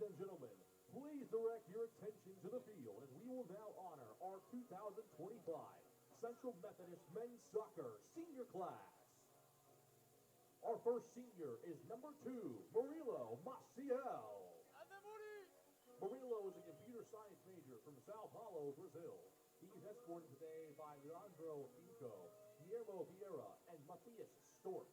and gentlemen, please direct your attention to the field as we will now honor our 2025 Central Methodist Men's Soccer Senior Class. Our first senior is number 2, Murilo Maciel. Murilo is a computer science major from Sao Paulo, Brazil. He is escorted today by Leandro Pinto, Guillermo Vieira, and Matthias Stork.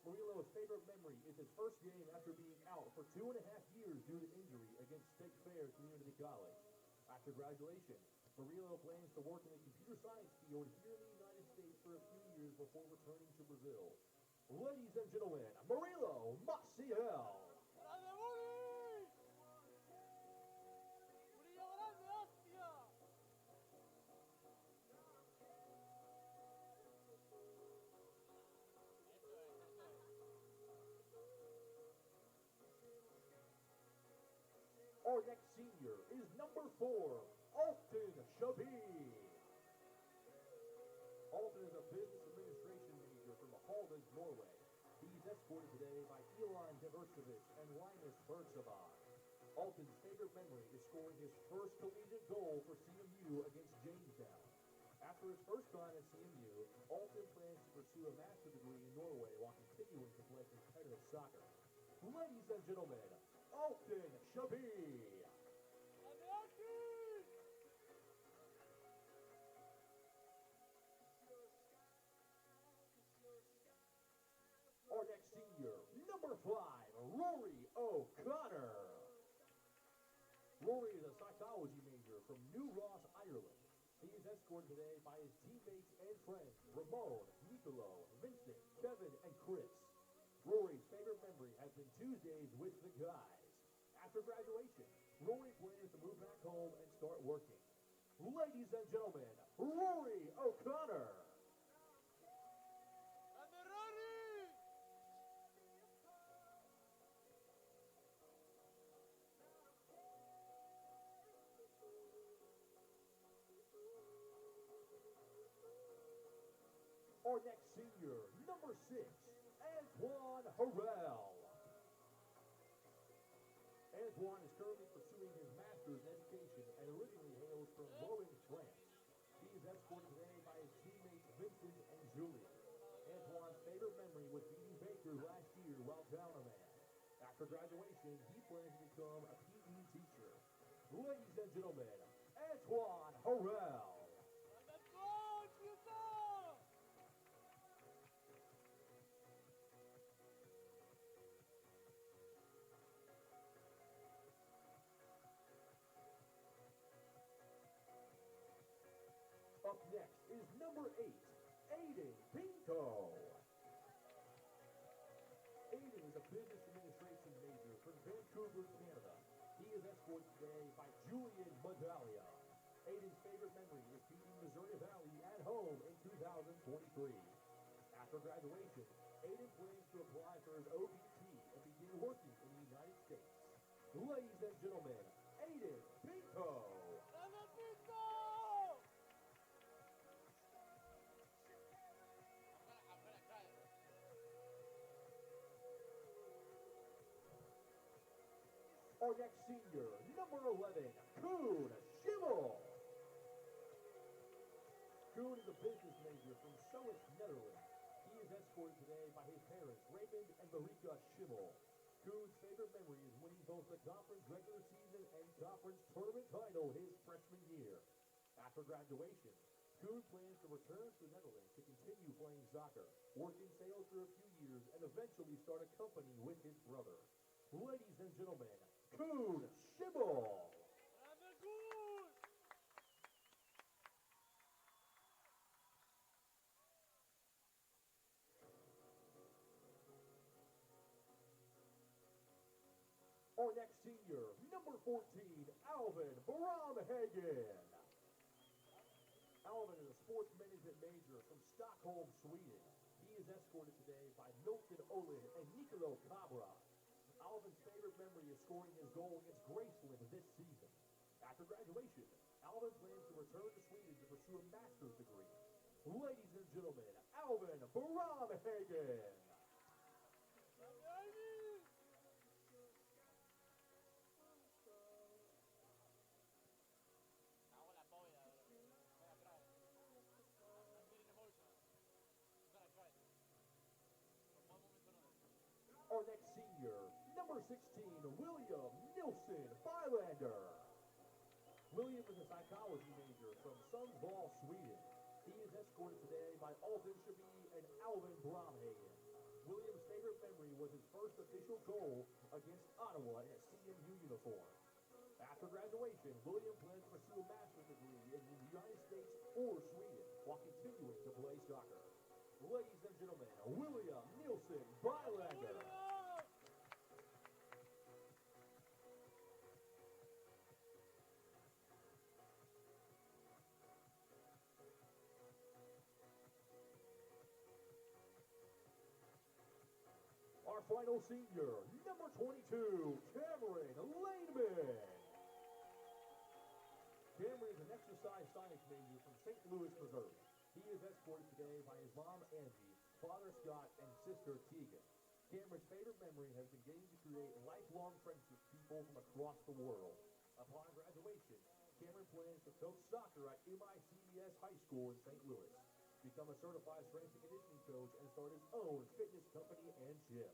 Murilo's favorite memory is his first game after being out for 2.5 years due to injury against State Fair Community College. After graduation, Murilo plans to work in the computer science field here in the United States for a few years before returning to Brazil. Ladies and gentlemen, Murilo Maciel. Our next senior is number 4, Alton Shabir. Alton is a business administration major from Halden, Norway. He's escorted today by Elon Deversevich and Linus Bergsavan. Alton's favorite memory is scoring his first collegiate goal for CMU against Jamestown. After his first time at CMU, Alton plans to pursue a master's degree in Norway while continuing to play competitive soccer. Ladies and gentlemen, Alton Shabir. Our next senior, number 5, Rory O'Connor. Rory is a psychology major from New Ross, Ireland. He is escorted today by his teammates and friends, Ramon, Nicolo, Vincent, Kevin, and Chris. Rory's favorite memory has been Tuesdays with the guys. After graduation, Rory plans to move back home and start working. Ladies and gentlemen, Rory O'Connor. Our next senior, number 6, Antoine Harrell. Antoine is currently pursuing his master's in education and originally hails from Rouen, France. He is escorted today by his teammates Vincent and Julian. Antoine's favorite memory was beating Baker last year while down a man. After graduation, he plans to become a PE teacher. Ladies and gentlemen, Antoine Harrell. Up next is number 8, Aiden Pinto. Aiden is a business administration major from Vancouver, Canada. He is escorted today by Julian Medaglia. Aiden's favorite memory is beating Missouri Valley at home in 2023. After graduation, Aiden plans to apply for his OPT and begin working in the United States. Ladies and gentlemen, Aiden Pinto. Our next senior, number 11, Koen Schimmel. Koen is a business major from Soest, Netherlands. He is escorted today by his parents, Raymond and Marika Schimmel. Koen's favorite memory is winning both the conference regular season and conference tournament title his freshman year. After graduation, Koen plans to return to the Netherlands to continue playing soccer, work in sales for a few years, and eventually start a company with his brother. Ladies and gentlemen, Koen Schimmel. Our next senior, number 14, Alvin Bramhagen. Alvin is a sports management major from Stockholm, Sweden. He is escorted today by Milton Olin and Nicolo Cabra. Alvin's favorite memory is scoring his goal against Graceland this season. After graduation, Alvin plans to return to Sweden to pursue a master's degree. Ladies and gentlemen, Alvin Bramhagen. senior, number 16, William Nilsson Bylander. William is a psychology major from Sundsvall, Sweden. He is escorted today by Alden Shabby and Alvin Bromhagen. William's favorite memory was his first official goal against Ottawa in a CMU uniform. After graduation, William plans to pursue a master's degree in the United States or Sweden while continuing to play soccer. Ladies and gentlemen, William Nilsson Bylander. Our final senior, number 22, Cameron Laneman. Cameron is an exercise science major from St. Louis, Missouri. He is escorted today by his mom, Angie, father, Scott, and sister, Tegan. Cameron's favorite memory has been getting to create lifelong friendships with people from across the world. Upon graduation, Cameron plans to coach soccer at MICBS High School in St. Louis, become a certified strength and conditioning coach, and start his own fitness company and gym.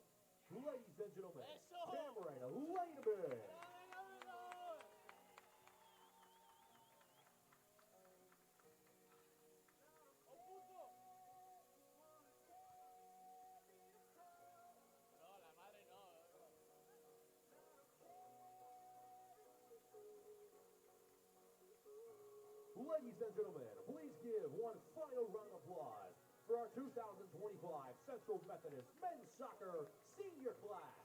Ladies and gentlemen, Cameron Laneman. Ladies and gentlemen, please give one final round of applause for our 2025 Central Methodist Men's Soccer Senior Class.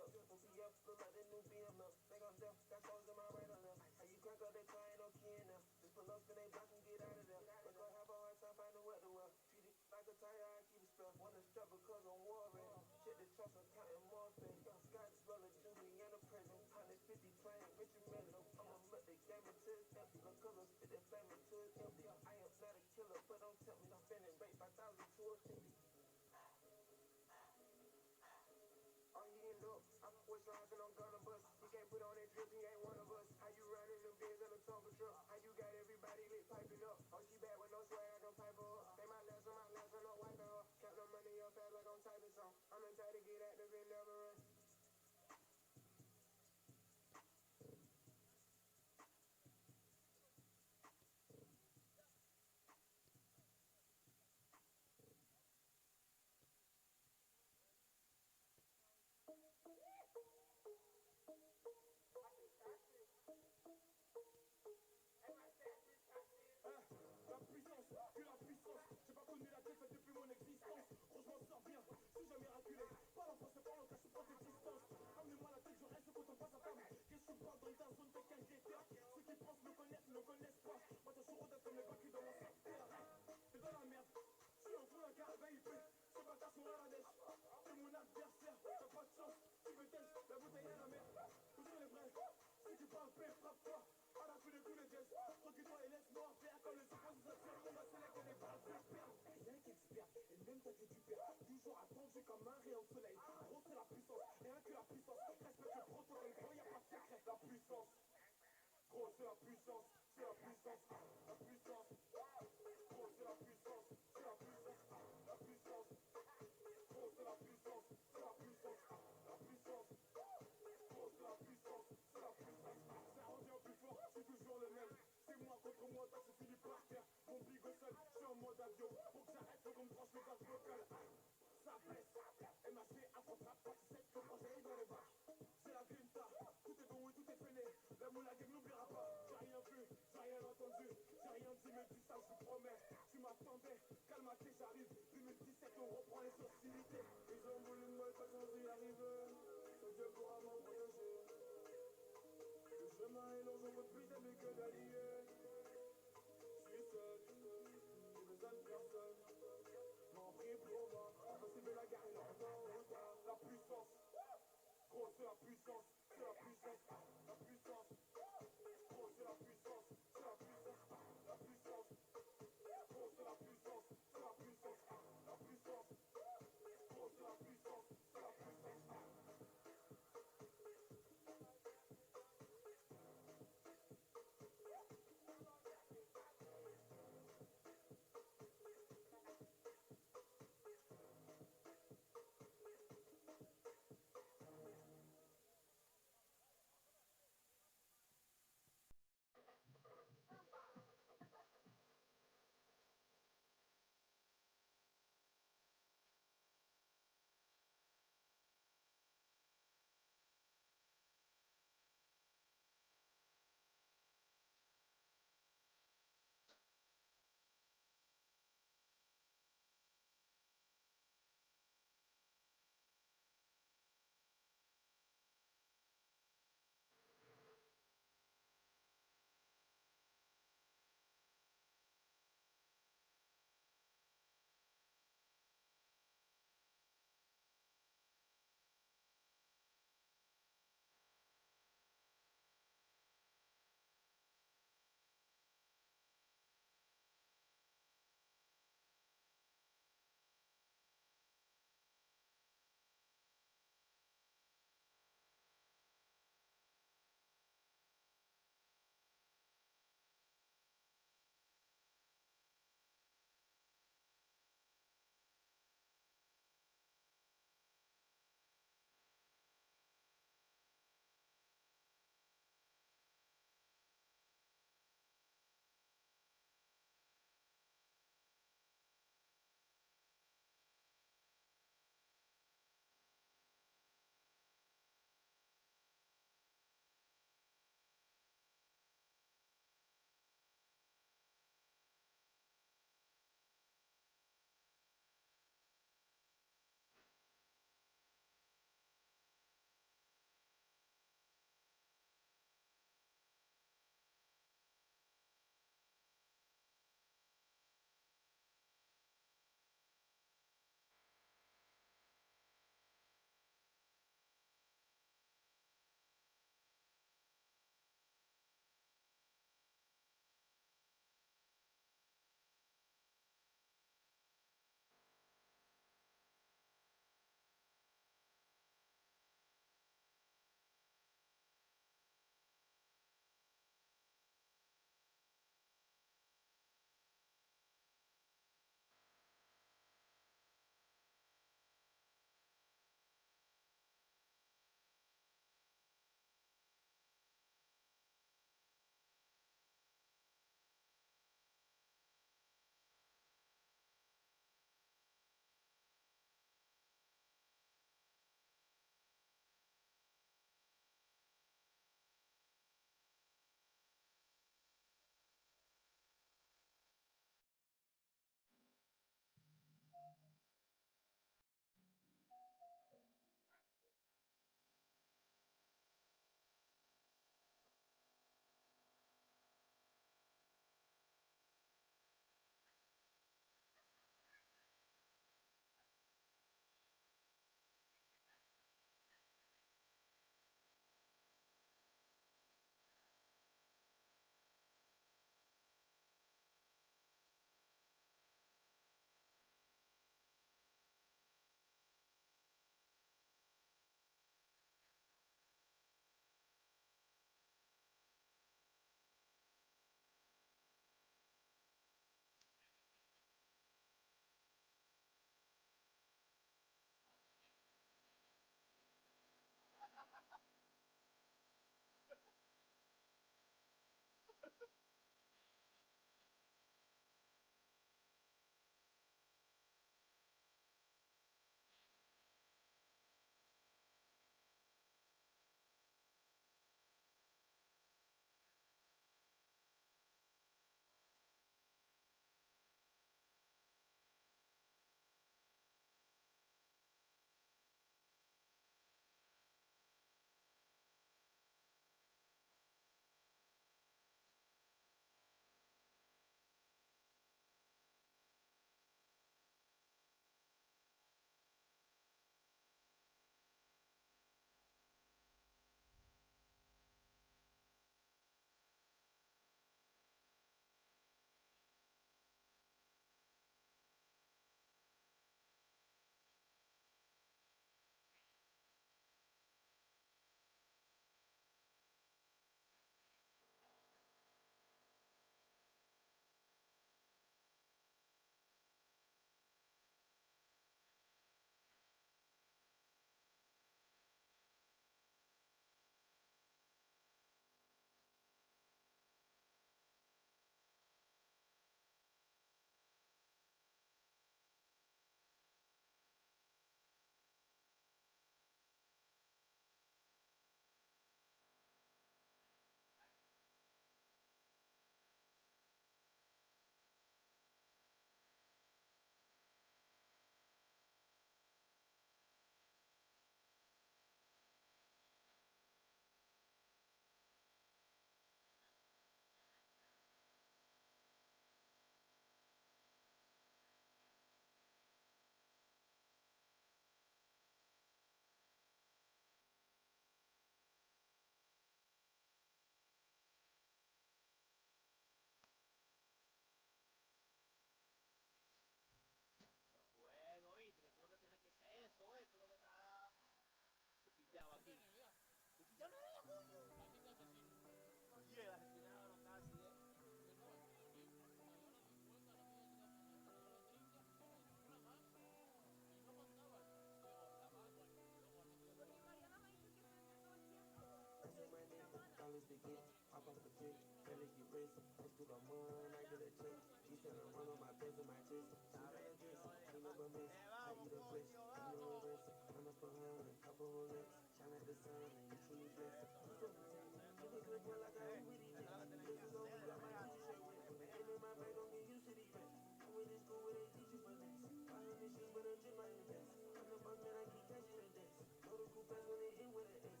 get. Hop off the jet, barely get rest. Next to the mud, I get a check. He said I'm run on my pants and my chest. She got a dress, clean up a mess. I eat a flesh, you know the rest. Run up a hundred, couple Rolex. Shine at the sun, and you truly blessed. You so pretty, you make look more like I do with these niggas. This is on me, got my Gucci shirt wet. Put the M in my bag, don't get used to these rats. I went to school where they teach you finesse. 500 shoes, but I'm just my invest. I'm the boss man, I keep cashing the debts. Know the cool pass when they end with an S.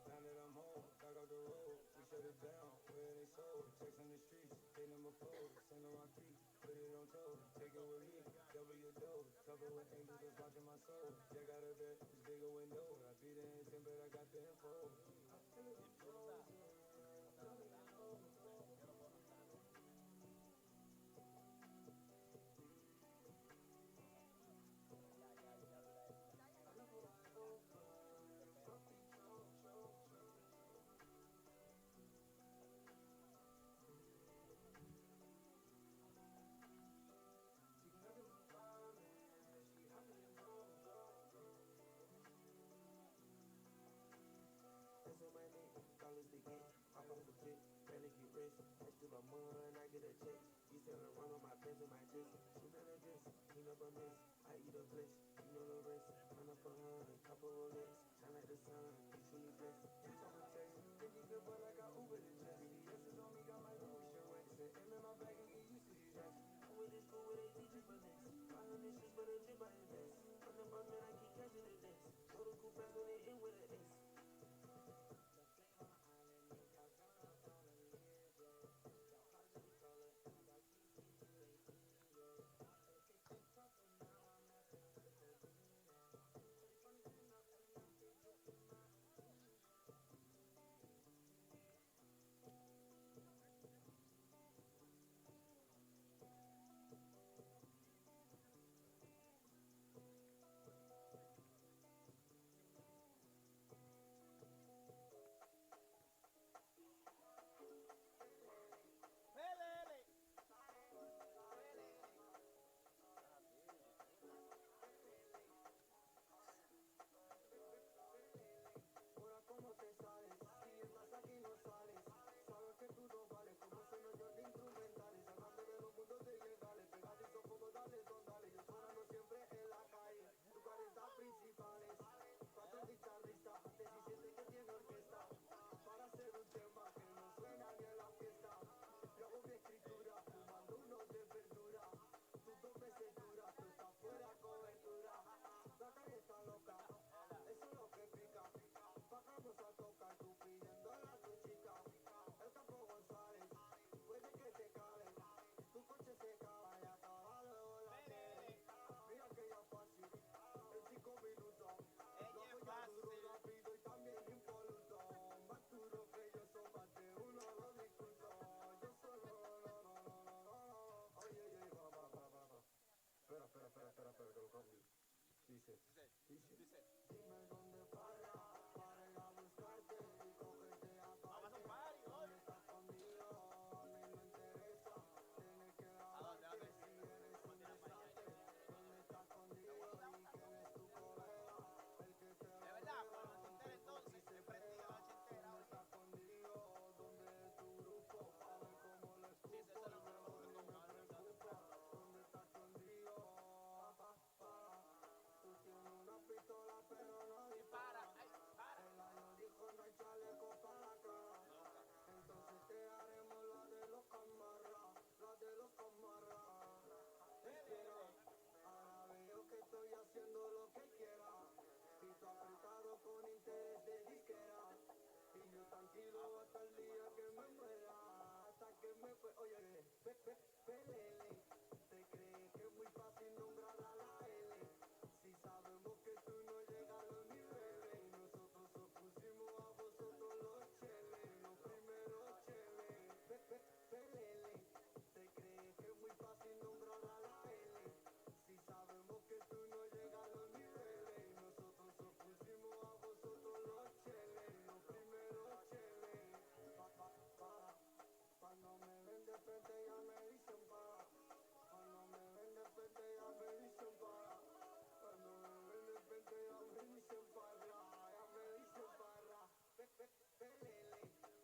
Now that I'm home, back off the road, we shut it down, where they sold. Checks in the streets, they number four, send on my feet, put it on toes, take it with me, double your dough, cover with angels that's watching my soul. Jack out of bed, it's bigger window, I beat the intent, but I got the info. I feel it chosen, that's on my neck, dollars to get. Hop off the jet, barely get rest. Next to the mud, I get a check. He said I'm run on my pants and my chest. She got a dress, clean up a mess. I eat a flesh, you know the rest. Run up a hundred, couple Rolex. Shine like the sun, you truly blessed. You talking text, think you good, but like I Uber the jet. VVS is on me, got my Louis shirt wet. Said M in my bag and get used to these racks. I went to school where they teach you finesse. 500 shoes, but I'm just my invest. I'm the boss man, I keep cashing the debts. Know the cool pass when they end with an S. Espera, que lo cambio. Dice. Dime dónde para ir a buscarte y cogerte a parte. ¿Dónde estás escondido? A mí no interesa. Tienes que grabarte si eres un desastre. ¿Dónde estás escondido y quién es tu colega? El que te lo pega, aunque por ti se pega. ¿Dónde estás escondido? ¿Dónde es tu grupo? A ver cómo lo escupo y mejor ni me preocupa. ¿Dónde estás escondido? Tú tienes una pistola pero no dispara. El gallo dijo no hay chaleco para acá. Entonces te haremos la de los camarras. Espera, ahora veo que estoy haciendo lo que quiera. Pito apretado con interés de disquera. Y yo tranquilo hasta el día que me muera. Hasta que me fue, oye, pelele. ¿Te crees que es muy fácil nombrar a la L? Si sabemos que tú no llegas a los niveles. Y nosotros os pusimos a vosotros los cheles. Los primeros cheles. Pelele. ¿Te crees que es muy fácil nombrar a la L? Si sabemos que tú no llegas a los niveles. Y nosotros os pusimos a vosotros los cheles. Los primeros cheles. Cuando me ven de frente ya me dicen para. Cuando me ven de frente ya me dicen para. Cuando me ven de frente ya me dicen para. Ya me dicen para. Pelele.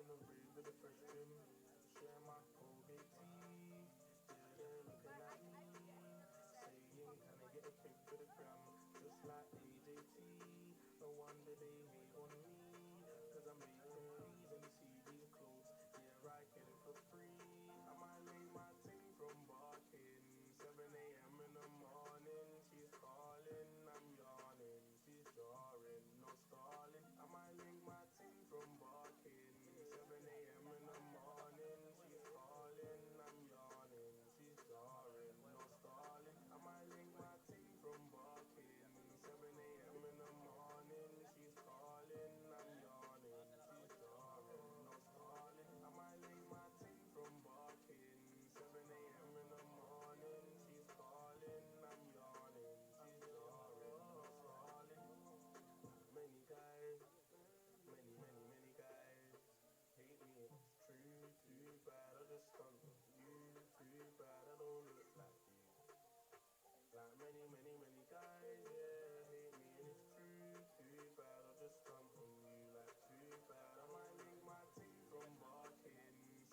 in the rave with the fresh trim. Share my Colgate teeth. Yeah, they're looking at me. Saying, can I get a pic for the gram? Just like AJT. No wonder they hate on me. Cause I make them please and you see these clothes. Yeah, I get it for free. I might lay my ting from barking. 7 a.m. in the morning. She's calling, I'm yawning. She's jarring, no stalling. I might link my ting from barking. 7 a.m. in the morning. She's calling, I'm yawning. She's jarring, no stalling. I might link my ting from barking. 7 a.m. in the morning. She's calling, I'm yawning. She's jarring, no stalling. I might link my ting from barking. 7 a.m. in the morning. She's calling, I'm yawning. She's jarring, no stalling. Many guys, many guys hate me. It's true, too bad I just stunt on you. Too bad I don't look like you. Like many guys, yeah, hate me and it's true. Too bad I just stunt on you. Like too bad I might link my ting from barking.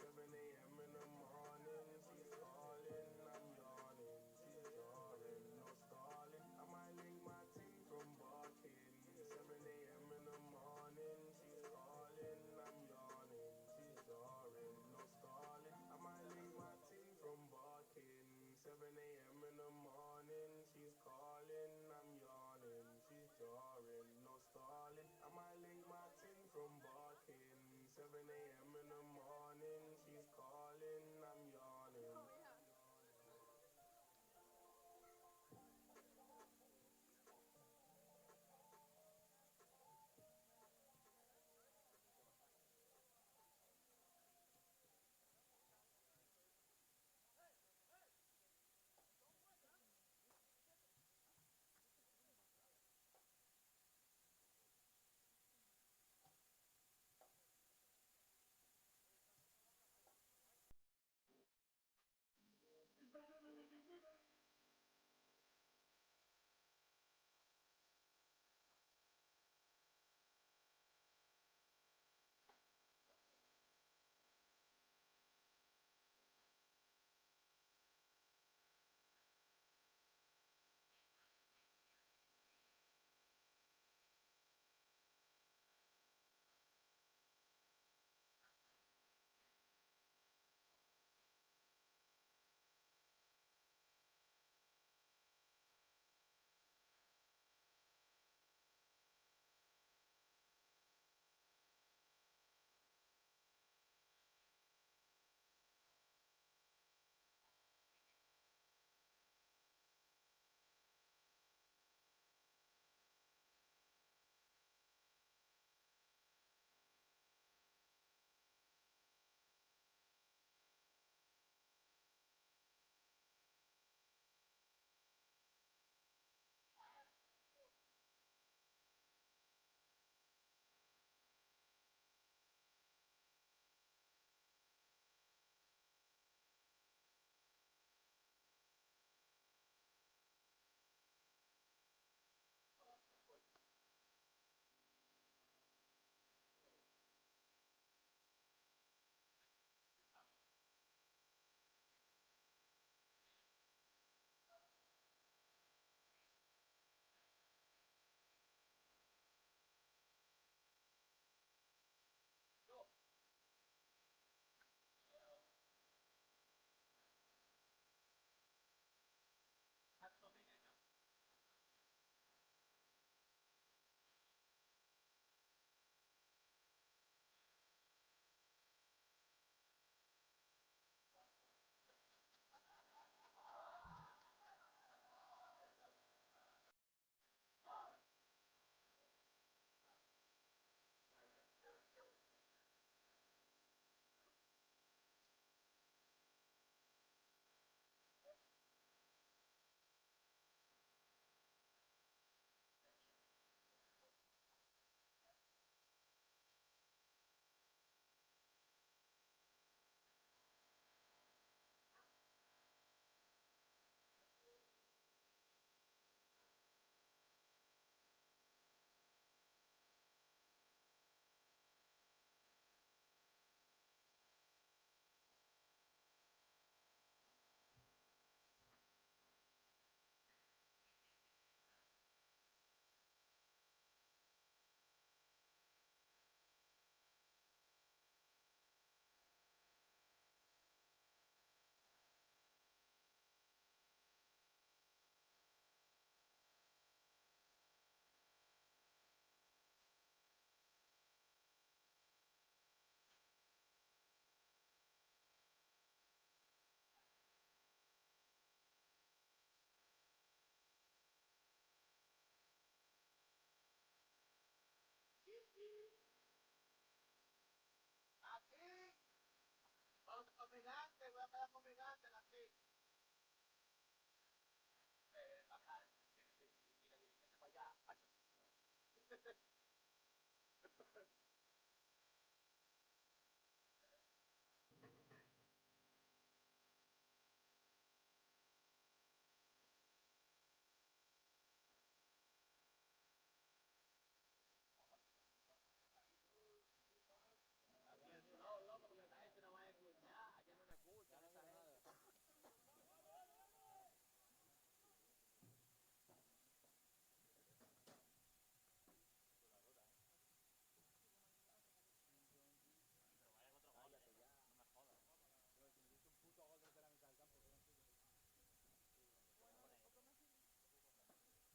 7 a.m. in the morning. She's calling, I'm yawning. She's jarring, no stalling. I might link my ting from barking. 7 a.m. in the morning. She's calling, I'm yawning. She's jarring, no stalling. I might link my ting from barking. 7 a.m. in the morning. She's calling, I'm yawning. She's jarring, no stalling. I might link my ting from barking. 7 a.m. in the morning. She's calling, I'm yawning.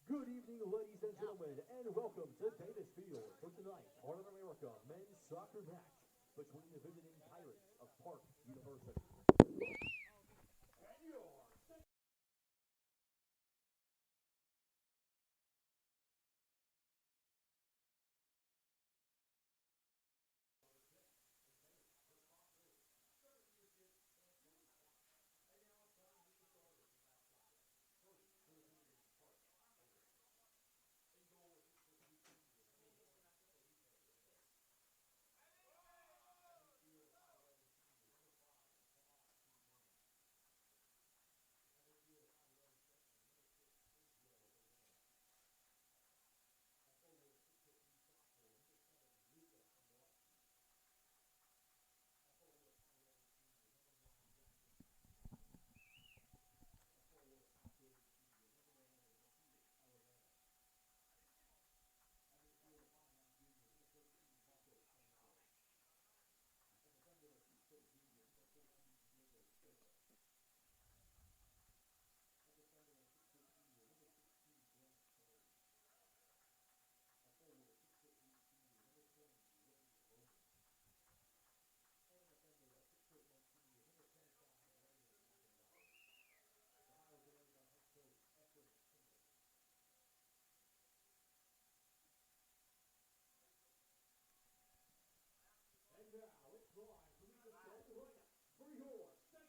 Good evening, ladies and gentlemen, and welcome to Davis Field for tonight's Heart of America men's soccer match between the visiting Pirates of Park University and your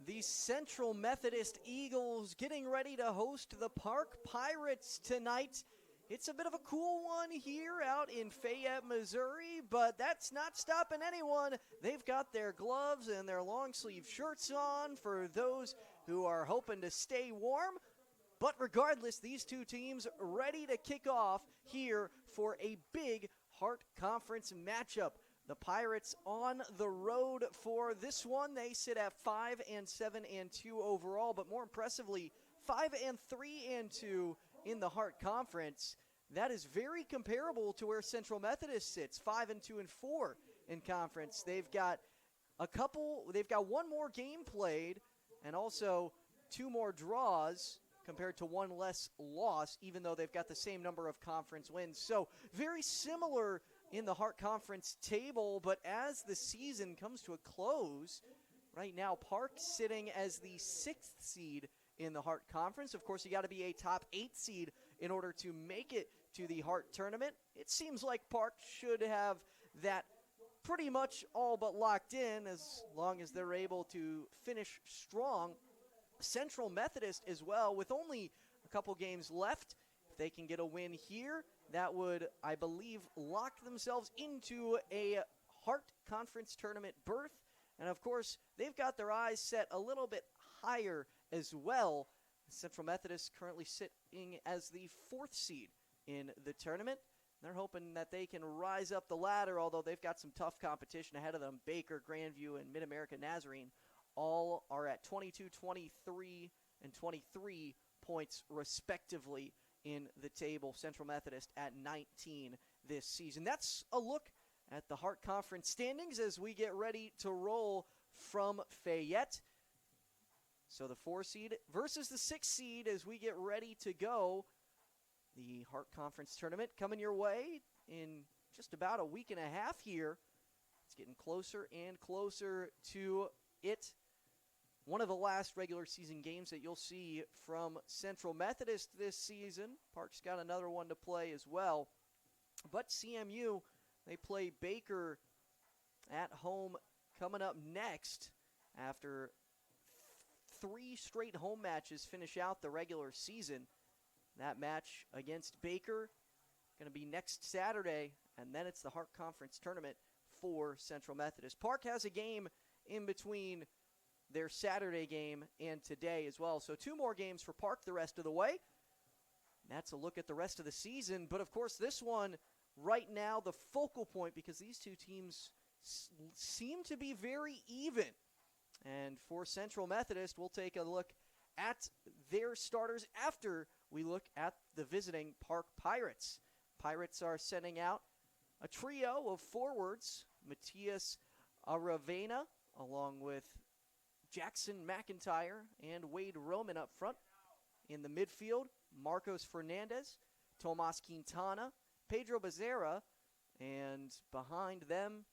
The Central Methodist Eagles getting ready to host the Park Pirates tonight. It's a bit of a cool one here out in Fayette, Missouri, but that's not stopping anyone. They've got their gloves and their long sleeve shirts on for those who are hoping to stay warm. But regardless, these two teams ready to kick off here for a big Heart Conference matchup. The Pirates on the road for this one. They sit at 5-7-2 overall, but more impressively, 5-3-2 in the Heart Conference. That is very comparable to where Central Methodist sits, 5-2-4 in conference. They've got one more game played, and also 2 more draws compared to 1 less loss, even though they've got the same number of conference wins. So very similar in the Heart Conference table, but as the season comes to a close, right now Park sitting as the 6th seed in the Heart Conference. Of course, you got to be a top 8 seed in order to make it to the Heart Tournament. It seems like Park should have that pretty much all but locked in as long as they're able to finish strong. Central Methodist as well, with only a couple games left. If they can get a win here, that would, I believe, lock themselves into a Heart Conference Tournament berth. And, of course, they've got their eyes set a little bit higher as well. Central Methodist currently sitting as the 4th seed in the tournament. They're hoping that they can rise up the ladder, although they've got some tough competition ahead of them. Baker, Grandview, and Mid-America Nazarene all are at 22, 23, and 23 points respectively in the table. Central Methodist at 19 this season. That's a look at the Heart Conference standings as we get ready to roll from Fayette. So the 4 seed versus the 6 seed as we get ready to go. The Heart Conference Tournament coming your way in just about a week and a half here. It's getting closer and closer to it. One of the last regular season games that you'll see from Central Methodist this season. Park's got another one to play as well. But CMU, they play Baker at home coming up next after 3 straight home matches finish out the regular season. That match against Baker going to be next Saturday, and then it's the Hart Conference Tournament for Central Methodist. Park has a game in between their Saturday game and today as well. So 2 more games for Park the rest of the way. That's a look at the rest of the season. But, of course, this one right now, the focal point, because these two teams seem to be very even. And for Central Methodist, we'll take a look at their starters after we look at the visiting Park Pirates. Pirates are sending out a trio of forwards, Matias Aravena, along with Jackson McIntyre and Wade Roman up front. In the midfield, Marcos Fernandez, Tomas Quintana, Pedro Becerra, and behind them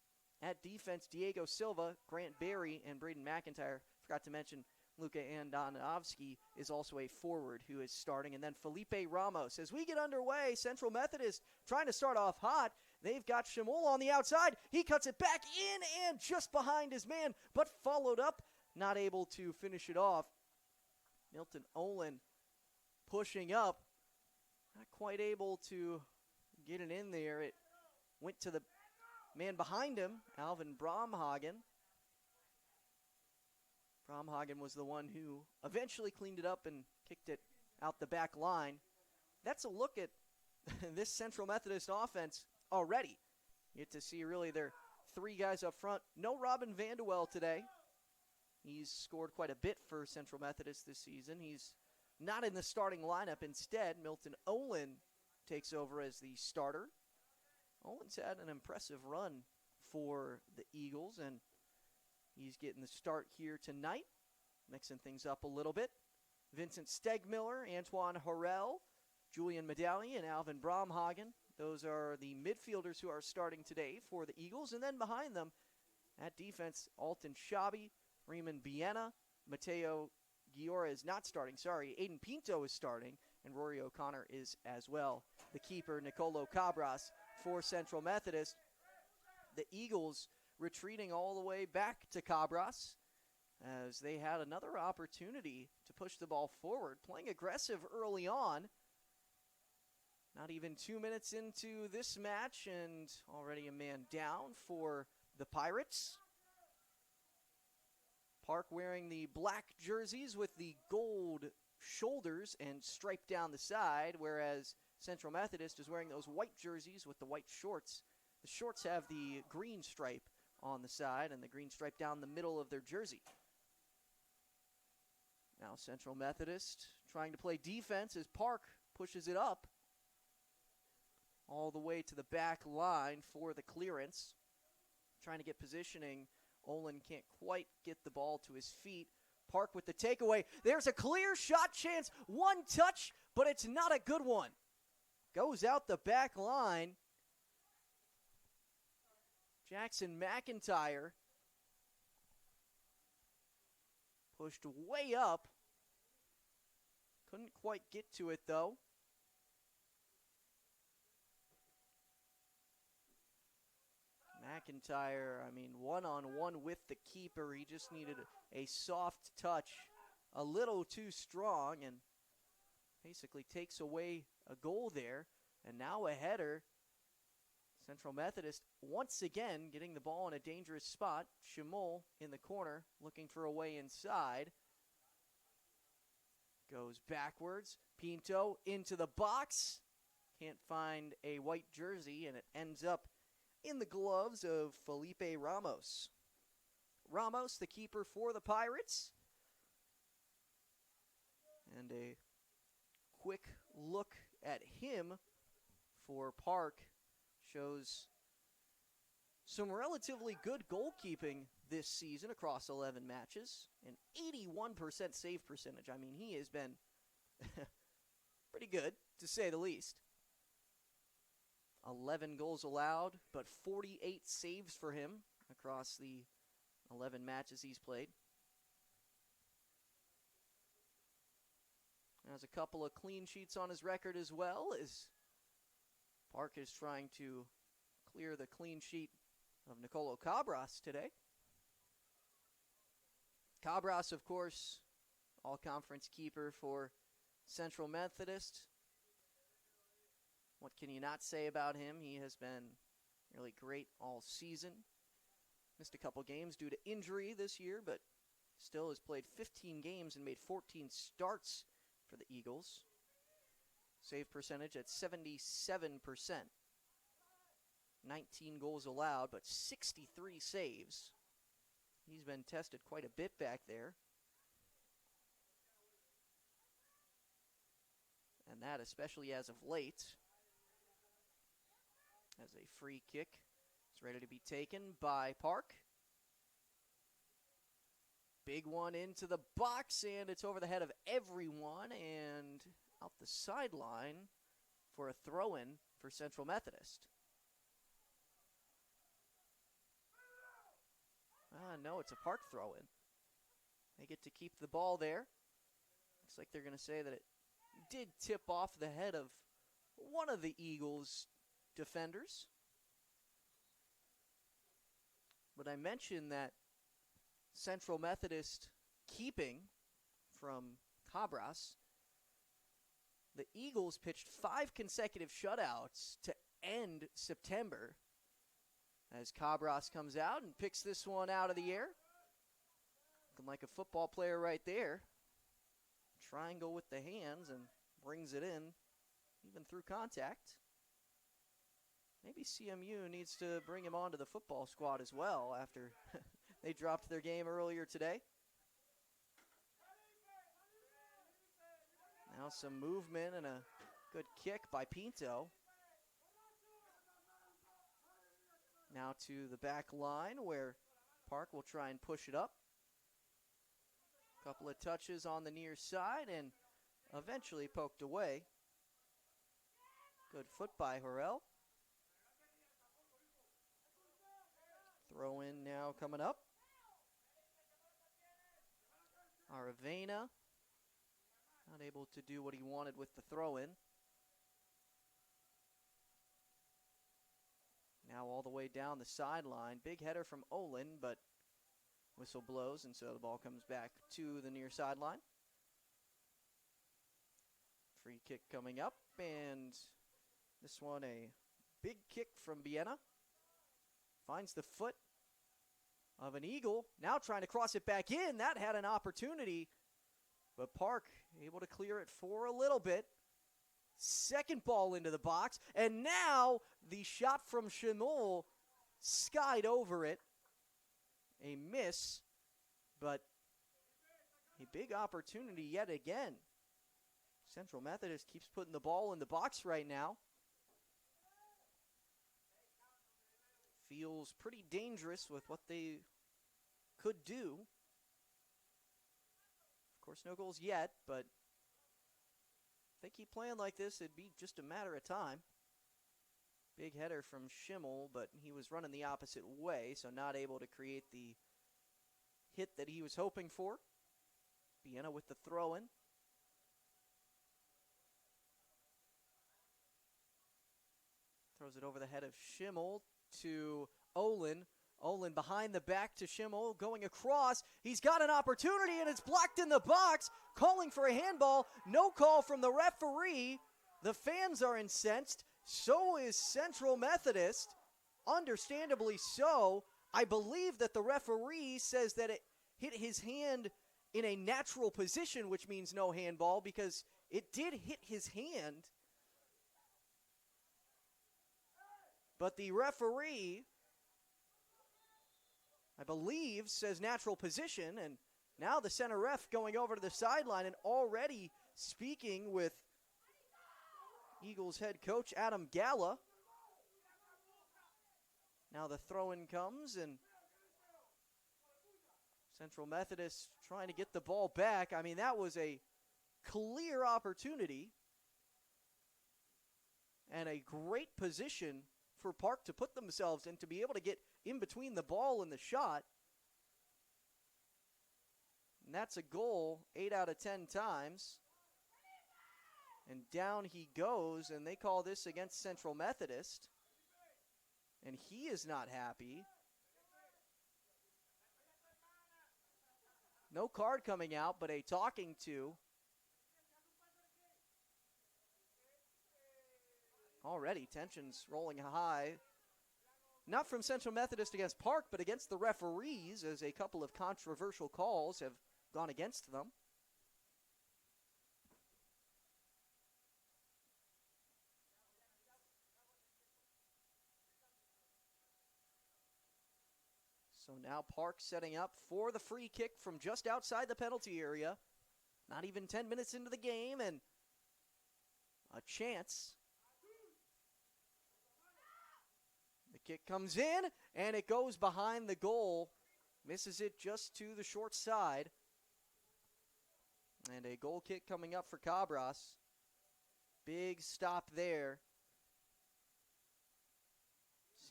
at defense, Diego Silva, Grant Berry, and Braden McIntyre. Forgot to mention Luka Andonovsky is also a forward who is starting. And then Felipe Ramos. As we get underway, Central Methodist trying to start off hot. They've got Shamol on the outside. He cuts it back in and just behind his man, but followed up. Not able to finish it off. Milton Olin pushing up. Not quite able to get it in there. It went to the man behind him, Alvin Bromhagen. Bromhagen was the one who eventually cleaned it up and kicked it out the back line. That's a look at this Central Methodist offense already. You get to see really their 3 guys up front. No Robin Vanderwell today. He's scored quite a bit for Central Methodist this season. He's not in the starting lineup. Instead, Milton Olin takes over as the starter. Olin's had an impressive run for the Eagles, and he's getting the start here tonight, mixing things up a little bit. Vincent Stegmiller, Antoine Horrell, Julian Medalli, and Alvin Bromhagen. Those are the midfielders who are starting today for the Eagles. And then behind them, at defense, Alton Shabi, Raymond Biena, Mateo Giora is not starting. Aiden Pinto is starting, and Rory O'Connor is as well. The keeper, Nicolo Cabras, for Central Methodist. The Eagles retreating all the way back to Cabras as they had another opportunity to push the ball forward, playing aggressive early on. Not even 2 minutes into this match, and already a man down for the Pirates. Park wearing the black jerseys with the gold shoulders and stripe down the side, whereas Central Methodist is wearing those white jerseys with the white shorts. The shorts have the green stripe on the side and the green stripe down the middle of their jersey. Now Central Methodist trying to play defense as Park pushes it up all the way to the back line for the clearance. Trying to get positioning. Olin can't quite get the ball to his feet. Park with the takeaway. There's a clear shot chance. One touch, but it's not a good one. Goes out the back line. Jackson McIntyre pushed way up. Couldn't quite get to it, though. McIntyre, one-on-one with the keeper. He just needed a soft touch, a little too strong, and basically takes away a goal there. And now a header. Central Methodist once again getting the ball in a dangerous spot. Shamol in the corner looking for a way inside. Goes backwards. Pinto into the box. Can't find a white jersey, and it ends up in the gloves of Felipe Ramos. Ramos, the keeper for the Pirates. And a quick look at him for Park shows some relatively good goalkeeping this season across 11 matches. An 81% save percentage. He has been pretty good, to say the least. 11 goals allowed, but 48 saves for him across the 11 matches he's played. Has a couple of clean sheets on his record as well, as Park is trying to clear the clean sheet of Nicolo Cabras today. Cabras, of course, all-conference keeper for Central Methodist. What can you not say about him? He has been really great all season. Missed a couple games due to injury this year, but still has played 15 games and made 14 starts for the Eagles. Save percentage at 77%. 19 goals allowed, but 63 saves. He's been tested quite a bit back there. And that especially as of late. As a free kick is ready to be taken by Park. Big one into the box, and it's over the head of everyone and out the sideline for a throw-in for Central Methodist. No, it's a Park throw-in. They get to keep the ball there. Looks like they're going to say that it did tip off the head of one of the Eagles' defenders. But I mentioned that Central Methodist keeping from Cabras. The Eagles pitched 5 consecutive shutouts to end September as Cabras comes out and picks this one out of the air. Looking like a football player right there. Triangle with the hands and brings it in, even through contact. Maybe CMU needs to bring him onto the football squad as well after they dropped their game earlier today. Now some movement and a good kick by Pinto. Now to the back line where Park will try and push it up. Couple of touches on the near side and eventually poked away. Good foot by Harrell. Throw in now coming up. Aravena not able to do what he wanted with the throw in. Now all the way down the sideline. Big header from Olin, but whistle blows, and so the ball comes back to the near sideline. Free kick coming up, and this one a big kick from Biena. Finds the foot of an Eagle. Now trying to cross it back in. That had an opportunity, but Park able to clear it for a little bit. Second ball into the box, and now the shot from Schimel skied over it. A miss, but a big opportunity yet again. Central Methodist keeps putting the ball in the box right now. Feels pretty dangerous with what they could do. Of course, no goals yet, but if they keep playing like this, it'd be just a matter of time. Big header from Schimel, but he was running the opposite way, so not able to create the hit that he was hoping for. Biena with the throw-in. Throws it over the head of Schimel to Olin. Olin behind the back to Schimel, going across. He's got an opportunity, and it's blocked in the box. Calling for a handball. No call from the referee. The fans are incensed. So is Central Methodist. Understandably so. I believe that the referee says that it hit his hand in a natural position, which means no handball, because it did hit his hand. But the referee, I believe, says natural position, and now the center ref going over to the sideline and already speaking with Eagles head coach Adam Galla. Now the throw-in comes, and Central Methodist trying to get the ball back. I mean, that was a clear opportunity and a great position for Park to put themselves in, to be able to get in between the ball and the shot. And that's a goal 8 out of 10 times. And down he goes, and they call this against Central Methodist. And he is not happy. No card coming out, but a talking to already tensions rolling high. Not from Central Methodist against Park, but against the referees, as a couple of controversial calls have gone against them. So now Park setting up for the free kick from just outside the penalty area. Not even 10 minutes into the game, and a chance. The kick comes in, and it goes behind the goal. Misses it just to the short side. And a goal kick coming up for Cabras. Big stop there.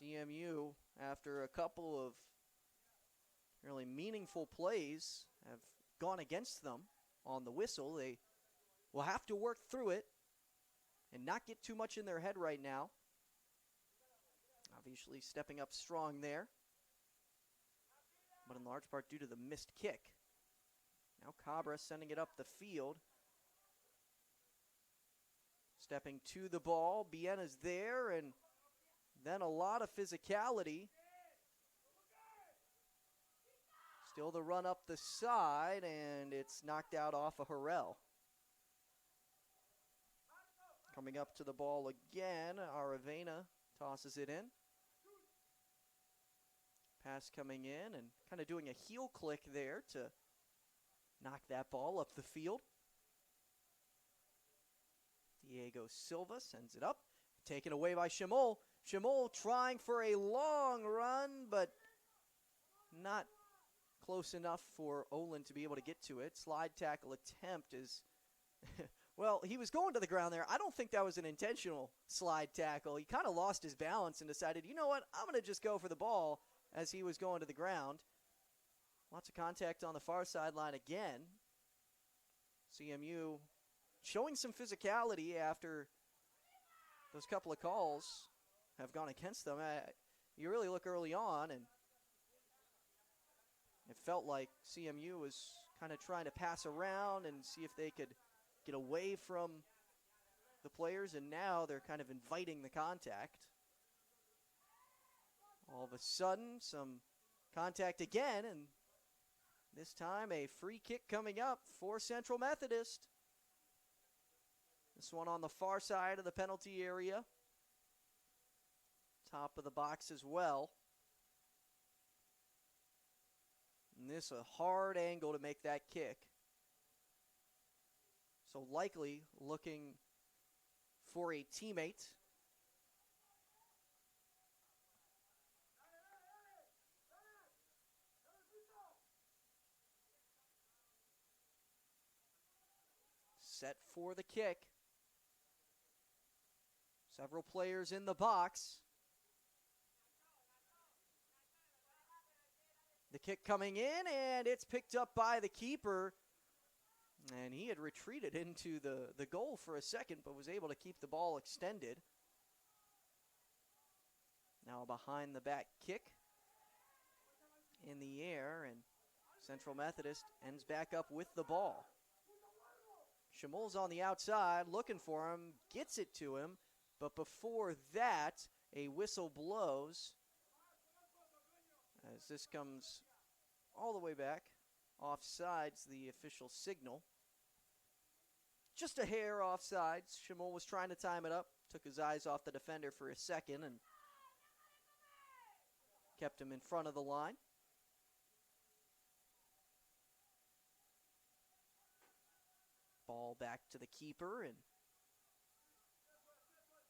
CMU, after a couple of really meaningful plays, have gone against them on the whistle. They will have to work through it and not get too much in their head right now. Obviously stepping up strong there, but in large part due to the missed kick. Now Cabra sending it up the field. Stepping to the ball, Biena's there, and then a lot of physicality. Still the run up the side, and it's knocked out off of Harrell. Coming up to the ball again, Aravena tosses it in. Pass coming in and kind of doing a heel click there to knock that ball up the field. Diego Silva sends it up. Taken away by Shimol. Shimol trying for a long run, but not close enough for Olin to be able to get to it. Slide tackle attempt is, well, he was going to the ground there. I don't think that was an intentional slide tackle. He kind of lost his balance and decided, you know what, I'm going to just go for the ball as he was going to the ground. Lots of contact on the far sideline again. CMU showing some physicality after those couple of calls have gone against them. You really look early on, and it felt like CMU was kind of trying to pass around and see if they could get away from the players, and now they're kind of inviting the contact. All of a sudden, some contact again, and this time a free kick coming up for Central Methodist. This one on the far side of the penalty area. Top of the box as well. And this a hard angle to make that kick. So likely looking for a teammate. Set for the kick. Several players in the box. The kick coming in, and it's picked up by the keeper. And he had retreated into the goal for a second, but was able to keep the ball extended. Now a behind the back kick in the air, and Central Methodist ends back up with the ball. Shamol's on the outside looking for him, gets it to him, but before that, a whistle blows as this comes all the way back. Offsides, the official signal. Just a hair offsides. Shamol was trying to time it up, took his eyes off the defender for a second and kept him in front of the line. Ball back to the keeper, and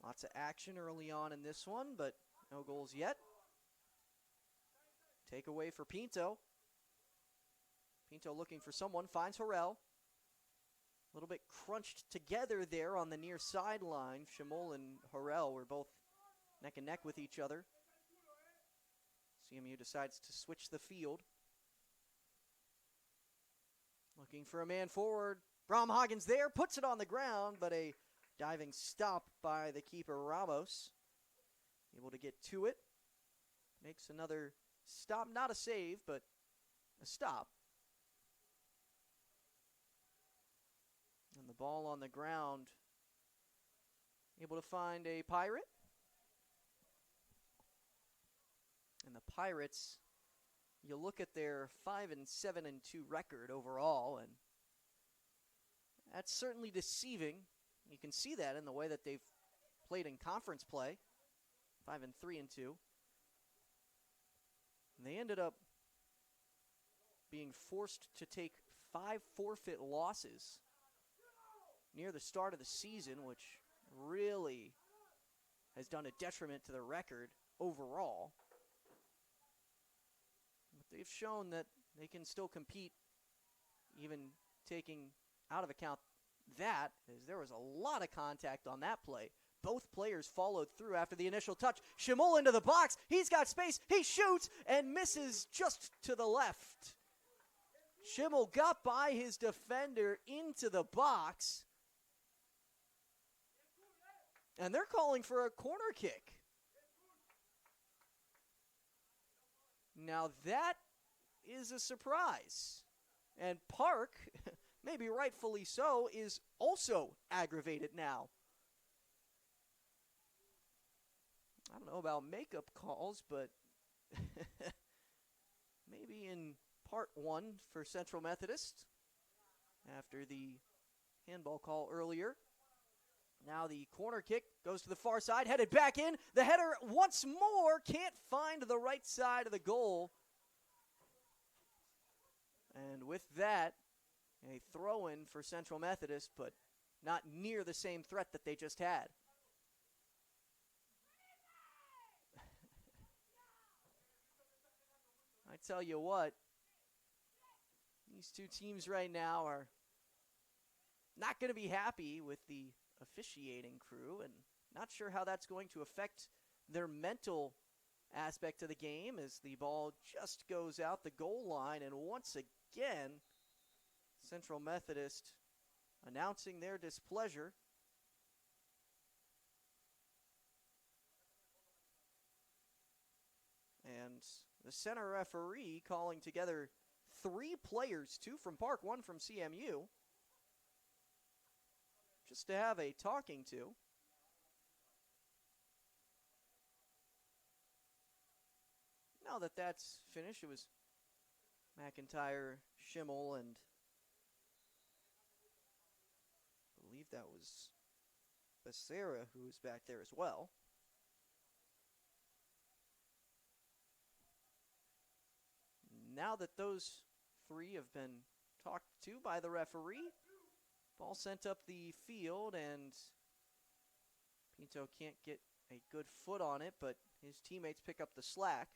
lots of action early on in this one, but no goals yet. Takeaway for Pinto. Pinto looking for someone, finds Harrell. A little bit crunched together there on the near sideline. Shamol and Harrell were both neck and neck with each other. CMU decides to switch the field. Looking for a man forward. Bromhagen's there, puts it on the ground, but a diving stop by the keeper, Ramos. Able to get to it. Makes another stop, not a save, but a stop. And the ball on the ground, able to find a Pirate. And the Pirates, you look at their 5-7-2 record overall, and that's certainly deceiving. You can see that in the way that they've played in conference play, 5-3-2. And they ended up being forced to take 5 forfeit losses near the start of the season, which really has done a detriment to their record overall. But they've shown that they can still compete, even taking out of account that, as there was a lot of contact on that play. Both players followed through after the initial touch. Schimel into the box. He's got space. He shoots and misses just to the left. Schimel got by his defender into the box. And they're calling for a corner kick. Now that is a surprise. And Park, maybe rightfully so, is also aggravated now. I don't know about makeup calls, but maybe in part 1 for Central Methodist after the handball call earlier. Now the corner kick goes to the far side, headed back in. The header once more can't find the right side of the goal. And with that, a throw-in for Central Methodist, but not near the same threat that they just had. I tell you what, these two teams right now are not going to be happy with the officiating crew, and not sure how that's going to affect their mental aspect of the game as the ball just goes out the goal line. And once again, Central Methodist announcing their displeasure. And the center referee calling together 3 players, 2 from Park, 1 from CMU, just to have a talking to. Now that that's finished, it was McIntyre, Schimel, and I believe that was Becerra who was back there as well. Now that those 3 have been talked to by the referee, ball sent up the field, and Pinto can't get a good foot on it, but his teammates pick up the slack.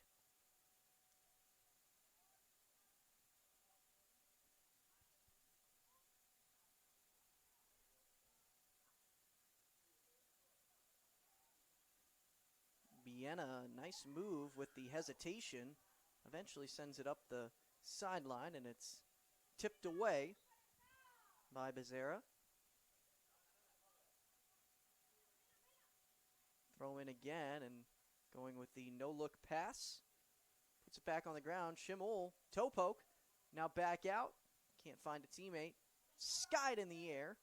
Vienna, nice move with the hesitation. Eventually sends it up the sideline, and it's tipped away by Becerra. Throw in again, and going with the no-look pass. Puts it back on the ground. Schimel, toe poke. Now back out. Can't find a teammate. Skied in the air.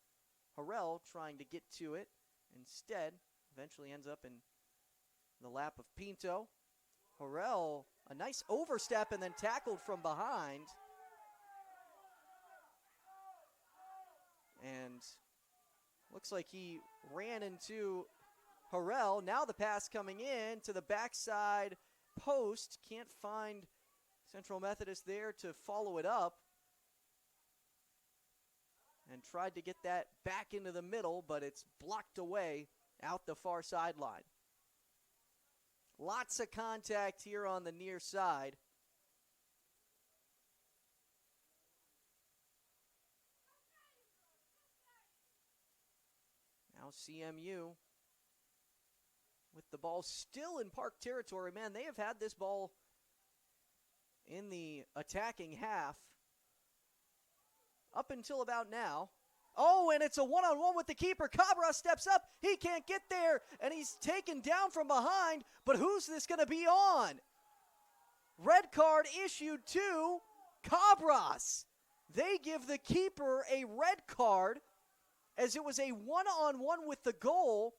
Harrell trying to get to it. Instead, eventually ends up in the lap of Pinto. Harrell, a nice overstep and then tackled from behind. And looks like he ran into Harrell. Now the pass coming in to the backside post. Can't find Central Methodist there to follow it up. And tried to get that back into the middle, but it's blocked away out the far sideline. Lots of contact here on the near side. Now CMU with the ball still in Park territory. Man, they have had this ball in the attacking half up until about now. Oh, and it's a one-on-one with the keeper. Cabra steps up. He can't get there, and he's taken down from behind. But who's this going to be on? Red card issued to Cabras. They give the keeper a red card as it was a one-on-one with the goal.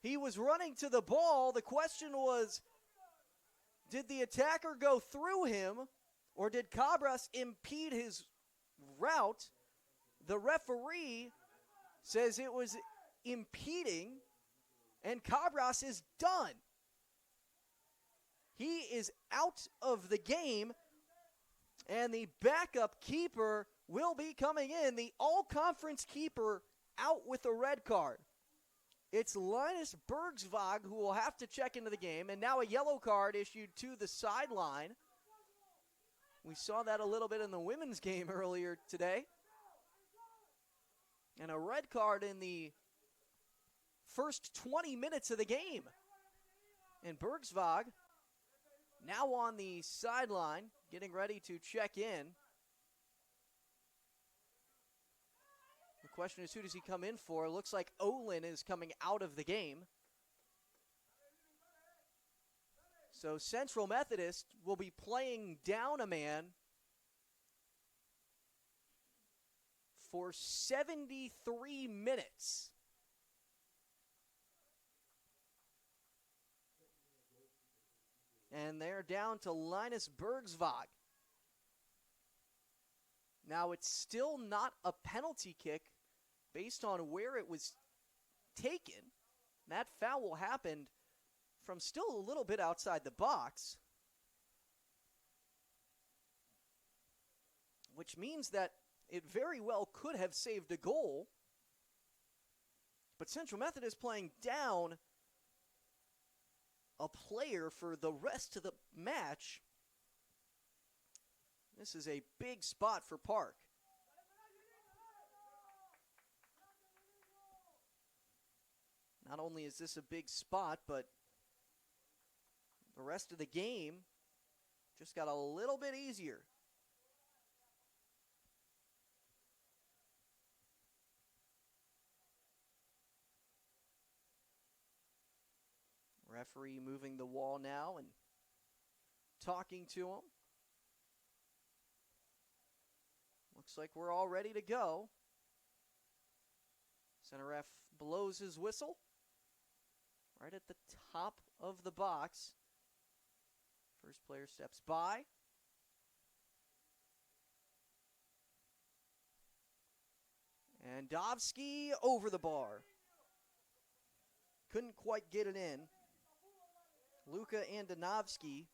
He was running to the ball. The question was, did the attacker go through him, or did Cabras impede his route? The referee says it was impeding, and Cabras is done. He is out of the game, and the backup keeper will be coming in. The all-conference keeper out with a red card. It's Linus Bergsvog who will have to check into the game, and now a yellow card issued to the sideline. We saw that a little bit in the women's game earlier today. And a red card in the first 20 minutes of the game. And Bergsvog now on the sideline, getting ready to check in. The question is, who does he come in for? It looks like Olin is coming out of the game. So Central Methodist will be playing down a man for 73 minutes. And they're down to Linus Bergsvog. Now, it's still not a penalty kick based on where it was taken. That foul happened from still a little bit outside the box, which means that it very well could have saved a goal. But Central Methodist playing down a player for the rest of the match. This is a big spot for Park. Not only is this a big spot, but the rest of the game just got a little bit easier. Referee moving the wall now and talking to him. Looks like we're all ready to go. Center ref blows his whistle right at the top of the box. First player steps by. And Dovsky over the bar. Couldn't quite get it in. Luka Andonovsky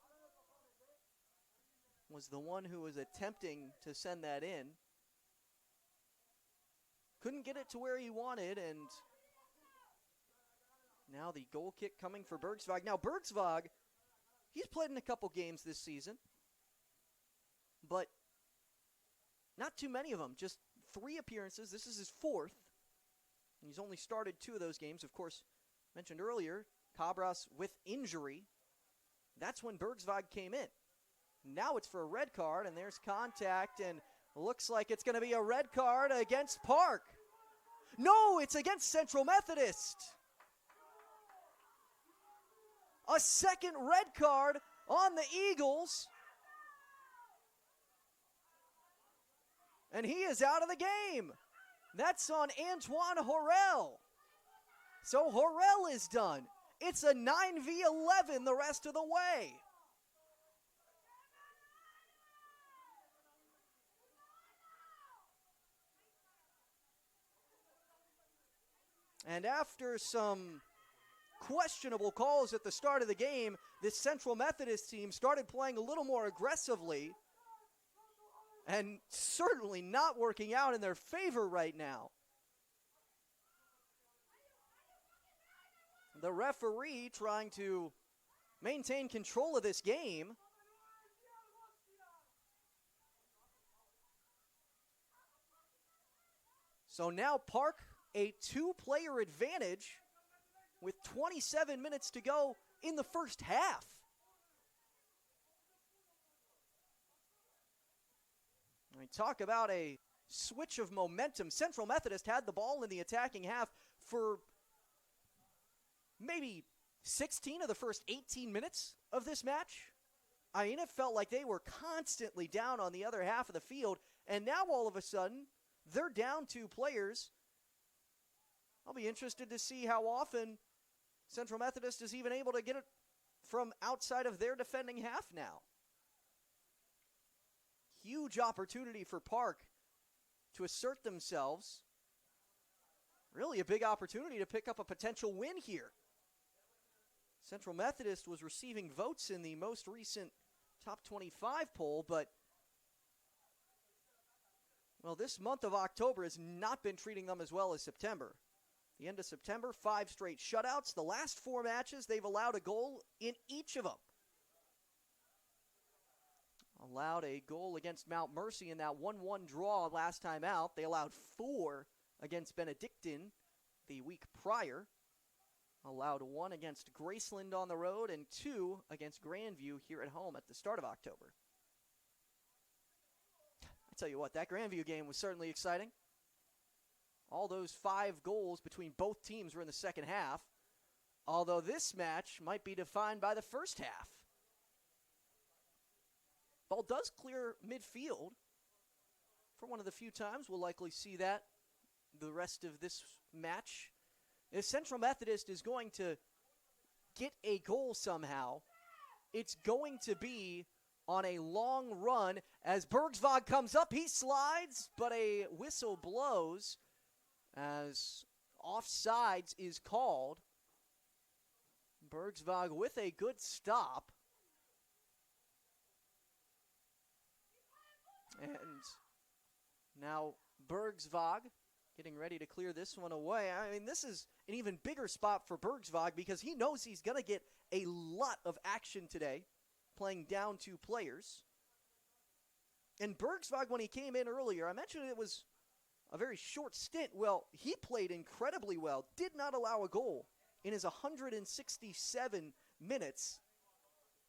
was the one who was attempting to send that in. Couldn't get it to where he wanted, and now the goal kick coming for Bergsvog. Now, Bergsvog, he's played in a couple games this season, but not too many of them. Just 3 appearances. This is his 4th, and he's only started 2 of those games. Of course, mentioned earlier, Cabras with injury. That's when Bergsvog came in. Now it's for a red card, and there's contact, and looks like it's going to be a red card against Park. No, it's against Central Methodist. A second red card on the Eagles. And he is out of the game. That's on Antoine Horrell. So Horrell is done. It's a 9v11 the rest of the way. And after some questionable calls at the start of the game, this Central Methodist team started playing a little more aggressively and certainly not working out in their favor right now. The referee trying to maintain control of this game. So now Park, a 2-player advantage with 27 minutes to go in the first half. I talk about a switch of momentum. Central Methodist had the ball in the attacking half for maybe 16 of the first 18 minutes of this match. I mean, it felt like they were constantly down on the other half of the field, and now all of a sudden, they're down 2 players. I'll be interested to see how often Central Methodist is even able to get it from outside of their defending half now. Huge opportunity for Park to assert themselves. Really a big opportunity to pick up a potential win here. Central Methodist was receiving votes in the most recent top 25 poll, but well, this month of October has not been treating them as well as September. The end of September, 5 straight shutouts. The last 4 matches, they've allowed a goal in each of them. Allowed a goal against Mount Mercy in that 1-1 draw last time out. They allowed 4 against Benedictine the week prior. Allowed 1 against Graceland on the road and 2 against Grandview here at home at the start of October. I tell you what, that Grandview game was certainly exciting. All those 5 goals between both teams were in the second half, although this match might be defined by the first half. Ball does clear midfield. For one of the few times we'll likely see that the rest of this match. If Central Methodist is going to get a goal somehow, it's going to be on a long run as Bergsvog comes up. He slides, but a whistle blows as offsides is called. Bergsvog with a good stop. And now Bergsvog getting ready to clear this one away. I mean, this is an even bigger spot for Bergsvog because he knows he's going to get a lot of action today, playing down 2 players. And Bergsvog, when he came in earlier, I mentioned it was a very short stint. Well, he played incredibly well, did not allow a goal in his 167 minutes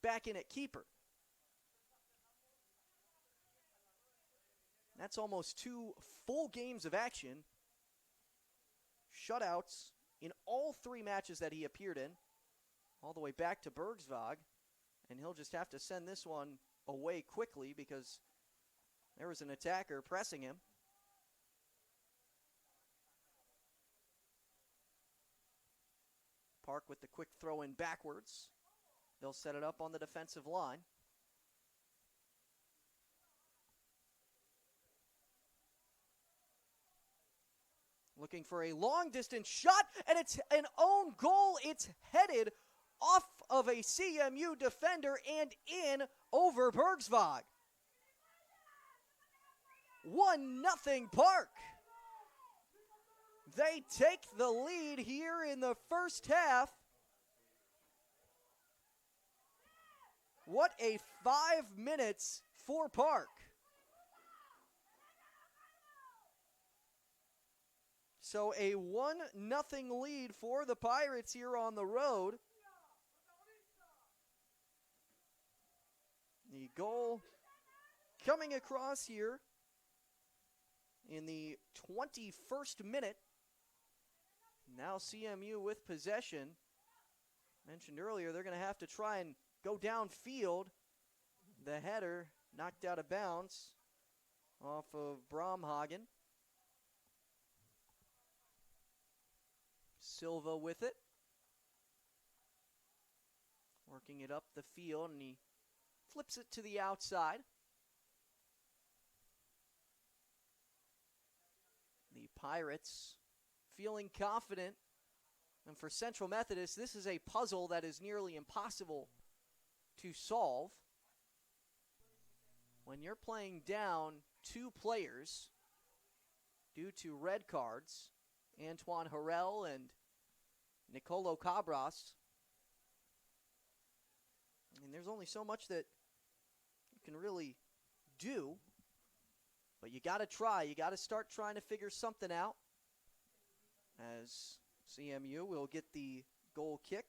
back in at keeper. That's almost 2 full games of action. Shutouts in all 3 matches that he appeared in, all the way back to Bergsvog. And he'll just have to send this one away quickly because there was an attacker pressing him. Park with the quick throw in backwards. They'll set it up on the defensive line. Looking for a long distance shot, and it's an own goal. It's headed off of a CMU defender and in over Bergsvog. 1-0 Park. They take the lead here in the first half. What a 5 minutes for Park. So a 1-0 lead for the Pirates here on the road. The goal coming across here in the 21st minute. Now CMU with possession. Mentioned earlier, they're going to have to try and go downfield. The header knocked out of bounds off of Bromhagen. Silva with it. Working it up the field, and he flips it to the outside. The Pirates feeling confident. And for Central Methodist, this is a puzzle that is nearly impossible to solve. When you're playing down 2 players due to red cards, Antoine Harrell and Nicolo Cabras, I mean, there's only so much that you can really do, but you got to try. You got to start trying to figure something out as CMU will get the goal kick.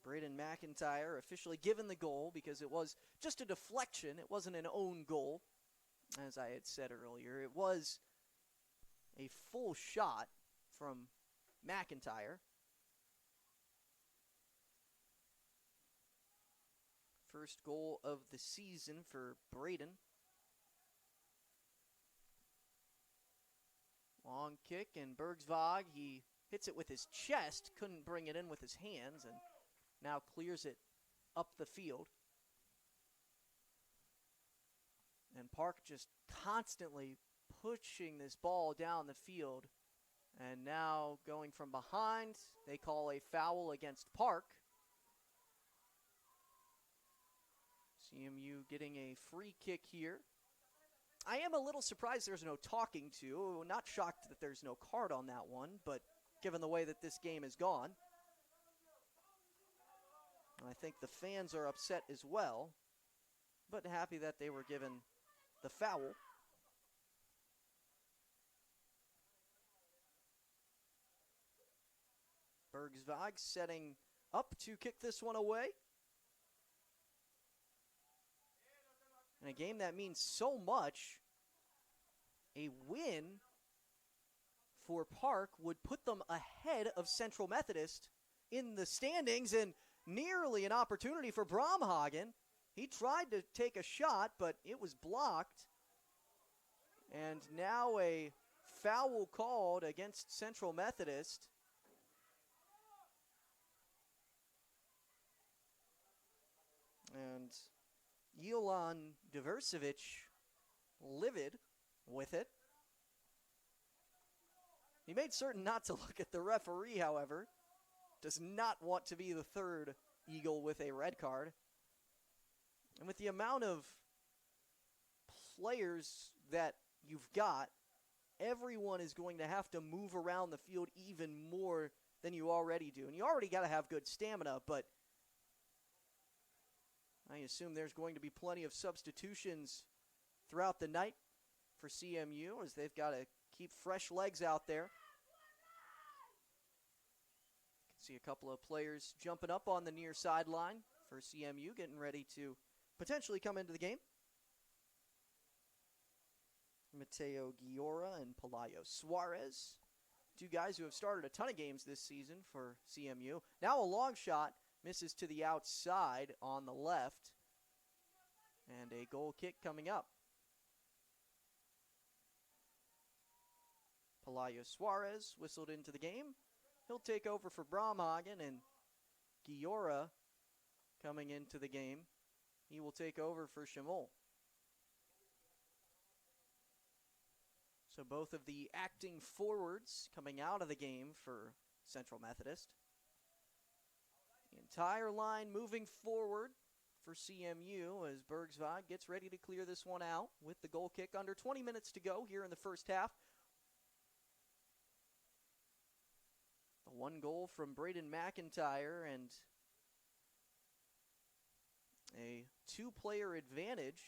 Braden McIntyre officially given the goal because it was just a deflection. It wasn't an own goal, as I had said earlier. It was a full shot from McIntyre. first goal of the season for Braden. Long kick, and Bergsvog, he hits it with his chest, couldn't bring it in with his hands, and now clears it up the field. And Park just constantly pushing this ball down the field. And now going from behind, they call a foul against Park. CMU getting a free kick here. I am a little surprised there's no talking to. Not shocked that there's no card on that one, but given the way that this game is gone. And I think the fans are upset as well, but happy that they were given the foul. Bergsvog setting up to kick this one away. In a game that means so much, a win for Park would put them ahead of Central Methodist in the standings, and nearly an opportunity for Bromhagen. He tried to take a shot, but it was blocked. And now a foul called against Central Methodist. And Jolan Diversevic livid with it. He made certain not to look at the referee, however. Does not want to be the third Eagle with a red card. And with the amount of players that you've got, everyone is going to have to move around the field even more than you already do. And you already got to have good stamina, but I assume there's going to be plenty of substitutions throughout the night for CMU, as they've got to keep fresh legs out there. You can see a couple of players jumping up on the near sideline for CMU, getting ready to potentially come into the game. Mateo Giora and Pelayo Suarez, two guys who have started a ton of games this season for CMU. Now a long shot. Misses to the outside on the left. And a goal kick coming up. Pelayo Suarez whistled into the game. He'll take over for Bromhagen, and Giora coming into the game. He will take over for Chamol. So both of the acting forwards coming out of the game for Central Methodist. The entire line moving forward for CMU as Bergsvog gets ready to clear this one out with the goal kick. Under 20 minutes to go here in the first half. The one goal from Braden McIntyre and a two-player advantage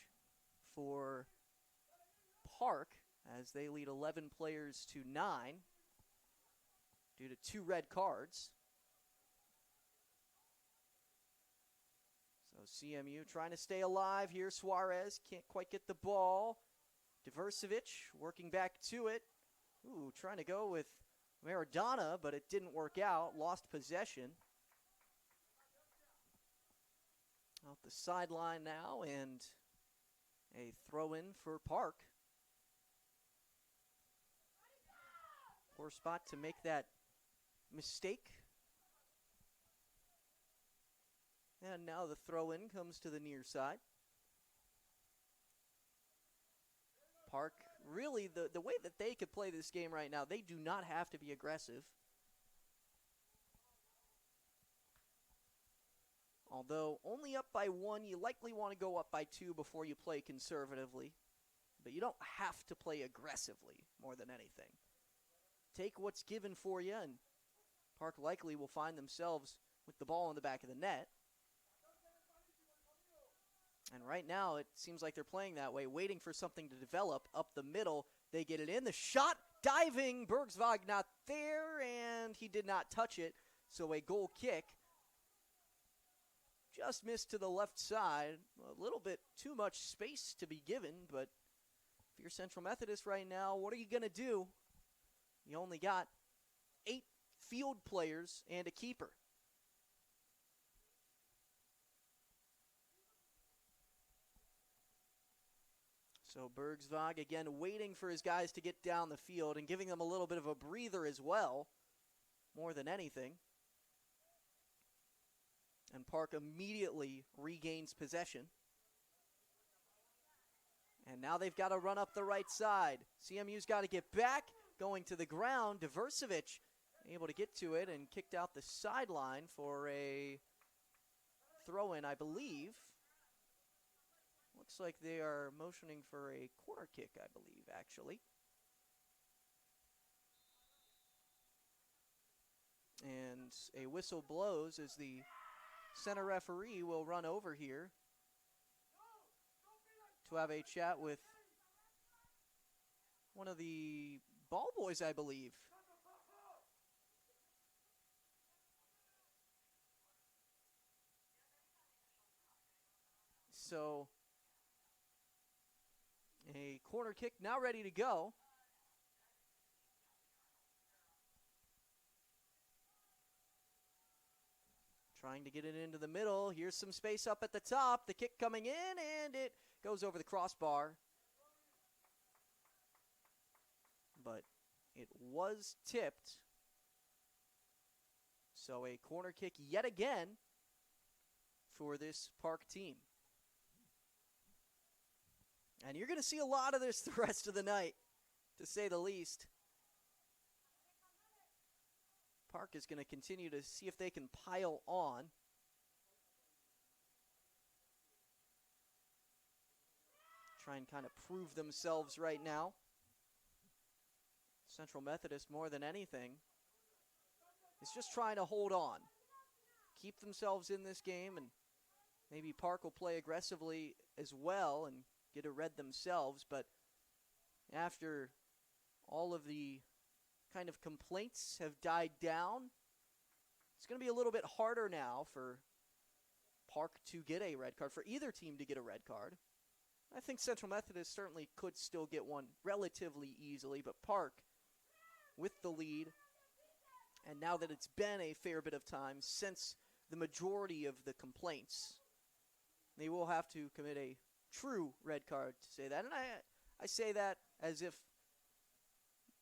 for Park as they lead 11 players to 9 due to 2 red cards. So CMU trying to stay alive here. Suarez can't quite get the ball. Diversevic working back to it. Ooh, trying to go with Maradona, but it didn't work out. Lost possession. Out the sideline now, and a throw-in for Park. Poor spot to make that mistake. And now the throw-in comes to the near side. Park, really, the way that they could play this game right now, they do not have to be aggressive. Although, only up by 1, you likely want to go up by 2 before you play conservatively. But you don't have to play aggressively more than anything. Take what's given for you, and Park likely will find themselves with the ball in the back of the net. And right now, it seems like they're playing that way, waiting for something to develop up the middle. They get it in. The shot, diving, Bergsvog not there, and he did not touch it. So a goal kick. Just missed to the left side. A little bit too much space to be given, but if you're Central Methodist right now, what are you going to do? You only got 8 field players and a keeper. So Bergsvog again waiting for his guys to get down the field and giving them a little bit of a breather as well, more than anything. And Park immediately regains possession. And now they've got to run up the right side. CMU's got to get back, going to the ground. Diversevic able to get to it and kicked out the sideline for a throw-in, I believe. Looks like they are motioning for a corner kick, I believe, actually. And a whistle blows as the center referee will run over here to have a chat with one of the ball boys, I believe. So, a corner kick now ready to go. Trying to get it into the middle. Here's some space up at the top. The kick coming in, and it goes over the crossbar. But it was tipped. So a corner kick yet again for this Park team. And you're going to see a lot of this the rest of the night, to say the least. Park is going to continue to see if they can pile on. Try and kind of prove themselves right now. Central Methodist, more than anything, is just trying to hold on. Keep themselves in this game, and maybe Park will play aggressively as well and get a red themselves. But after all of the kind of complaints have died down, it's going to be a little bit harder now for Park to get a red card, for either team to get a red card. I think Central Methodist certainly could still get one relatively easily, but Park, with the lead, and now that it's been a fair bit of time since the majority of the complaints, they will have to commit a true red card to say that. And I say that as if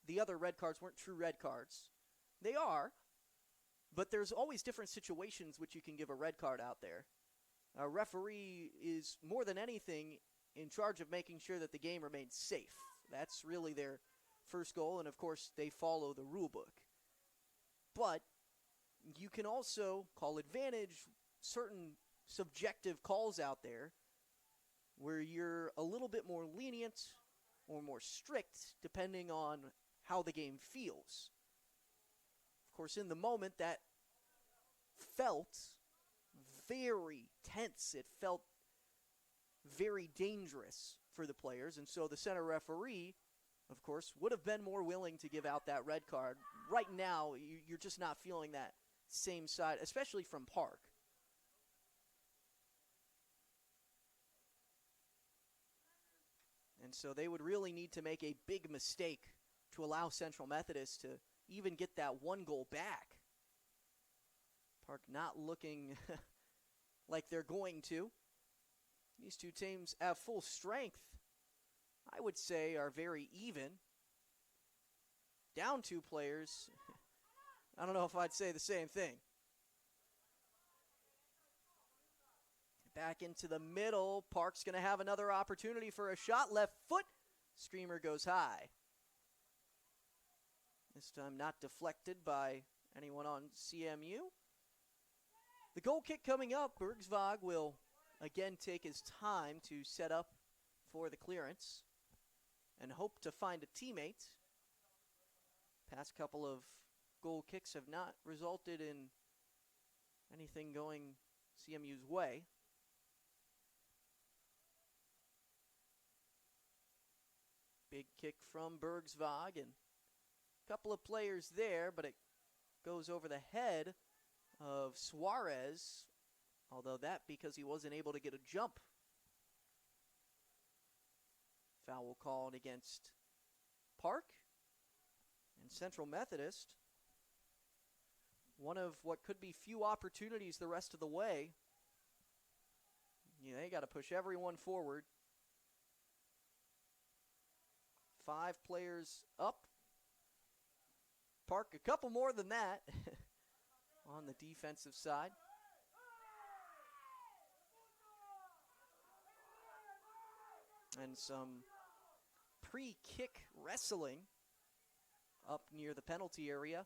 the other red cards weren't true red cards. They are, but there's always different situations which you can give a red card out there. A referee is, more than anything, in charge of making sure that the game remains safe. That's really their first goal, and of course they follow the rule book. But you can also call advantage certain subjective calls out there where you're a little bit more lenient or more strict depending on how the game feels. Of course, in the moment, that felt very tense. It felt very dangerous for the players, and so the center referee, of course, would have been more willing to give out that red card. Right now, you're just not feeling that same side, especially from Park. And so they would really need to make a big mistake to allow Central Methodist to even get that one goal back. Park not looking like they're going to. These two teams at full strength, I would say, are very even. Down two players, I don't know if I'd say the same thing. Back into the middle. Park's going to have another opportunity for a shot. Left foot. Screamer goes high. This time not deflected by anyone on CMU. The goal kick coming up. Bergsvog will again take his time to set up for the clearance and hope to find a teammate. Past couple of goal kicks have not resulted in anything going CMU's way. Big kick from Bergsvog, and a couple of players there, but it goes over the head of Suarez, although that because he wasn't able to get a jump. Foul called against Park and Central Methodist. One of what could be few opportunities the rest of the way. Yeah, they got to push everyone forward. 5 players up. Park a couple more than that on the defensive side. And some pre-kick wrestling up near the penalty area.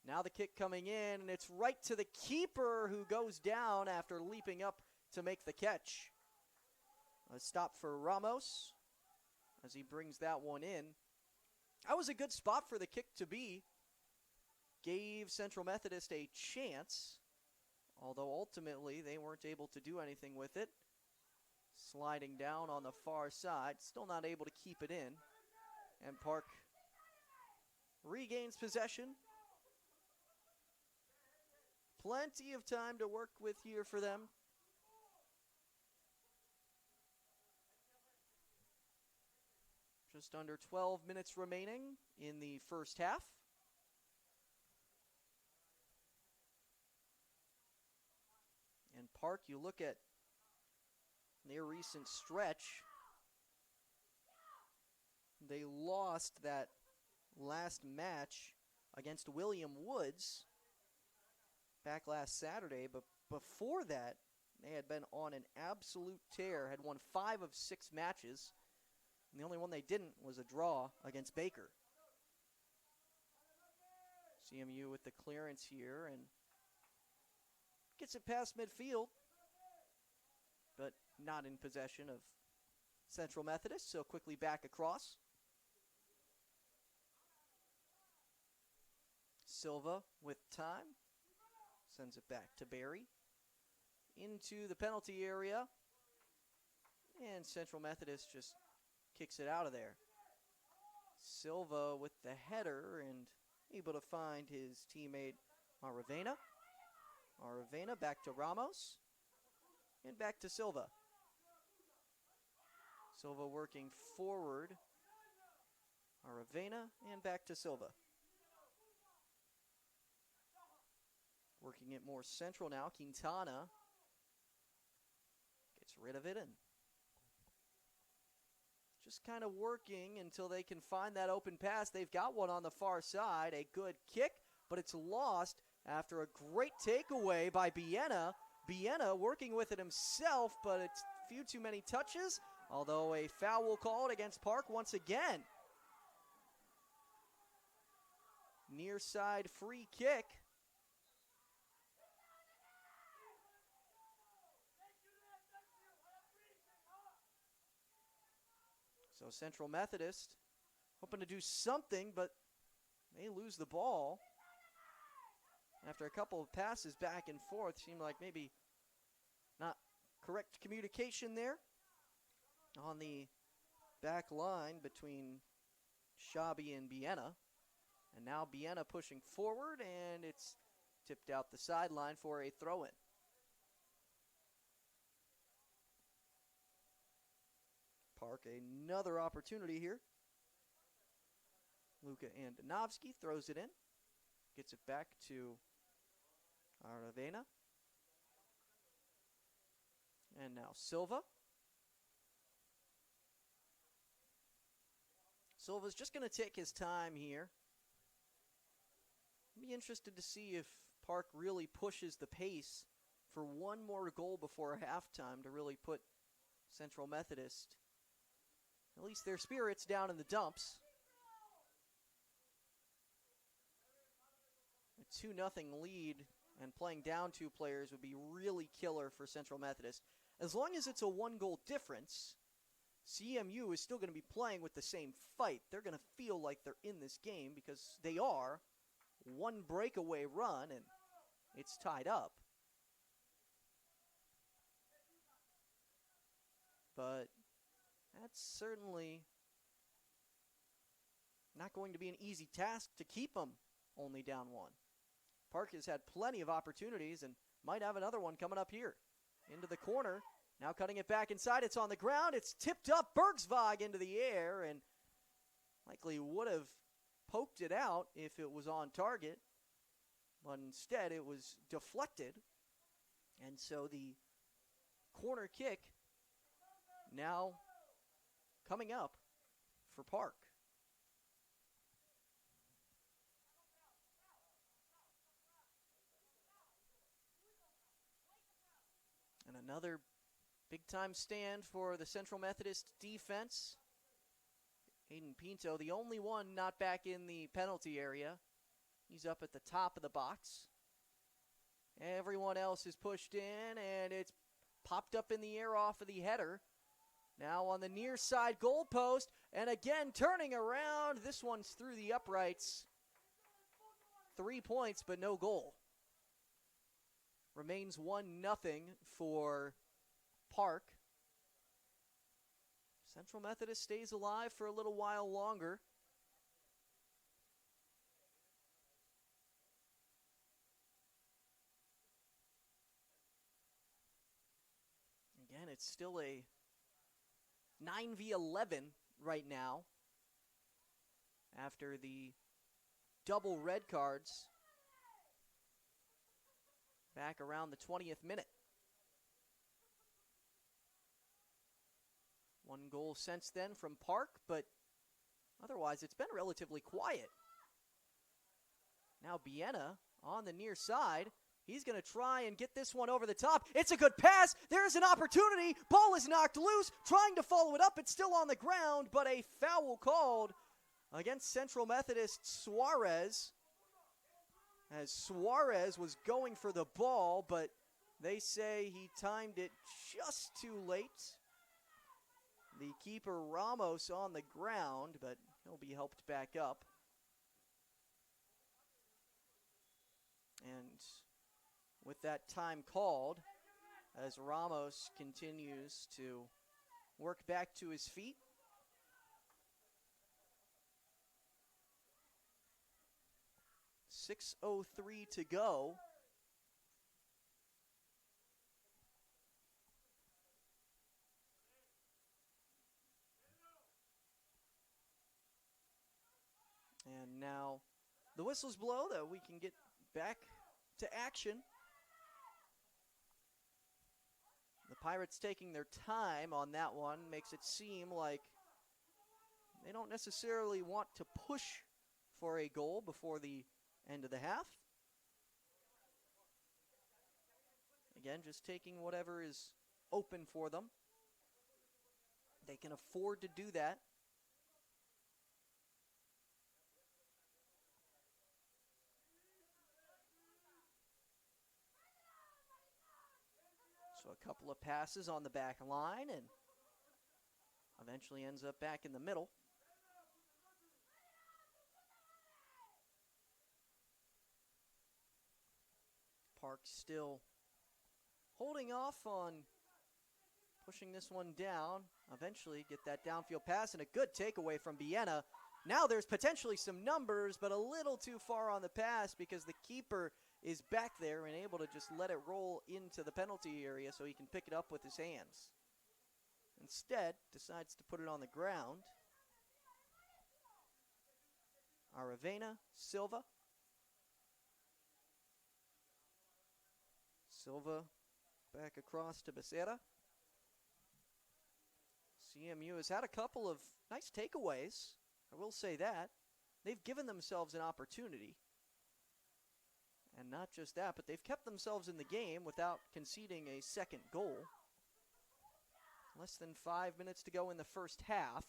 Now the kick coming in, and it's right to the keeper, who goes down after leaping up to make the catch. A stop for Ramos as he brings that one in. That was a good spot for the kick to be. Gave Central Methodist a chance, although ultimately they weren't able to do anything with it. Sliding down on the far side, still not able to keep it in. And Park regains possession. Plenty of time to work with here for them. Just under 12 minutes remaining in the first half. And Park, you look at their recent stretch, they lost that last match against William Woods back last Saturday, but before that, they had been on an absolute tear, had won 5 of 6 matches, and the only one they didn't was a draw against Baker. CMU with the clearance here, and gets it past midfield, but not in possession of Central Methodist, so quickly back across. Silva with time. Sends it back to Barry. Into the penalty area. And Central Methodist just kicks it out of there. Silva with the header and able to find his teammate Aravena. Aravena back to Ramos. And back to Silva. Silva working forward. Aravena and back to Silva. Working it more central now. Quintana gets rid of it and just kind of working until they can find that open pass. They've got one on the far side. A good kick, but it's lost after a great takeaway by Biena. Biena working with it himself, but it's a few too many touches, although a foul will call it against Park once again. Near side free kick. So Central Methodist hoping to do something, but they lose the ball. After a couple of passes back and forth, seemed like maybe not correct communication there on the back line between Shabi and Biena. And now Biena pushing forward, and it's tipped out the sideline for a throw-in. Park, another opportunity here. Luka Andonovsky throws it in. Gets it back to Aravena. And now Silva. Silva's just going to take his time here. Be interested to see if Park really pushes the pace for one more goal before halftime to really put Central Methodist, at least their spirits, down in the dumps. A 2-0 lead and playing down 2 players would be really killer for Central Methodist. As long as it's a 1-goal difference, CMU is still going to be playing with the same fight. They're going to feel like they're in this game because they are. One breakaway run and it's tied up. But that's certainly not going to be an easy task to keep them only down 1. Park has had plenty of opportunities and might have another one coming up here. Into the corner. Now cutting it back inside. It's on the ground. It's tipped up. Bergsvog into the air and likely would have poked it out if it was on target. But instead it was deflected. And so the corner kick now coming up for Park. Another big-time stand for the Central Methodist defense. Hayden Pinto, the only one not back in the penalty area. He's up at the top of the box. Everyone else is pushed in, and it's popped up in the air off of the header. Now on the near side goalpost, and again turning around. This one's through the uprights. 3 points, but no goal. Remains 1-0 for Park. Central Methodist stays alive for a little while longer. Again, it's still a 9v11 right now after the double red cards back around the 20th minute. 1 goal since then from Park, but otherwise it's been relatively quiet. Now Biena on the near side. He's going to try and get this one over the top. It's a good pass. There's an opportunity. Ball is knocked loose. Trying to follow it up. It's still on the ground, but a foul called against Central Methodist Suarez. As Suarez was going for the ball, but they say he timed it just too late. The keeper Ramos on the ground, but he'll be helped back up. And with that time called, as Ramos continues to work back to his feet. .6:03 to go. And now the whistles blow that we can get back to action. The Pirates taking their time on that one makes it seem like they don't necessarily want to push for a goal before the end of the half. Again, just taking whatever is open for them. They can afford to do that. So a couple of passes on the back line and eventually ends up back in the middle. Park still holding off on pushing this one down. Eventually get that downfield pass and a good takeaway from Biena. Now there's potentially some numbers, but a little too far on the pass because the keeper is back there and able to just let it roll into the penalty area so he can pick it up with his hands. Instead, decides to put it on the ground. Aravena, Silva. Silva back across to Becerra. CMU has had a couple of nice takeaways. I will say that. They've given themselves an opportunity. And not just that, but they've kept themselves in the game without conceding a second goal. Less than 5 minutes to go in the first half.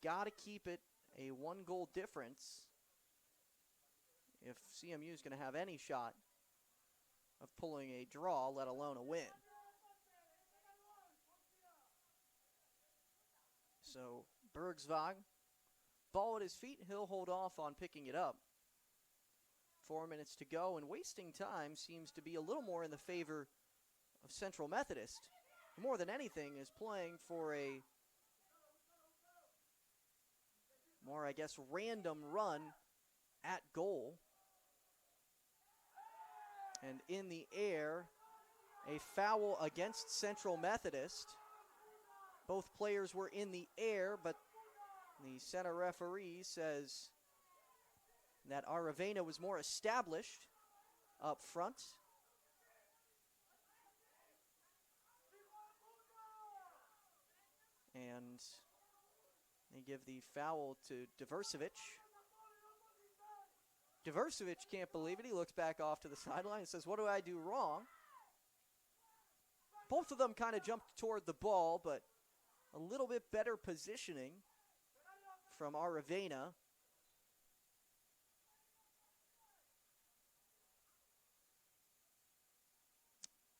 Got to keep it a 1-goal difference if CMU is going to have any shot of pulling a draw, let alone a win. So Bergsvag, ball at his feet, he'll hold off on picking it up. 4 minutes to go, and wasting time seems to be a little more in the favor of Central Methodist. More than anything is playing for a more, I guess, random run at goal. And in the air, a foul against Central Methodist. Both players were in the air, but the center referee says that Aravena was more established up front. And they give the foul to Diversevic. Diversevich can't believe it. He looks back off to the sideline and says, what do I do wrong? Both of them kind of jumped toward the ball, but a little bit better positioning from Aravena.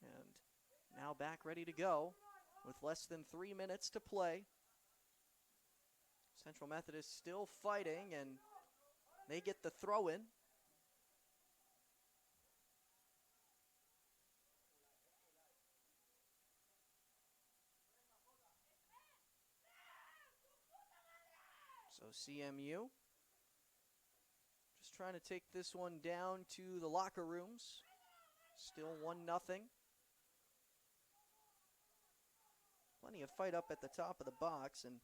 And now back ready to go with less than 3 minutes to play. Central Methodist still fighting, and they get the throw in. So CMU just trying to take this one down to the locker rooms. Still 1-0. Plenty of fight up at the top of the box, and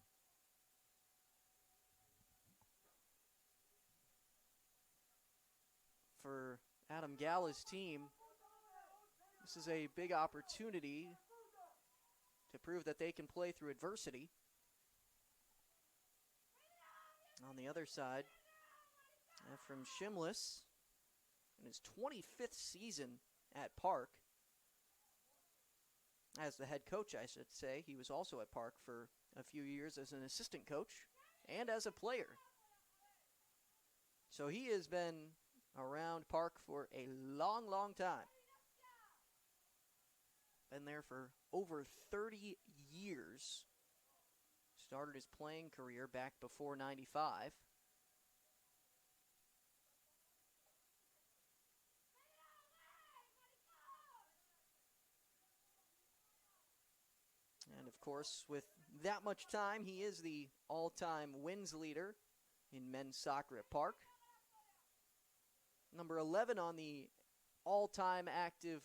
for Adam Galla's team, this is a big opportunity to prove that they can play through adversity. On the other side, from Shimless, in his 25th season at Park, as the head coach, I should say. He was also at Park for a few years as an assistant coach and as a player. So he has been around Park for a long, long time. Been there for over 30 years. Started his playing career back before '95. And of course, with that much time, he is the all-time wins leader in men's soccer at Park. Number 11 on the all-time active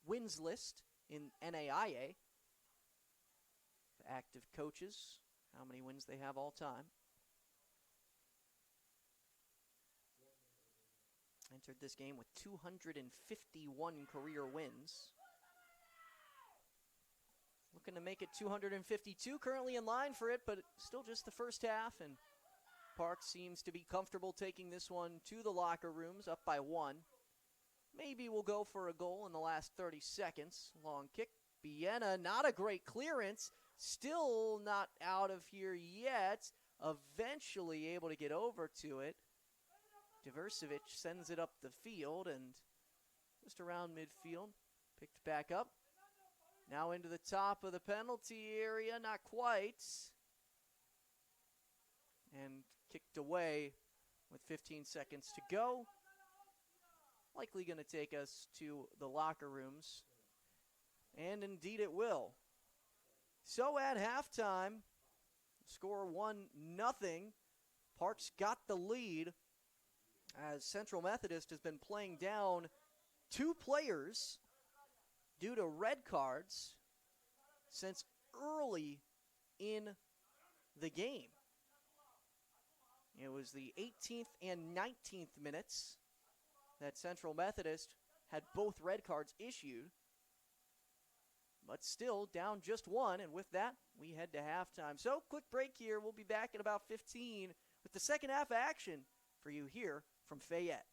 wins list in NAIA. Active coaches, how many wins they have all time. Entered this game with 251 career wins. Looking to make it 252, currently in line for it, but still just the first half, and Park seems to be comfortable taking this one to the locker rooms, up by 1. Maybe we'll go for a goal in the last 30 seconds. Long kick. Biena, not a great clearance. Still not out of here yet. Eventually able to get over to it. Diversevich sends it up the field and just around midfield. Picked back up. Now into the top of the penalty area. Not quite. And kicked away with 15 seconds to go. Likely going to take us to the locker rooms. And indeed it will. So at halftime, score 1-0. Park's got the lead as Central Methodist has been playing down 2 players due to red cards since early in the game. It was the 18th and 19th minutes that Central Methodist had both red cards issued. But still down just 1, and with that, we head to halftime. So, quick break here. We'll be back in about 15 with the second half action for you here from Fayette.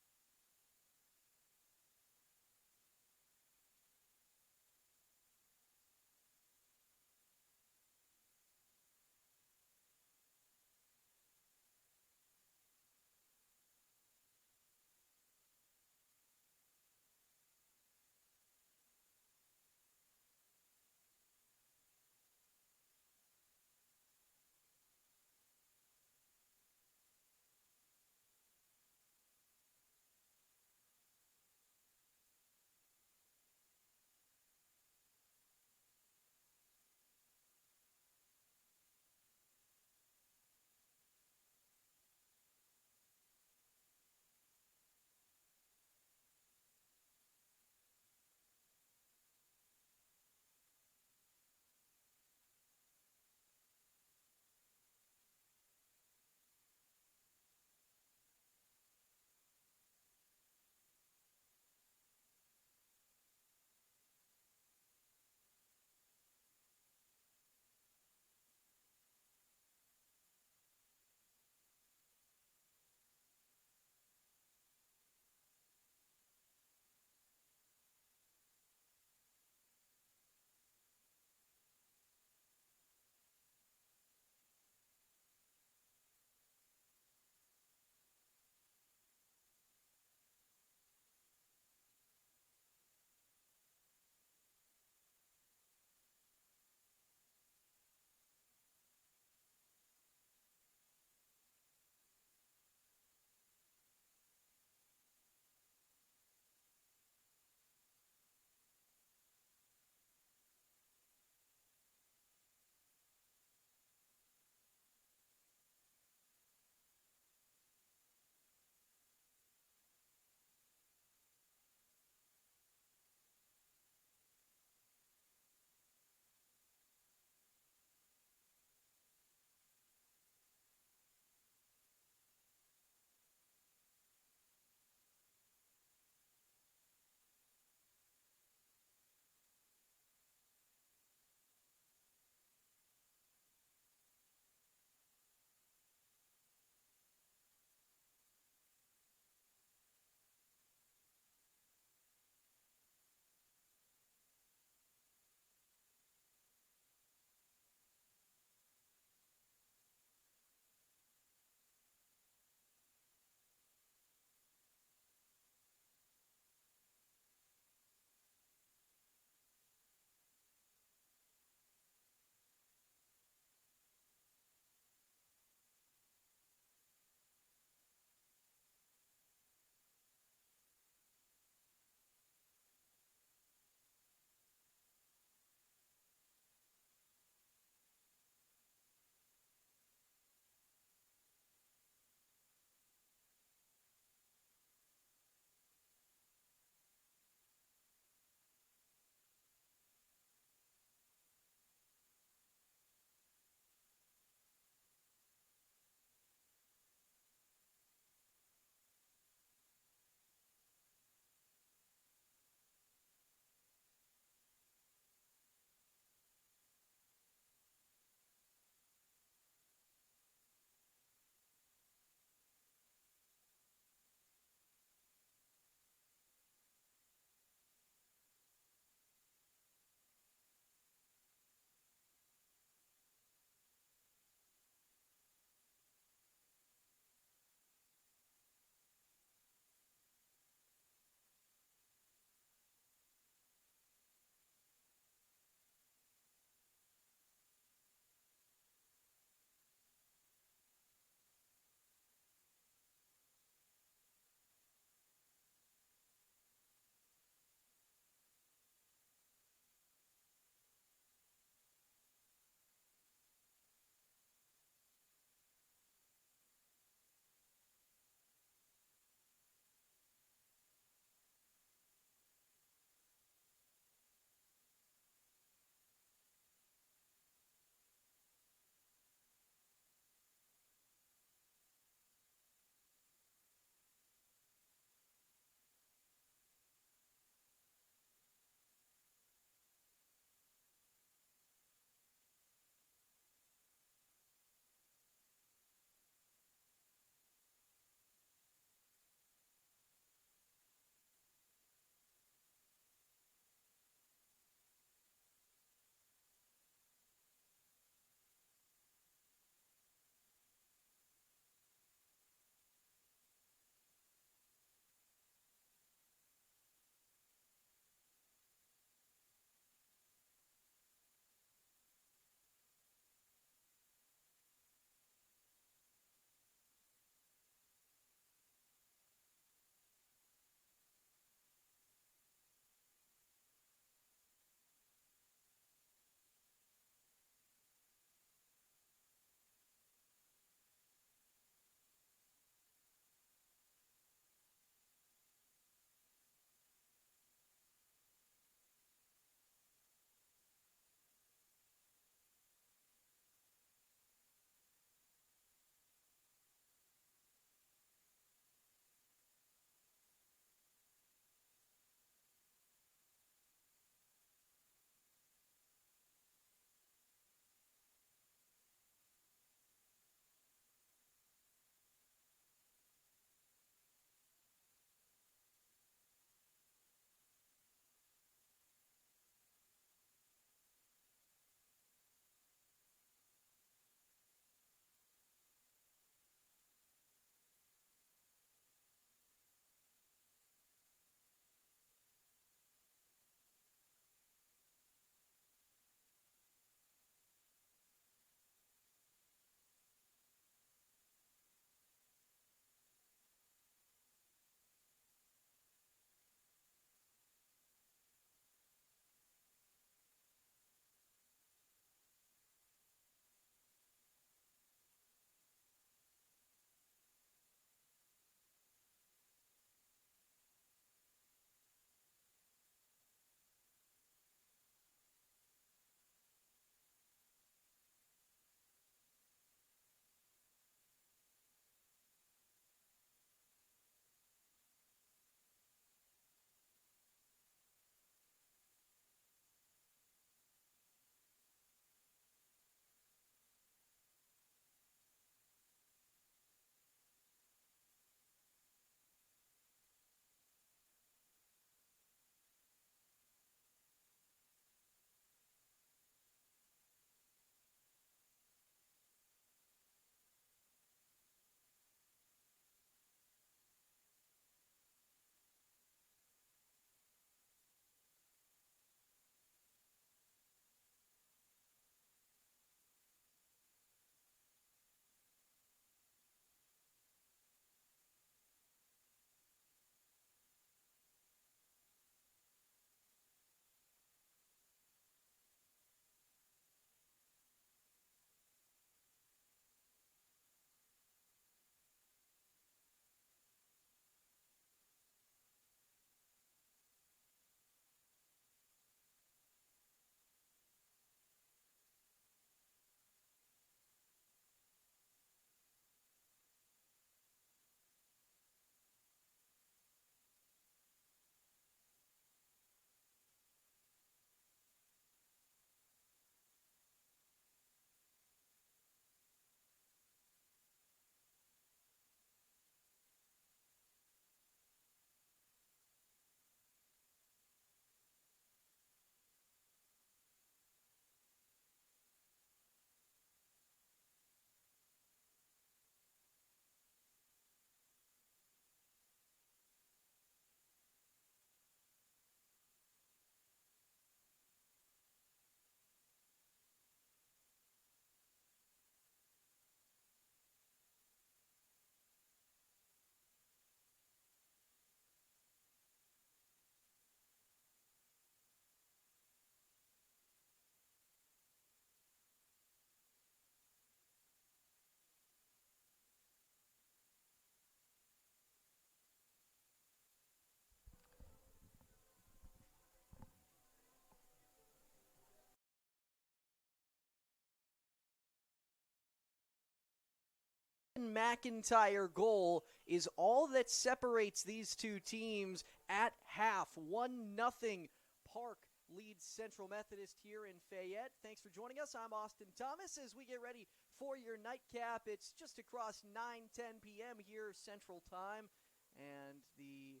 McIntyre goal is all that separates these two teams at half. 1-0 Park leads Central Methodist here in Fayette. Thanks for joining us. I'm Austin Thomas as we get ready for your nightcap. It's just across 9:10 p.m. here Central Time, and the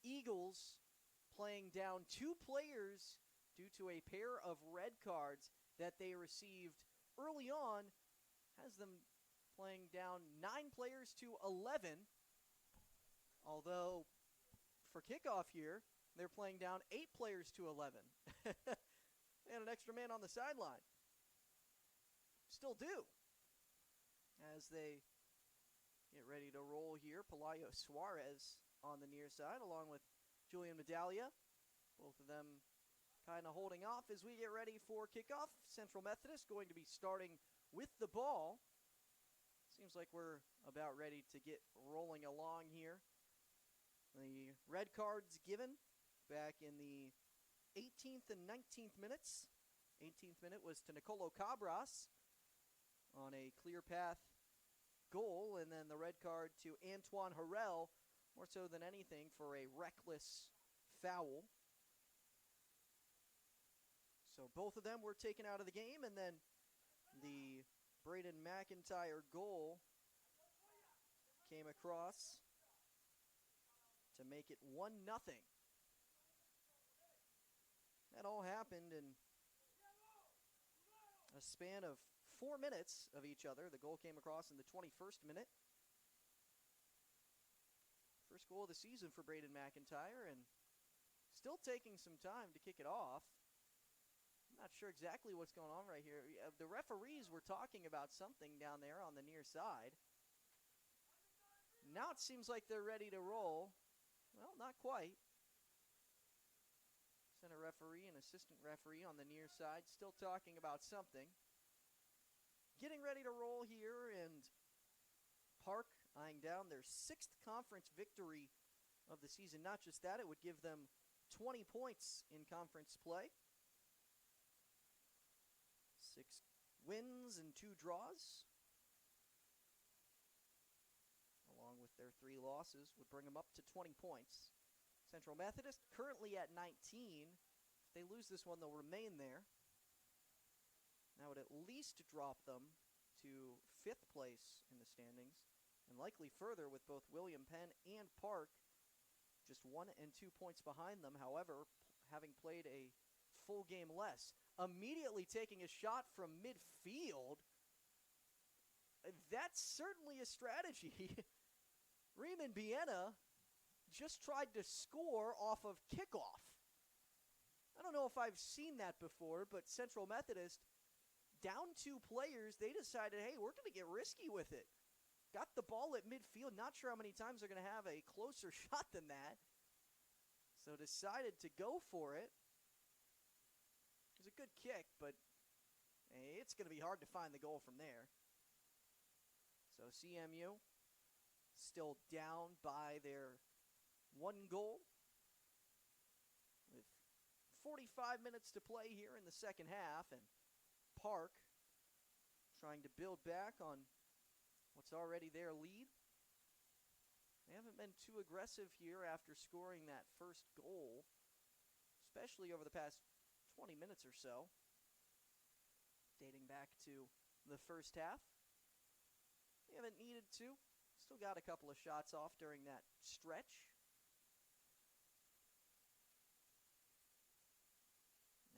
Eagles playing down 2 players due to a pair of red cards that they received early on, has them playing down 9 players to 11, although for kickoff here, they're playing down 8 players to 11. And an extra man on the sideline. Still do. As they get ready to roll here, Pelayo Suarez on the near side, along with Julian Medaglia. Both of them kind of holding off as we get ready for kickoff. Central Methodist going to be starting with the ball. Seems like we're about ready to get rolling along here. The red cards given back in the 18th and 19th minutes. 18th minute was to Nicolo Cabras on a clear path goal, and then the red card to Antoine Harrell, more so than anything, for a reckless foul. So both of them were taken out of the game, and then the Braden McIntyre goal came across to make it 1-0. That all happened in a span of 4 minutes of each other. The goal came across in the 21st minute. First goal of the season for Braden McIntyre, and still taking some time to kick it off. I'm not sure exactly what's going on right here. The referees were talking about something down there on the near side. Now it seems like they're ready to roll. Well, not quite. Center referee and assistant referee on the near side still talking about something. Getting ready to roll here, and Park eyeing down their 6th conference victory of the season. Not just that, it would give them 20 points in conference play. 6 wins and 2 draws, along with their 3 losses, would bring them up to 20 points. Central Methodist currently at 19. If they lose this one, they'll remain there. That would at least drop them to 5th place in the standings, and likely further with both William Penn and Park just 1 and 2 points behind them. However, having played a full game less. Immediately taking a shot from midfield. That's certainly a strategy. Raymond Biena just tried to score off of kickoff. I don't know if I've seen that before, but Central Methodist, down 2 players, they decided, hey, we're going to get risky with it. Got the ball at midfield. Not sure how many times they're going to have a closer shot than that. So decided to go for it. It was a good kick, but it's going to be hard to find the goal from there. So CMU still down by their 1 goal with 45 minutes to play here in the second half, and Park trying to build back on what's already their lead. They haven't been too aggressive here after scoring that first goal, especially over the past 20 minutes or so, dating back to the first half. They haven't needed to. Still got a couple of shots off during that stretch.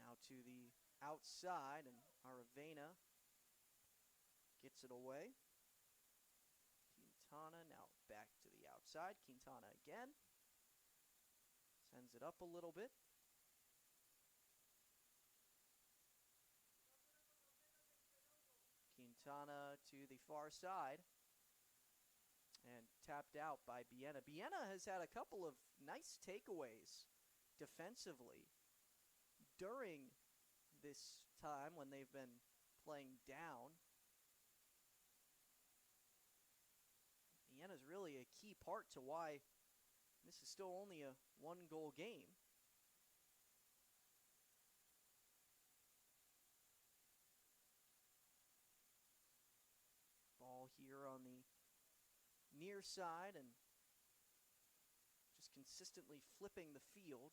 Now to the outside, and Aravena gets it away. Quintana now back to the outside. Quintana again. Sends it up a little bit. Quintana to the far side. And tapped out by Biena. Biena has had a couple of nice takeaways defensively during this time when they've been playing down. Biena's really a key part to why this is still only a 1-goal game. Ball here on the near side and just consistently flipping the field,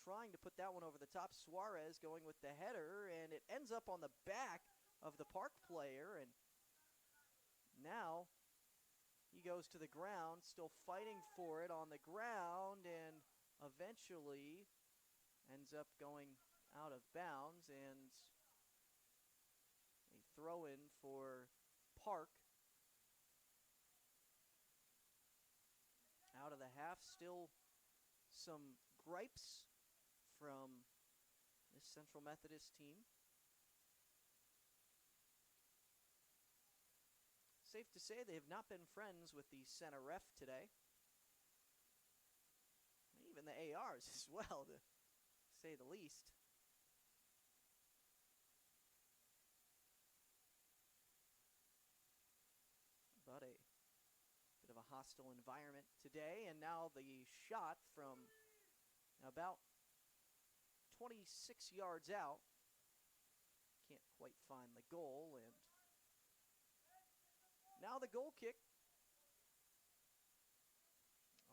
trying to put that one over the top. Suarez going with the header, and it ends up on the back of the Park player, and now he goes to the ground, still fighting for it on the ground, and eventually ends up going out of bounds, and a throw-in for Park. Out of the half, still some gripes from this Central Methodist team. Safe to say they have not been friends with the center ref today. Even the ARs as well, to say the least. But a bit of a hostile environment today, and now the shot from about 26 yards out. Can't quite find the goal, and now the goal kick.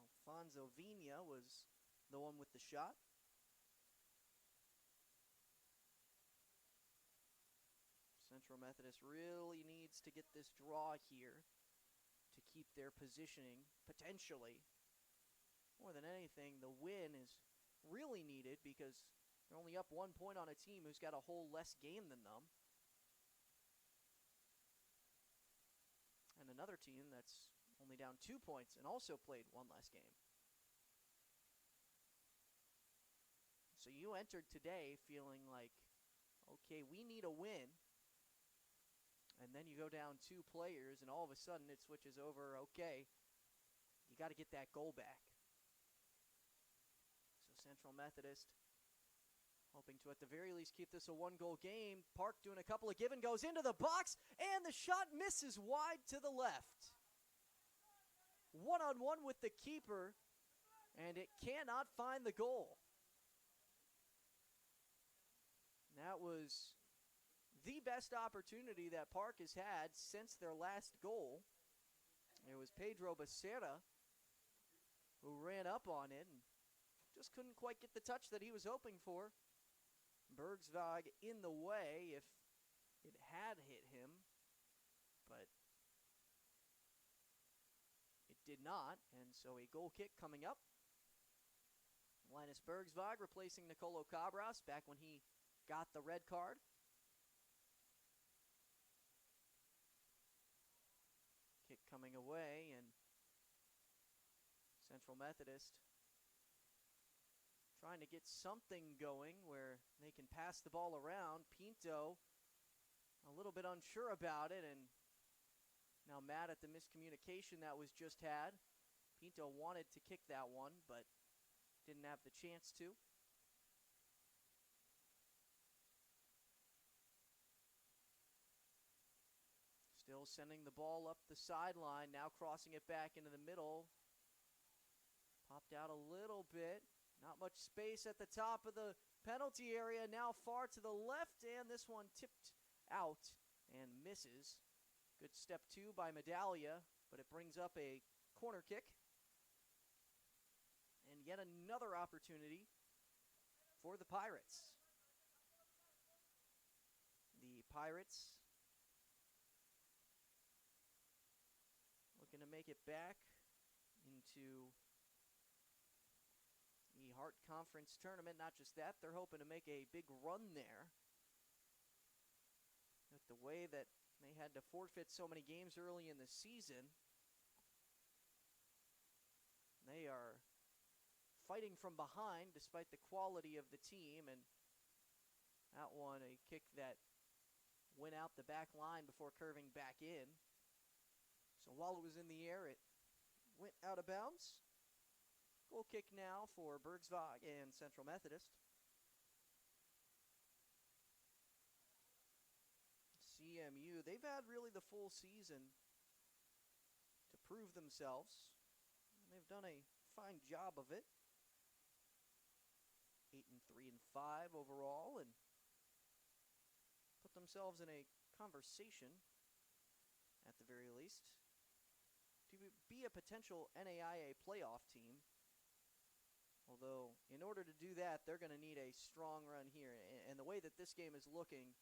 Alfonso Vina was the one with the shot. Central Methodist really needs to get this draw here to keep their positioning, potentially. More than anything, the win is really needed because they're only up 1 point on a team who's got a whole less game than them. And another team that's only down 2 points and also played one less game. So you entered today feeling like, okay, we need a win. And then you go down 2 players, and all of a sudden it switches over, okay, you got to get that goal back. So Central Methodist hoping to, at the very least, keep this a 1-goal game. Park doing a couple of give-and-goes into the box, and the shot misses wide to the left. One-on-one with the keeper, and it cannot find the goal. That was the best opportunity that Park has had since their last goal. It was Pedro Becerra who ran up on it and just couldn't quite get the touch that he was hoping for. Bergsvog in the way if it had hit him, but it did not, and so a goal kick coming up. Linus Bergsvog replacing Nicolo Cabras back when he got the red card. Kick coming away, and Central Methodist trying to get something going where they can pass the ball around. Pinto a little bit unsure about it, and now mad at the miscommunication that was just had. Pinto wanted to kick that one, but didn't have the chance to. Still sending the ball up the sideline, now crossing it back into the middle. Popped out a little bit. Not much space at the top of the penalty area, now far to the left, and this one tipped out and misses. Good step 2 by Medaglia, but it brings up a corner kick. And yet another opportunity for the Pirates. The Pirates looking to make it back into the Hart Conference tournament. Not just that, they're hoping to make a big run there. With the way that they had to forfeit so many games early in the season, they are fighting from behind despite the quality of the team, and that one, a kick that went out the back line before curving back in. So while it was in the air, it went out of bounds. Goal kick now for Bergsvog and Central Methodist. CMU, they've had really the full season to prove themselves. They've done a fine job of it. 8-3-5 overall, and put themselves in a conversation, at the very least, be a potential NAIA playoff team. Although, in order to do that, they're going to need a strong run here. And the way that this game is looking,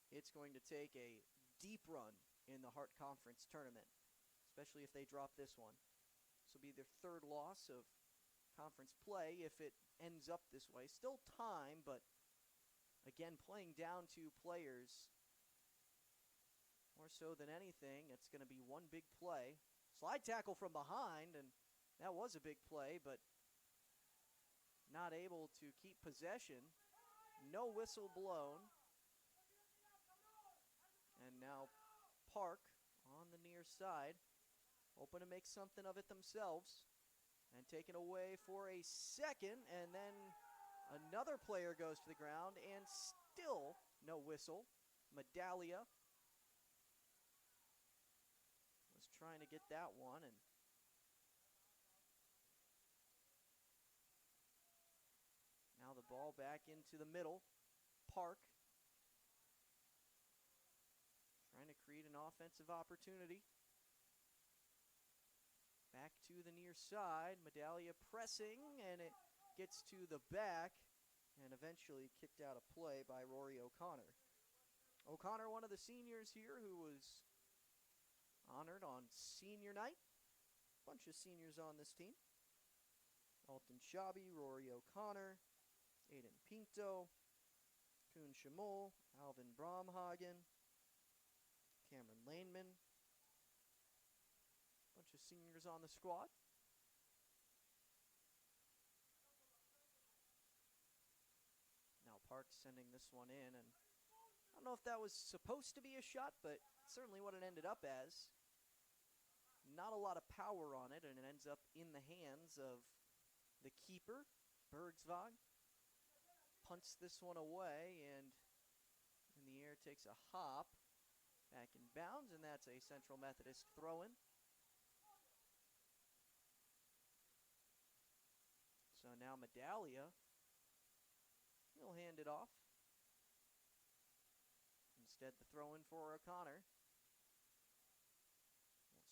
it's going to take a deep run in the Hart Conference tournament, especially if they drop this one. This will be their third loss of conference play if it ends up this way. Still time, but again, playing down 2 players. More so than anything, it's going to be one big play. Slide tackle from behind, and that was a big play, but not able to keep possession. No whistle blown. And now Park on the near side, hoping to make something of it themselves. And taken away for a second, and then another player goes to the ground, and still no whistle. Medallia was trying to get that one, and now the ball back into the middle. Park trying to create an offensive opportunity. Back to the near side. Medallia pressing, and it gets to the back, and eventually kicked out of play by Rory O'Connor. O'Connor, one of the seniors here, who was honored on senior night. Bunch of seniors on this team. Alton Shabi, Rory O'Connor, Aiden Pinto, Kuhn Shamol, Alvin Bromhagen, Cameron Laneman. Bunch of seniors on the squad. Now Park sending this one in, and I don't know if that was supposed to be a shot, but certainly what it ended up as. Not a lot of power on it, and it ends up in the hands of the keeper, Bergsvog. Punts this one away, and in the air takes a hop. Back in bounds, and that's a Central Methodist throw-in. So now Medallia will hand it off. Instead, the throw-in for O'Connor.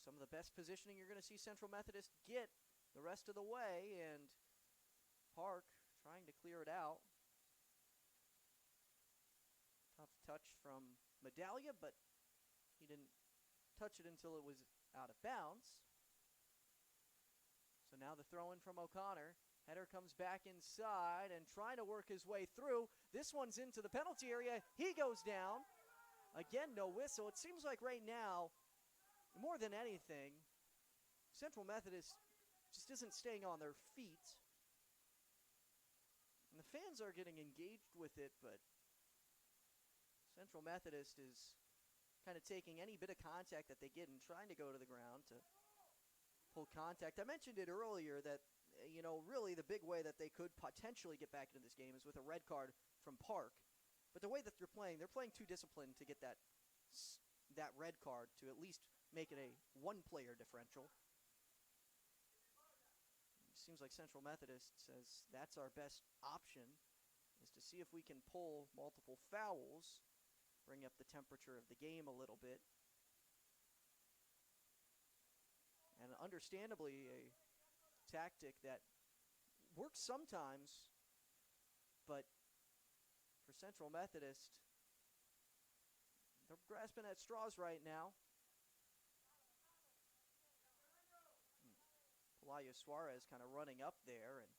Some of the best positioning you're going to see Central Methodist get the rest of the way, and Park trying to clear it out. Tough touch from Medallia, but he didn't touch it until it was out of bounds. So now the throw-in from O'Connor. Header comes back inside and trying to work his way through. This one's into the penalty area. He goes down. Again, no whistle. It seems like right now, more than anything, Central Methodist just isn't staying on their feet. And the fans are getting engaged with it, but Central Methodist is kind of taking any bit of contact that they get and trying to go to the ground to pull contact. I mentioned it earlier that, really the big way that they could potentially get back into this game is with a red card from Park. But the way that they're playing too disciplined to get that red card to at least make it a one-player differential. It seems like Central Methodist says that's our best option, is to see if we can pull multiple fouls, bring up the temperature of the game a little bit. And understandably, a tactic that works sometimes, but for Central Methodist, they're grasping at straws right now. Pelayo Suarez kind of running up there and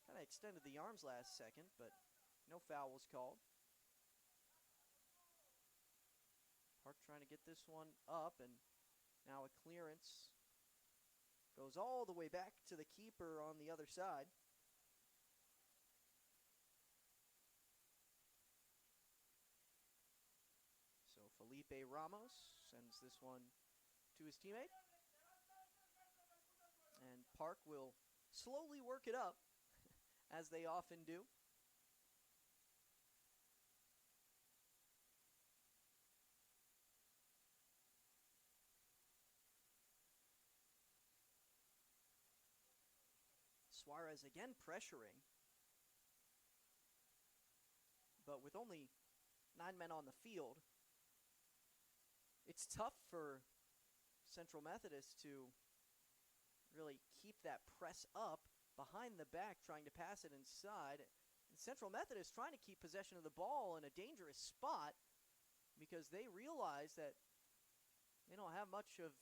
kind of extended the arms last second, but no foul was called. Park trying to get this one up, and now a clearance goes all the way back to the keeper on the other side. So Felipe Ramos sends this one to his teammate. And Park will slowly work it up, as they often do. Suarez again pressuring, but with only 9 men on the field, it's tough for Central Methodist to really keep that press up behind the back, trying to pass it inside. And Central Methodist trying to keep possession of the ball in a dangerous spot because they realize that they don't have much of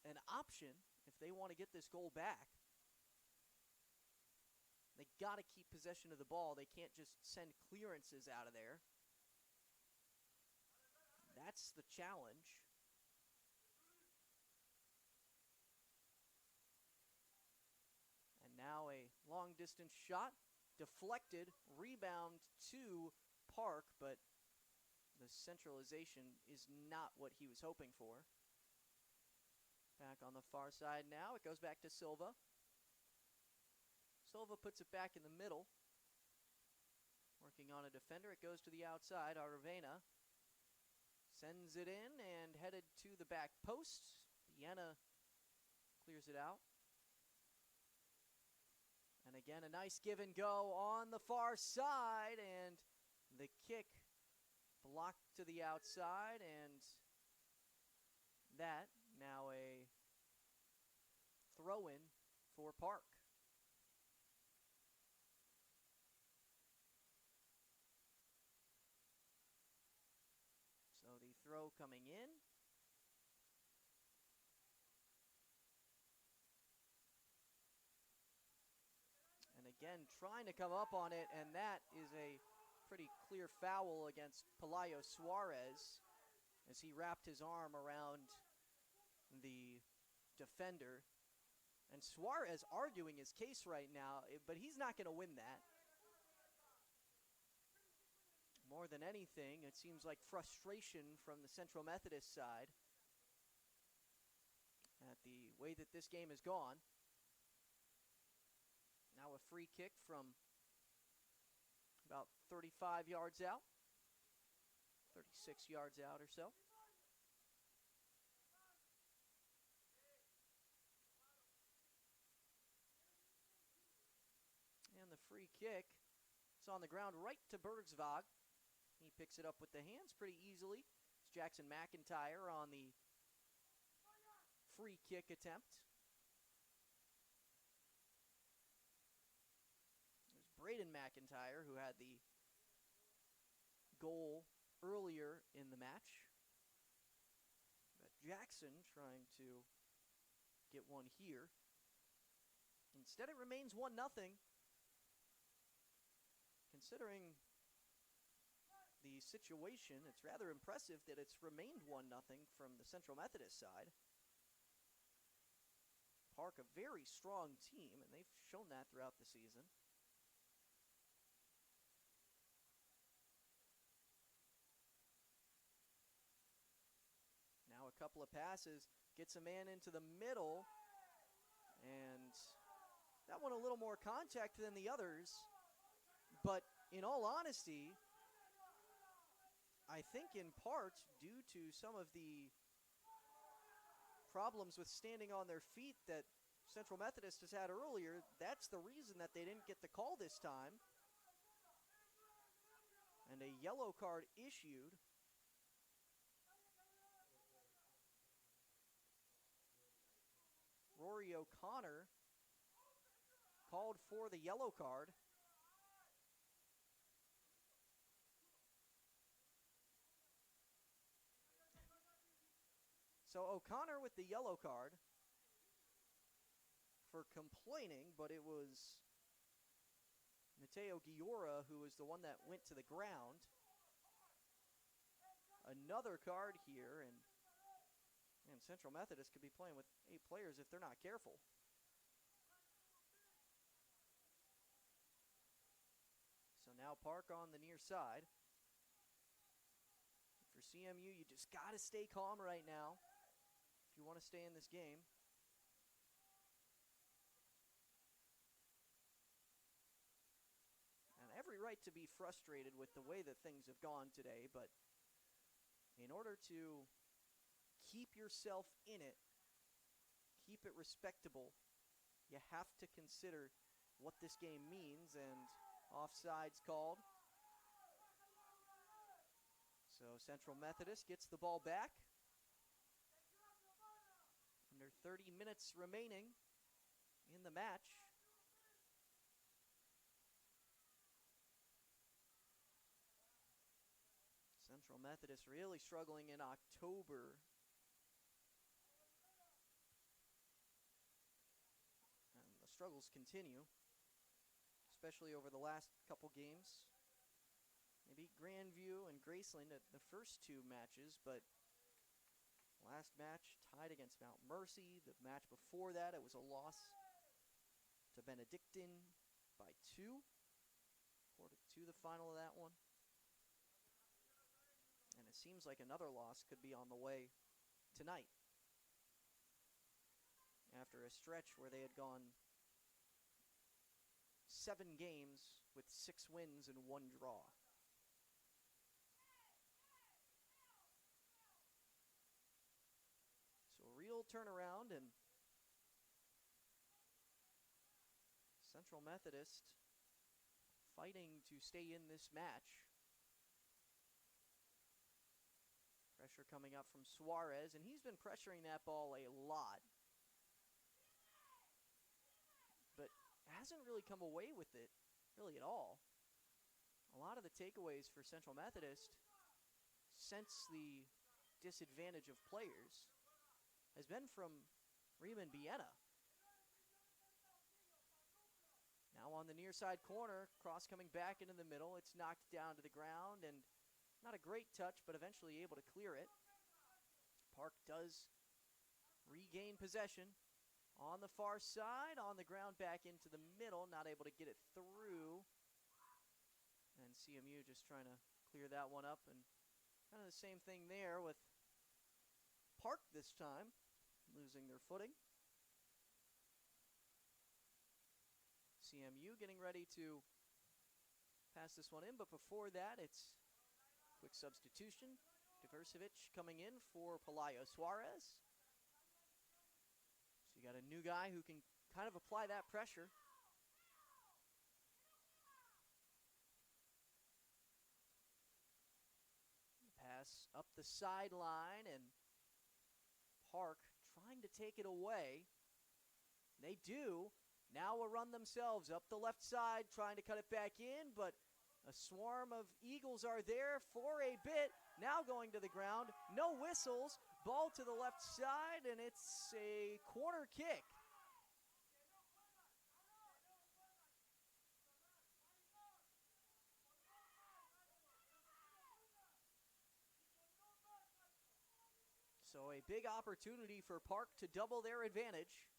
an option if they want to get this goal back. They got to keep possession of the ball. They can't just send clearances out of there. That's the challenge. And now a long-distance shot, deflected, rebound to Park, but the centralization is not what he was hoping for. Back on the far side now, it goes back to Silva. Silva puts it back in the middle. Working on a defender, it goes to the outside. Aravena sends it in and headed to the back post. Vienna clears it out. And again, a nice give and go on the far side, and the kick blocked to the outside, and that now a throw-in for Park. So the throw coming in. And again, trying to come up on it, and that is a pretty clear foul against Pelayo Suarez as he wrapped his arm around the defender. And Suarez arguing his case right now, but he's not going to win that. More than anything, it seems like frustration from the Central Methodist side at the way that this game has gone. Now a free kick from about 35 yards out, 36 yards out or so. And the free kick is on the ground right to Bergsvog. He picks it up with the hands pretty easily. It's Jackson McIntyre on the free kick attempt. There's Braden McIntyre, who had the goal earlier in the match. But Jackson trying to get one here. Instead, it remains 1-0. Considering the situation, it's rather impressive that it's remained 1-0 from the Central Methodist side. Park, a very strong team, and they've shown that throughout the season. Now a couple of passes, gets a man into the middle, and that one a little more contact than the others. But in all honesty, I think in part due to some of the problems with standing on their feet that Central Methodist has had earlier, that's the reason that they didn't get the call this time. And a yellow card issued. Rory O'Connor called for the yellow card. So O'Connor with the yellow card for complaining, but it was Mateo Giora who was the one that went to the ground. Another card here, and Central Methodist could be playing with 8 players if they're not careful. So now Park on the near side. For CMU, you just got to stay calm right now if you want to stay in this game. And every right to be frustrated with the way that things have gone today, but in order to keep yourself in it, keep it respectable, you have to consider what this game means, and offsides called. So Central Methodist gets the ball back. 30 minutes remaining in the match. Central Methodist really struggling in October. And the struggles continue, especially over the last couple games. They beat Grandview and Graceland at the first two matches, but last match tied against Mount Mercy. The match before that, it was a loss to Benedictine by 2. 4-2 the final of that one. And it seems like another loss could be on the way tonight, after a stretch where they had gone 7 games with 6 wins and 1 draw. So a real turnaround, and Central Methodist fighting to stay in this match. Pressure coming up from Suarez, and he's been pressuring that ball a lot, but hasn't really come away with it really at all. A lot of the takeaways for Central Methodist, since the disadvantage of players, has been from Riemann Biena. Now on the near side corner, cross coming back into the middle. It's knocked down to the ground, and not a great touch, but eventually able to clear it. Park does regain possession on the far side, on the ground back into the middle, not able to get it through. And CMU just trying to clear that one up, and kind of the same thing there with Park this time, losing their footing. CMU getting ready to pass this one in, but before that, it's quick substitution. Diversevic coming in for Pelayo Suarez. So you got a new guy who can kind of apply that pressure. Pass up the sideline, and Park trying to take it away. They do. Now a run themselves up the left side, trying to cut it back in, but a swarm of Eagles are there for a bit. Now going to the ground. No whistles. Ball to the left side, and it's a corner kick. So a big opportunity for Park to double their advantage.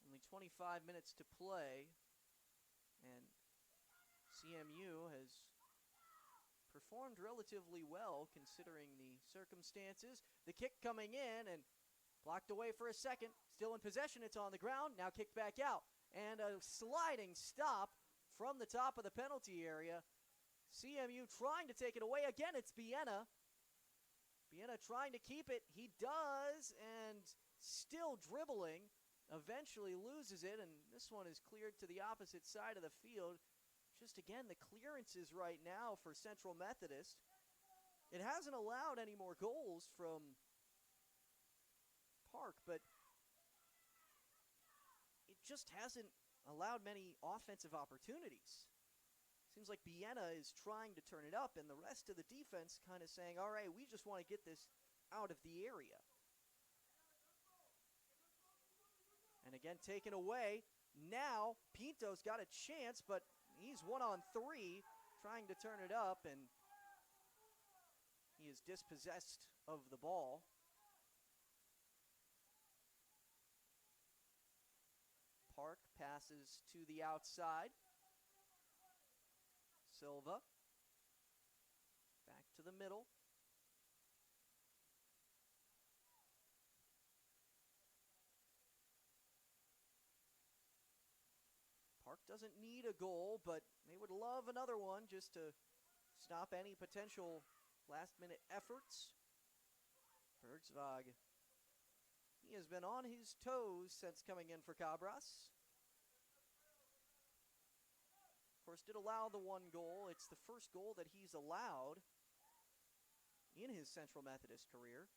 Only 25 minutes to play, and CMU has performed relatively well considering the circumstances. The kick coming in and blocked away for a second. Still in possession, it's on the ground, now kicked back out. And a sliding stop from the top of the penalty area. CMU trying to take it away. Again, it's Biena. Biena trying to keep it. He does, and still dribbling. Eventually loses it, and this one is cleared to the opposite side of the field. Just again, the clearances right now for Central Methodist. It hasn't allowed any more goals from Park, but it just hasn't allowed many offensive opportunities. Seems like Biena is trying to turn it up, and the rest of the defense kind of saying, all right, we just want to get this out of the area. And again, taken away. Now, Pinto's got a chance, but he's 1-on-3, trying to turn it up, and he is dispossessed of the ball. Park passes to the outside. Silva. Back to the middle. Park doesn't need a goal, but they would love another one just to stop any potential last-minute efforts. Bergsvag, he has been on his toes since coming in for Cabras. Of course, did allow the one goal. It's the first goal that he's allowed in his Central Methodist career.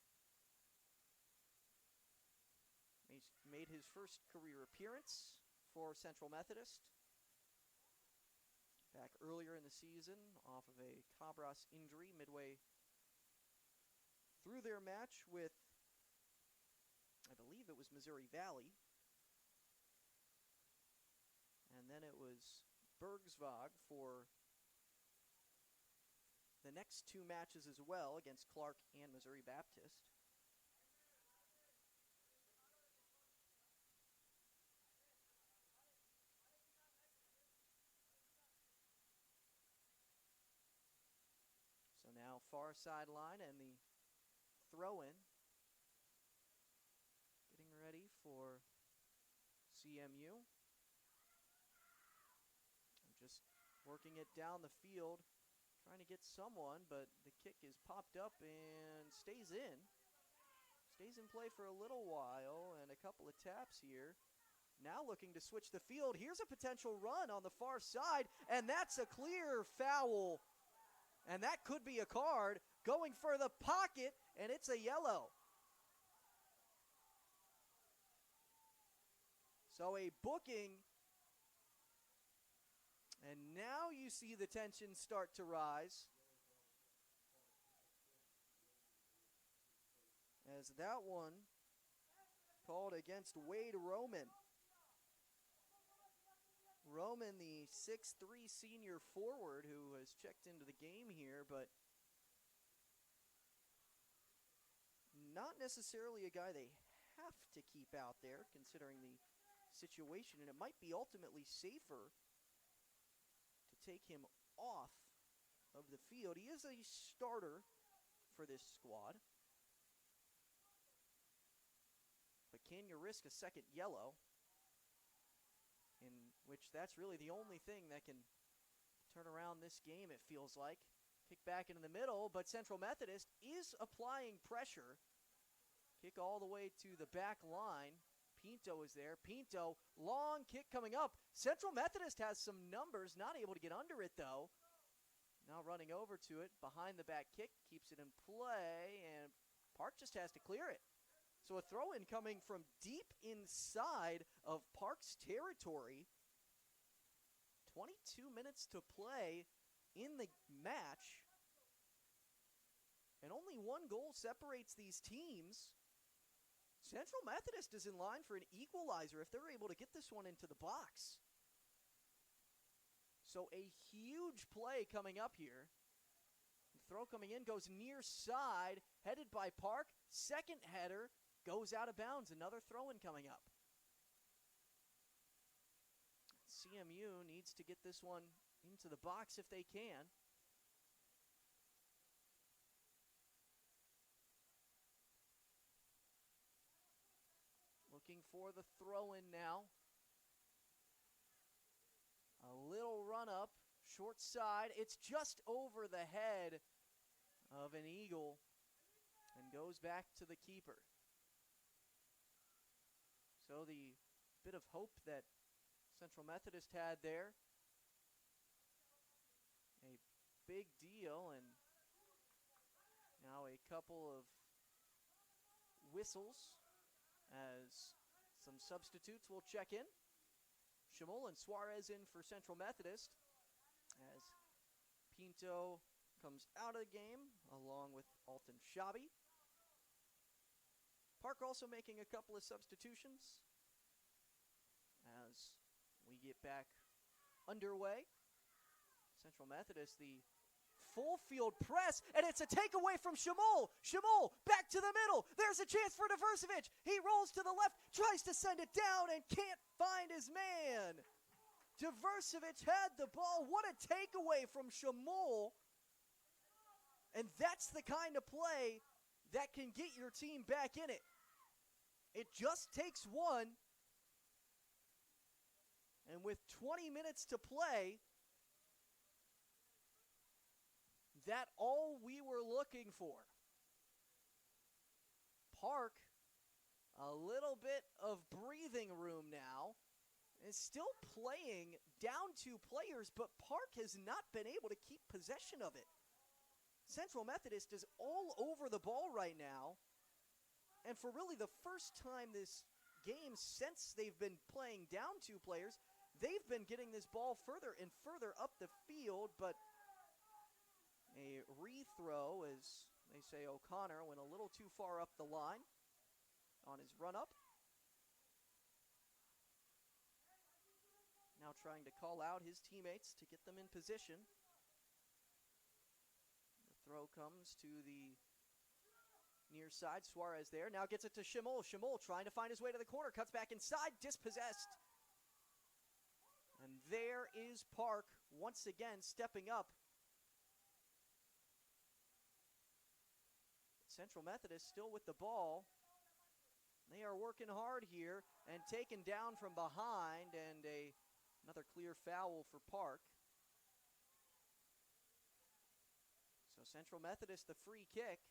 He's made his first career appearance for Central Methodist back earlier in the season off of a Cabras injury midway through their match with, I believe it was Missouri Valley. And then it was Bergsvog for the next two matches as well against Clark and Missouri Baptist. So now far sideline and the throw-in. Getting ready for CMU. I'm just working it down the field, trying to get someone, but the kick is popped up and stays in. Stays in play for a little while and a couple of taps here. Now looking to switch the field. Here's a potential run on the far side, and that's a clear foul. And that could be a card going for the pocket, and it's a yellow. So a booking, and now you see the tension start to rise. As that one called against Wade Roman. Roman, the 6'3" senior forward who has checked into the game here, but not necessarily a guy they have to keep out there considering the situation, and it might be ultimately safer to take him off of the field. He is a starter for this squad. But can you risk a second yellow? In which that's really the only thing that can turn around this game, it feels like. Kick back into the middle, but Central Methodist is applying pressure. Kick all the way to the back line. Pinto is there. Pinto, long kick coming up. Central Methodist has some numbers, not able to get under it though. Now running over to it, behind the back kick, keeps it in play, and Park just has to clear it. So a throw-in coming from deep inside of Park's territory. 22 minutes to play in the match. And only one goal separates these teams. Central Methodist is in line for an equalizer if they're able to get this one into the box. So a huge play coming up here. The throw coming in goes near side, headed by Park. Second header goes out of bounds. Another throw-in coming up. CMU needs to get this one into the box if they can. Looking for the throw-in now. A little run-up, short side. It's just over the head of an Eagle and goes back to the keeper. So the bit of hope that Central Methodist had there, a big deal, and now a couple of whistles as some substitutes will check in. Shamol and Suarez in for Central Methodist as Pinto comes out of the game along with Alton Shabi. Park also making a couple of substitutions as we get back underway. Central Methodist, the full field press, and it's a takeaway from Shamol. Shamol back to the middle. There's a chance for Diversevic. He rolls to the left, tries to send it down, and can't find his man. Diversevic had the ball. What a takeaway from Shamol. And that's the kind of play that can get your team back in it. It just takes one. And with 20 minutes to play, that's all we were looking for. Park, a little bit of breathing room now, is still playing down 2 players, but Park has not been able to keep possession of it. Central Methodist is all over the ball right now. And for really the first time this game since they've been playing down 2 players, they've been getting this ball further and further up the field, but a rethrow, as they say, O'Connor went a little too far up the line on his run-up. Now trying to call out his teammates to get them in position. The throw comes to the near side. Suarez there. Now gets it to Shimol. Shimol trying to find his way to the corner. Cuts back inside. Dispossessed. And there is Park once again stepping up. Central Methodist still with the ball. They are working hard here and taken down from behind, and another clear foul for Park. So Central Methodist, the free kick.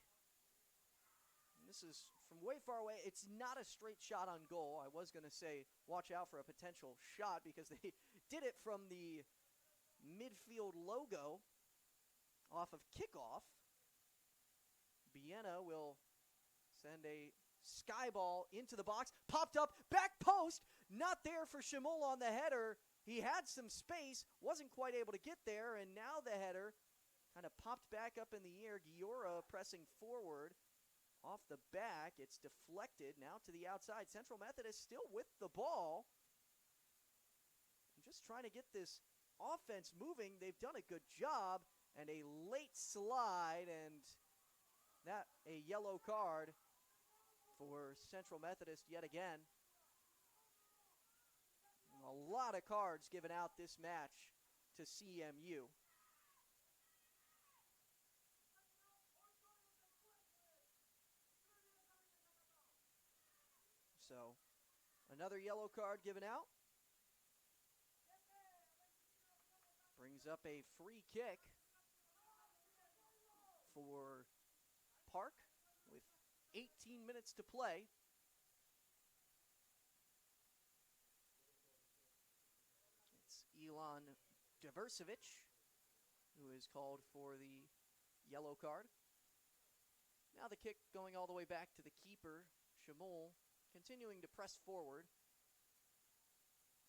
And this is from way far away. It's not a straight shot on goal. I was going to say watch out for a potential shot because they did it from the midfield logo off of kickoff. Biena will send a sky ball into the box. Popped up, back post. Not there for Shimol on the header. He had some space, wasn't quite able to get there, and now the header kind of popped back up in the air. Giora pressing forward off the back. It's deflected now to the outside. Central Methodist still with the ball. And just trying to get this offense moving. They've done a good job, and a late slide, and that a yellow card for Central Methodist yet again. A lot of cards given out this match to CMU. So, another yellow card given out. Brings up a free kick for Park with 18 minutes to play. It's Elon Diversevic who is called for the yellow card. Now the kick going all the way back to the keeper, Shimol, continuing to press forward.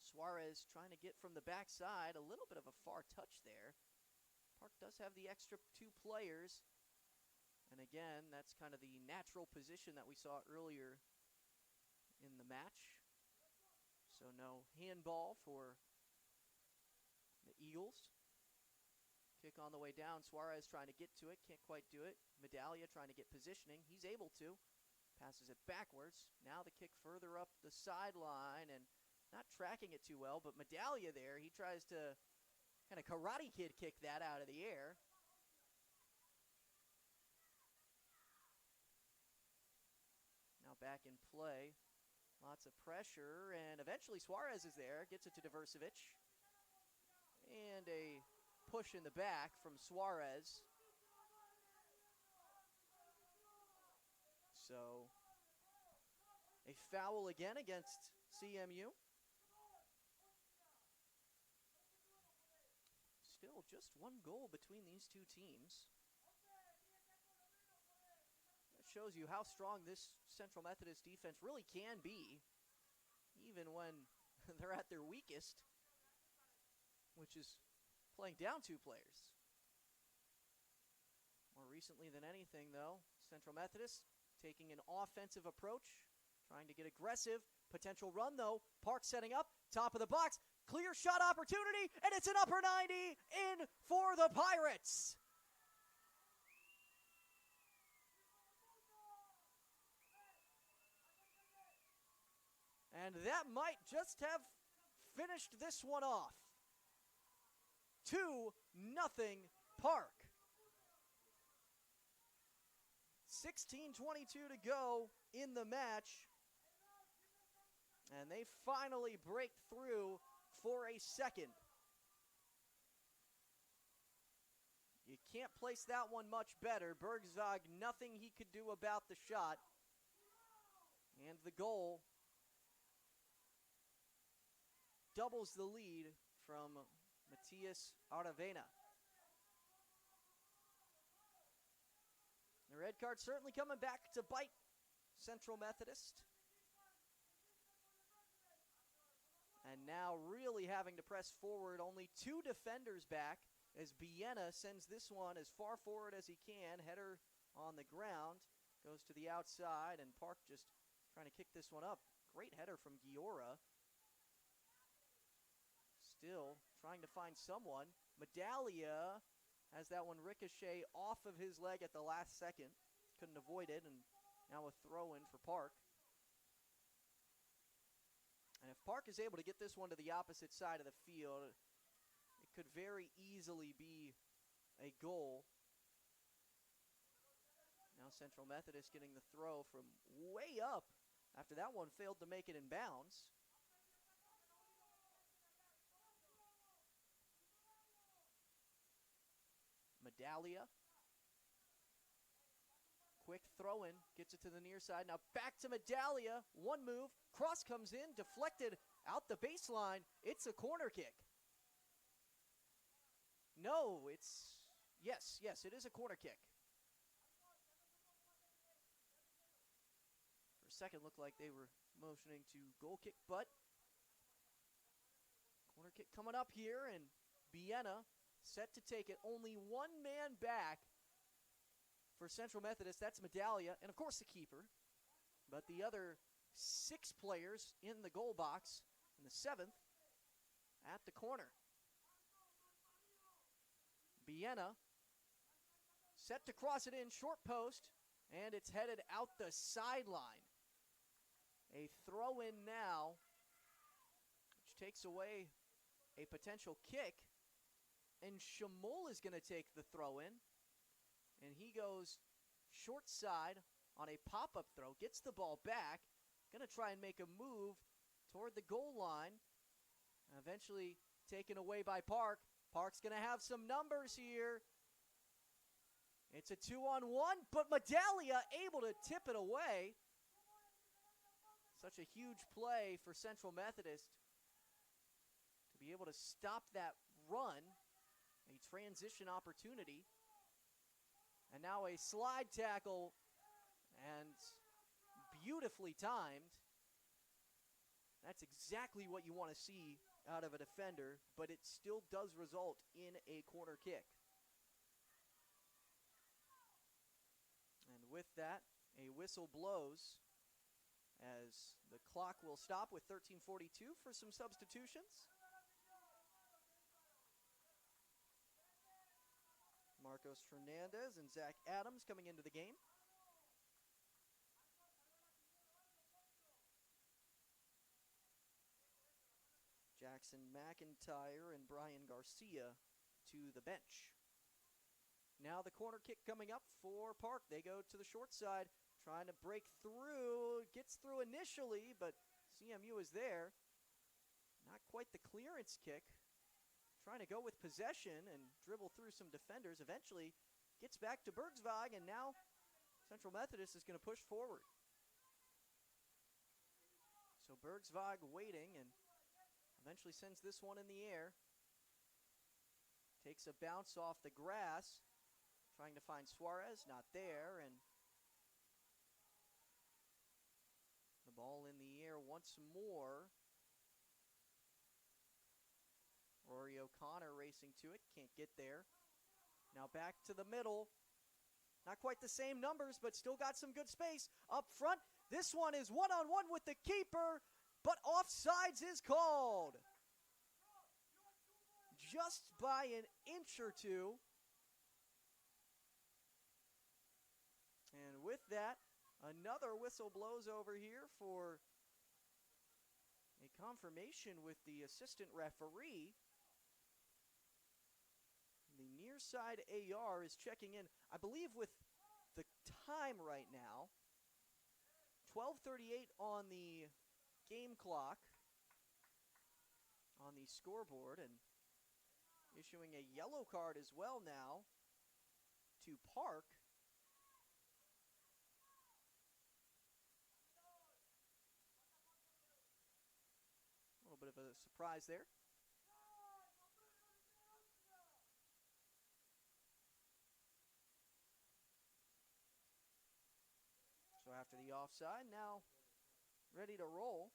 Suarez trying to get from the backside, a little bit of a far touch there. Park does have the extra 2 players. And again, that's kind of the natural position that we saw earlier in the match. So no handball for the Eagles. Kick on the way down. Suarez trying to get to it. Can't quite do it. Medaglia trying to get positioning. He's able to. Passes it backwards. Now the kick further up the sideline and not tracking it too well. But Medaglia there, he tries to kind of Karate Kid kick that out of the air. Back in play. Lots of pressure, and eventually Suarez is there. Gets it to Diversevic. And a push in the back from Suarez. So, a foul again against CMU. Still just 1 goal between these 2 teams. Shows you how strong this Central Methodist defense really can be, even when they're at their weakest, which is playing down 2 players. More recently than anything, though, Central Methodist taking an offensive approach, trying to get aggressive. Potential run, though. Park setting up, top of the box, clear shot opportunity, and it's an upper 90 in for the Pirates. And that might just have finished this one off. 2-0 Park. 16:22 to go in the match. And they finally break through for a second. You can't place that one much better. Bergzog, nothing he could do about the shot. And the goal doubles the lead from Matias Aravena. red card certainly coming back to bite Central Methodist. And now really having to press forward, only 2 defenders back as Biena sends this one as far forward as he can. Header on the ground, goes to the outside, and Park just trying to kick this one up. Great header from Giora. Still trying to find someone. Medaglia has that one ricochet off of his leg at the last second. Couldn't avoid it, and now a throw-in for Park. And if Park is able to get this one to the opposite side of the field, it could very easily be a goal. Now Central Methodist getting the throw from way up after that one failed to make it in bounds. Medaglia. Quick throw in, gets it to the near side. Now back to Medaglia. One move, cross comes in, deflected out the baseline. It's a corner kick. No, yes, it is a corner kick. For a second, looked like they were motioning to goal kick, but corner kick coming up here, and Biena set to take it. Only one man back for Central Methodist. That's Medaglia, and of course the keeper. But the other 6 players in the goal box, in the 7th, at the corner. Biena set to cross it in, short post, and it's headed out the sideline. A throw in now, which takes away a potential kick. And Shamol is going to take the throw in. And he goes short side on a pop-up throw, gets the ball back, going to try and make a move toward the goal line. Eventually taken away by Park. Park's going to have some numbers here. It's a 2-on-1, but Medaglia able to tip it away. Such a huge play for Central Methodist to be able to stop that run. A transition opportunity. And now a slide tackle, and beautifully timed. That's exactly what you want to see out of a defender, but it still does result in a corner kick. And with that, a whistle blows as the clock will stop with 13:42 for some substitutions. Marcos Fernandez and Zach Adams coming into the game. Jackson McIntyre and Brian Garcia to the bench. Now the corner kick coming up for Park. They go to the short side, trying to break through. Gets through initially, but CMU is there. Not quite the clearance kick. Trying to go with possession and dribble through some defenders. Eventually gets back to Bergsvag, and now Central Methodist is going to push forward. So Bergsvag waiting and eventually sends this one in the air. Takes a bounce off the grass. Trying to find Suarez, not there, and the ball in the air once more. Rory O'Connor racing to it, can't get there. Now back to the middle. Not quite the same numbers, but still got some good space. Up front, this one is one-on-one with the keeper, but offsides is called. Just by an inch or two. And with that, another whistle blows over here for a confirmation with the assistant referee. The near side AR is checking in, I believe, with the time right now. 12:38 on the game clock on the scoreboard, and issuing a yellow card as well now to Park. A little bit of a surprise there. after the offside. Now ready to roll.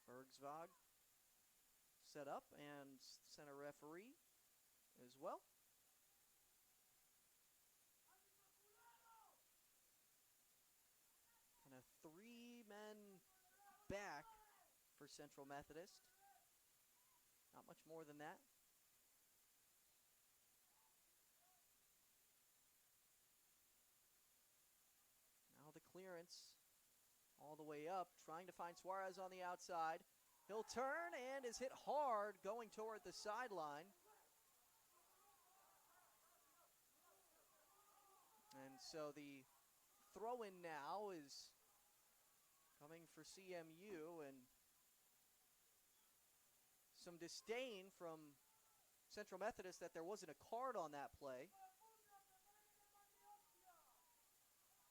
Bergsvog set up and center referee as well. And a 3 men back for Central Methodist. Not much more than that. Now the clearance all the way up, trying to find Suarez on the outside. He'll turn and is hit hard going toward the sideline. And so the throw-in now is coming for CMU, and some disdain from Central Methodist that there wasn't a card on that play.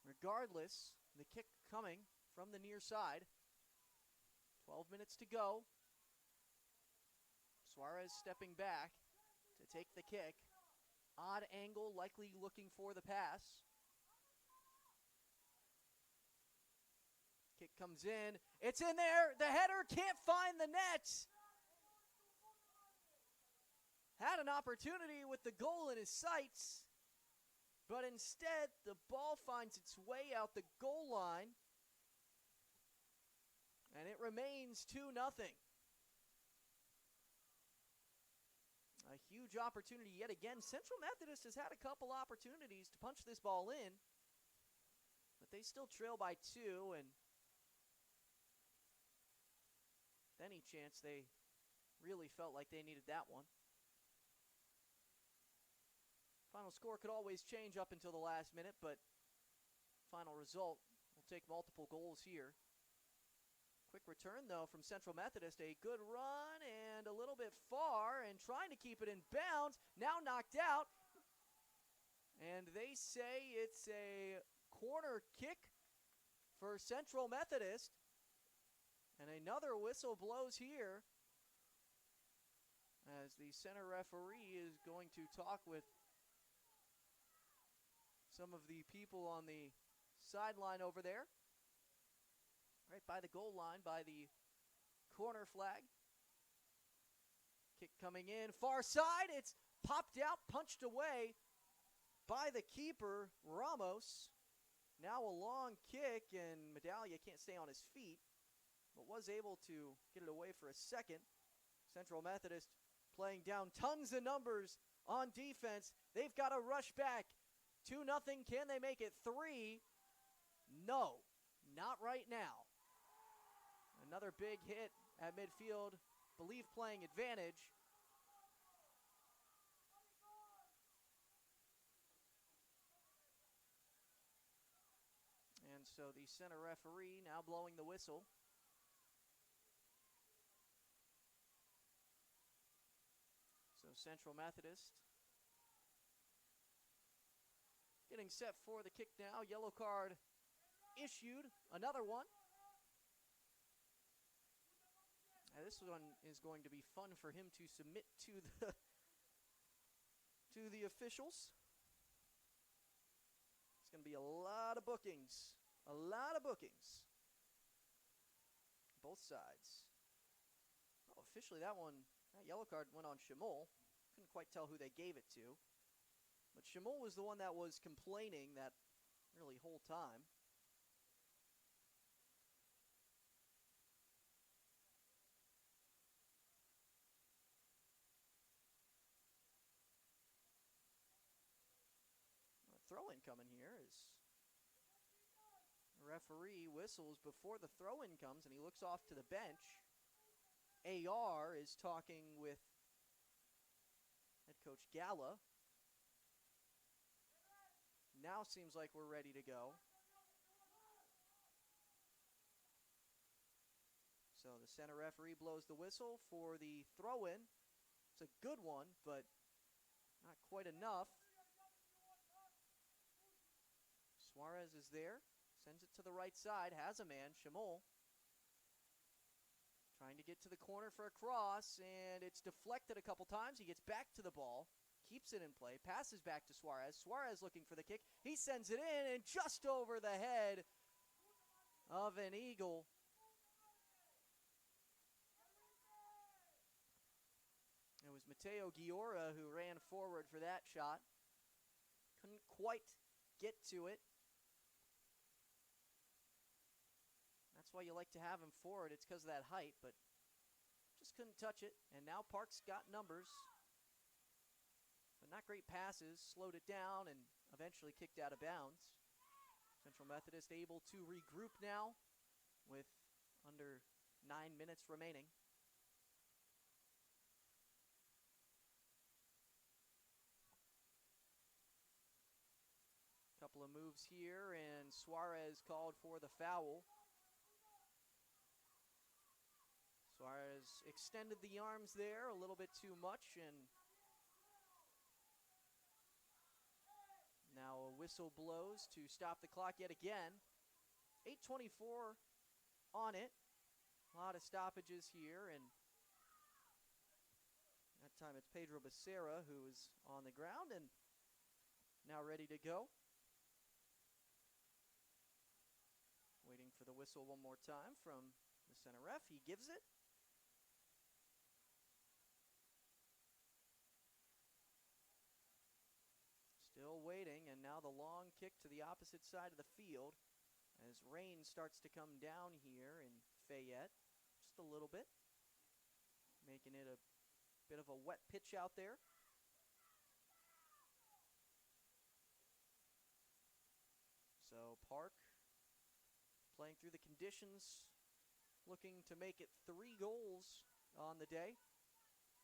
Regardless, the kick coming from the near side. 12 minutes to go. Suarez stepping back to take the kick. Odd angle, likely looking for the pass. Kick comes in. It's in there. The header can't find the net. Had an opportunity with the goal in his sights, but instead the ball finds its way out the goal line, and it remains 2-0. A huge opportunity yet again. Central Methodist has had a couple opportunities to punch this ball in, but they still trail by 2, and any chance they really felt like they needed that one. Final score could always change up until the last minute, but final result will take multiple goals here. Quick return, though, from Central Methodist. A good run and a little bit far, and trying to keep it in bounds. Now knocked out. And they say it's a corner kick for Central Methodist. And another whistle blows here as the center referee is going to talk with some of the people on the sideline over there. Right by the goal line, by the corner flag. Kick coming in, far side. It's popped out, punched away by the keeper, Ramos. Now a long kick, and Medaglia can't stay on his feet, but was able to get it away for a second. Central Methodist playing down tons of numbers on defense. They've got to rush back. 2-0. Can they make it 3? No, not right now. Another big hit at midfield. Believe playing advantage. And so the center referee now blowing the whistle. So Central Methodist getting set for the kick now. Yellow card issued. Another one. Now this one is going to be fun for him to submit to the officials. It's going to be a lot of bookings. A lot of bookings. Both sides. Oh, officially that yellow card went on Shamol. Couldn't quite tell who they gave it to. But Shamol was the one that was complaining that really whole time. Throw-in coming here as the referee whistles before the throw-in comes, and he looks off to the bench. AR is talking with head coach Gala. Now seems like we're ready to go. So the center referee blows the whistle for the throw-in. It's a good one, but not quite enough. Suarez is there, sends it to the right side, has a man, Shamol. Trying to get to the corner for a cross, and it's deflected a couple times. He gets back to the ball. keeps it in play, passes back to Suarez. Suarez looking for the kick. He sends it in, and just over the head of an Eagle. It was Mateo Giora who ran forward for that shot. Couldn't quite get to it. That's why you like to have him forward. It's because of that height, but just couldn't touch it. And now Park's got numbers. But not great passes. Slowed it down and eventually kicked out of bounds. Central Methodist able to regroup now with under 9 minutes remaining. Couple of moves here, and Suarez called for the foul. Suarez extended the arms there a little bit too much, and now a whistle blows to stop the clock yet again. 8:24 on it. A lot of stoppages here, and that time it's Pedro Becerra who is on the ground and now ready to go. Waiting for the whistle one more time from the center ref. He gives it. Still waiting, and now the long kick to the opposite side of the field as rain starts to come down here in Fayette. Just a little bit. Making it a bit of a wet pitch out there. So Park playing through the conditions, looking to make it 3 goals on the day.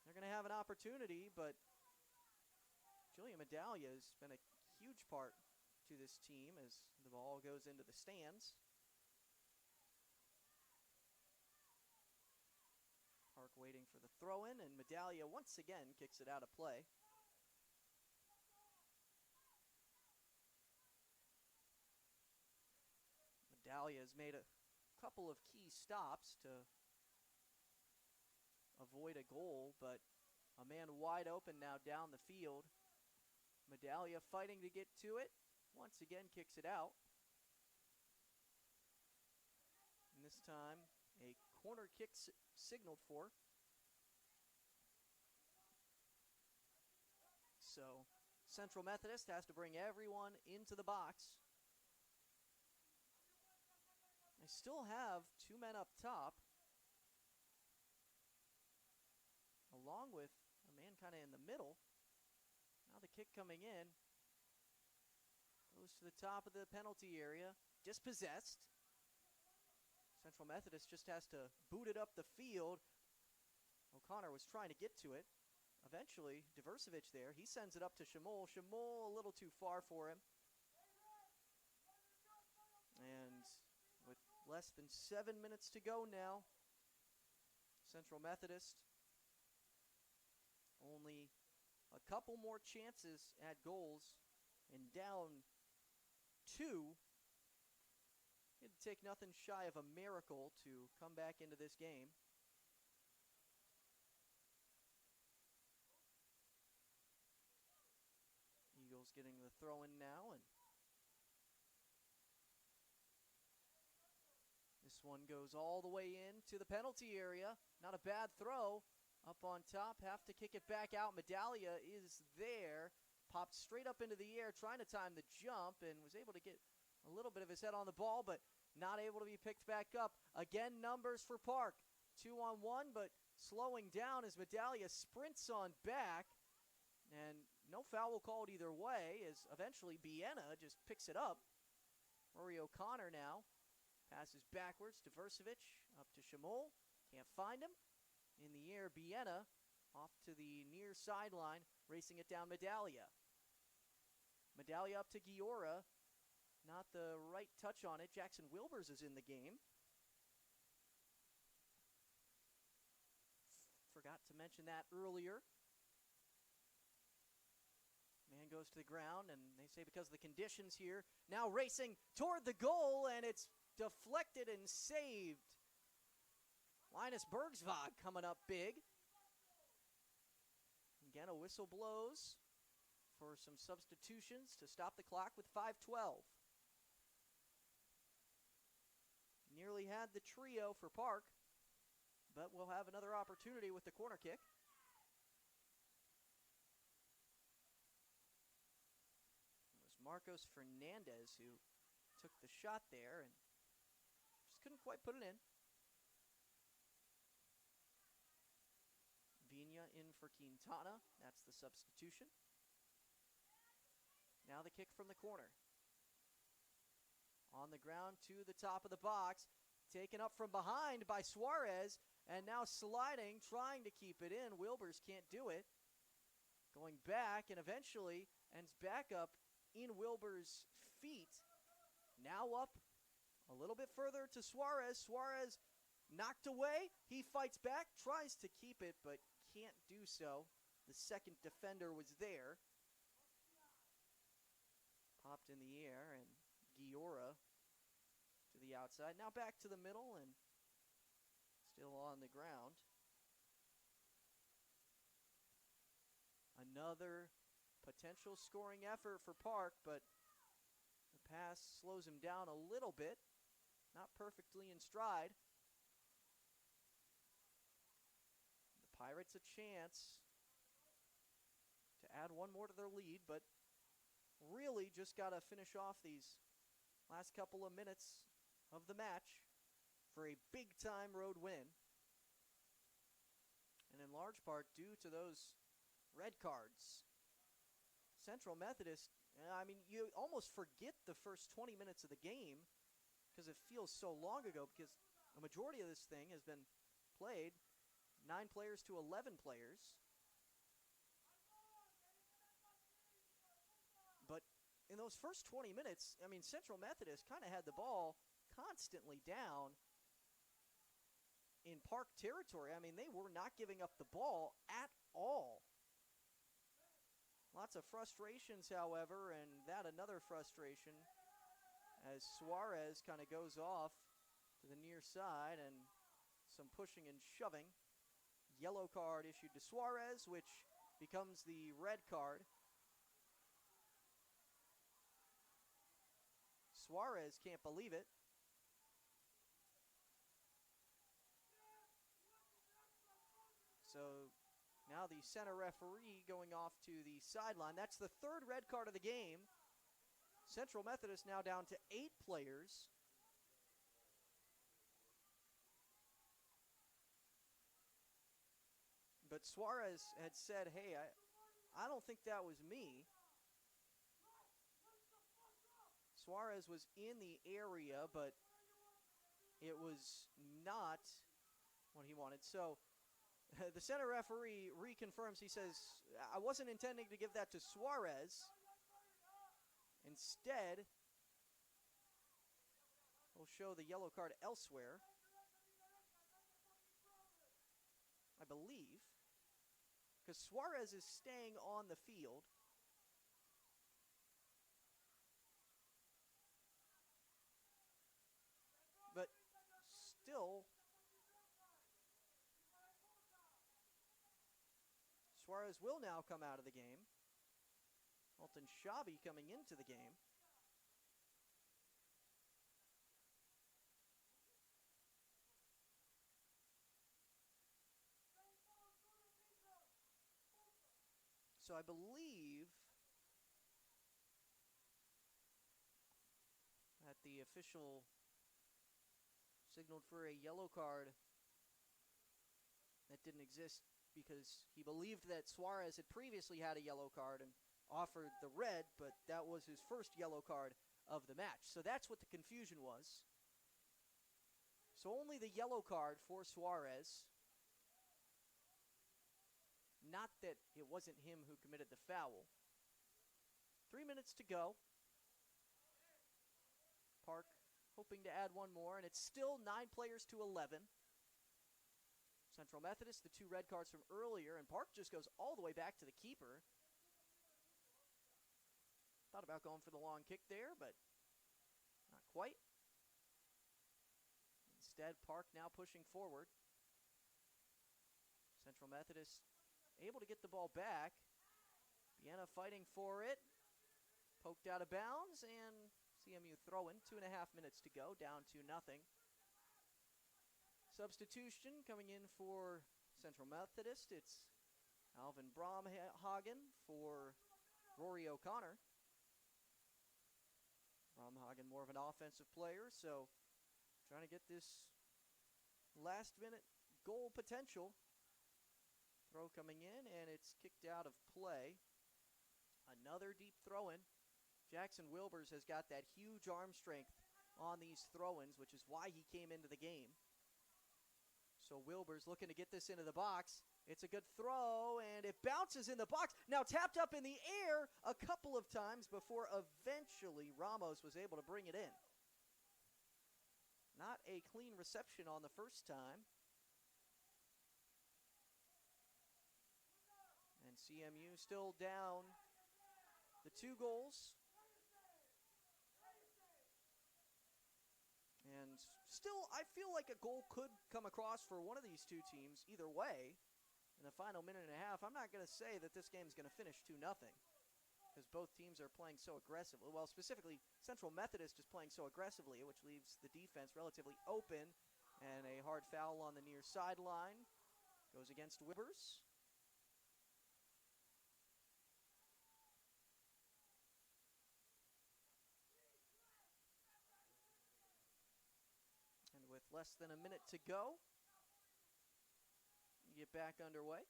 They're going to have an opportunity, but Julian Medaglia has been a huge part to this team as the ball goes into the stands. Park waiting for the throw-in, and Medaglia once again kicks it out of play. Medaglia has made a couple of key stops to avoid a goal, but a man wide open now down the field. Medaglia fighting to get to it. Once again kicks it out. And this time a corner kick signaled for. So Central Methodist has to bring everyone into the box. They still have 2 men up top, along with a man kind of in the middle. Now the kick coming in. Goes to the top of the penalty area. Dispossessed. Central Methodist just has to boot it up the field. O'Connor was trying to get to it. Eventually, Diversevich there. He sends it up to Shamol. Shamol a little too far for him. And with less than 7 minutes to go now, Central Methodist only a couple more chances at goals and down 2. It'd take nothing shy of a miracle to come back into this game. Eagles getting the throw in now, and this one goes all the way into the penalty area. Not a bad throw. Up on top, have to kick it back out. Medaglia is there. Popped straight up into the air, trying to time the jump, and was able to get a little bit of his head on the ball, but not able to be picked back up. Again, numbers for Park. 2-on-1, but slowing down as Medaglia sprints on back. And no foul called either way, as eventually Biena just picks it up. Rory O'Connor now passes backwards to Diversevich, up to Shamol. Can't find him. In the air, Biena off to the near sideline, racing it down Medaglia. Medaglia up to Giora. Not the right touch on it. Jackson Wilbers is in the game. Forgot to mention that earlier. Man goes to the ground, and they say because of the conditions here, now racing toward the goal, and it's deflected and saved. Linus Bergsvog coming up big. Again, a whistle blows. for some substitutions to stop the clock with 5:12. Nearly had the trio for Park, but we'll have another opportunity with the corner kick. It was Marcos Fernandez who took the shot there and just couldn't quite put it in. Vina in for Quintana. That's the substitution. Now the kick from the corner. On the ground to the top of the box. Taken up from behind by Suarez. And now sliding, trying to keep it in. Wilbers can't do it. Going back and eventually ends back up in Wilbers' feet. Now up a little bit further to Suarez. Suarez knocked away. He fights back, tries to keep it, but can't do so. The second defender was there. Popped in the air, and Giora to the outside. Now back to the middle, and still on the ground. Another potential scoring effort for Park, but the pass slows him down a little bit. Not perfectly in stride. The Pirates a chance to add one more to their lead, but really just got to finish off these last couple of minutes of the match for a big-time road win. And in large part due to those red cards. Central Methodist, I mean, you almost forget the first 20 minutes of the game because it feels so long ago, because a majority of this thing has been played 9 players to 11 players. But in those first 20 minutes, I mean, Central Methodist kind of had the ball constantly down in Park territory. I mean, they were not giving up the ball at all. Lots of frustrations, however, and that another frustration as Suarez kind of goes off to the near side and some pushing and shoving. Yellow card issued to Suarez, which becomes the red card. Suarez can't believe it. So now the center referee going off to the sideline. That's the third red card of the game. Central Methodist now down to 8 players. But Suarez had said, hey, I don't think that was me. Suarez was in the area, but it was not what he wanted. So the center referee reconfirms. He says, I wasn't intending to give that to Suarez. Instead, we'll show the yellow card elsewhere, I believe, because Suarez is staying on the field. But still, Suarez will now come out of the game. Alton Shabi coming into the game. So I believe that the official signaled for a yellow card that didn't exist because he believed that Suarez had previously had a yellow card and offered the red, but that was his first yellow card of the match. So that's what the confusion was. So only the yellow card for Suarez. Not that it wasn't him who committed the foul. 3 minutes to go. Park hoping to add one more, and it's still 9 players to 11. Central Methodist, the 2 red cards from earlier, and Park just goes all the way back to the keeper. Thought about going for the long kick there, but not quite. Instead, Park now pushing forward. Central Methodist able to get the ball back. Vienna fighting for it. Poked out of bounds, and CMU throwing. 2.5 minutes to go, down 2-0. Substitution coming in for Central Methodist. It's Alvin Bromhagen for Rory O'Connor. Bromhagen more of an offensive player, so trying to get this last-minute goal potential. Throw coming in, and it's kicked out of play. Another deep throw-in. Jackson Wilbers has got that huge arm strength on these throw-ins, which is why he came into the game. So Wilbers looking to get this into the box. It's a good throw, and it bounces in the box. Now tapped up in the air a couple of times before eventually Ramos was able to bring it in. Not a clean reception on the first time. And CMU still down the 2 goals. And still, I feel like a goal could come across for one of these two teams either way. In the final minute and a half, I'm not going to say that this game is going to finish 2-0 because both teams are playing so aggressively. Well, specifically, Central Methodist is playing so aggressively, which leaves the defense relatively open. And a hard foul on the near sideline goes against Wilbers. With less than a minute to go, get back underway.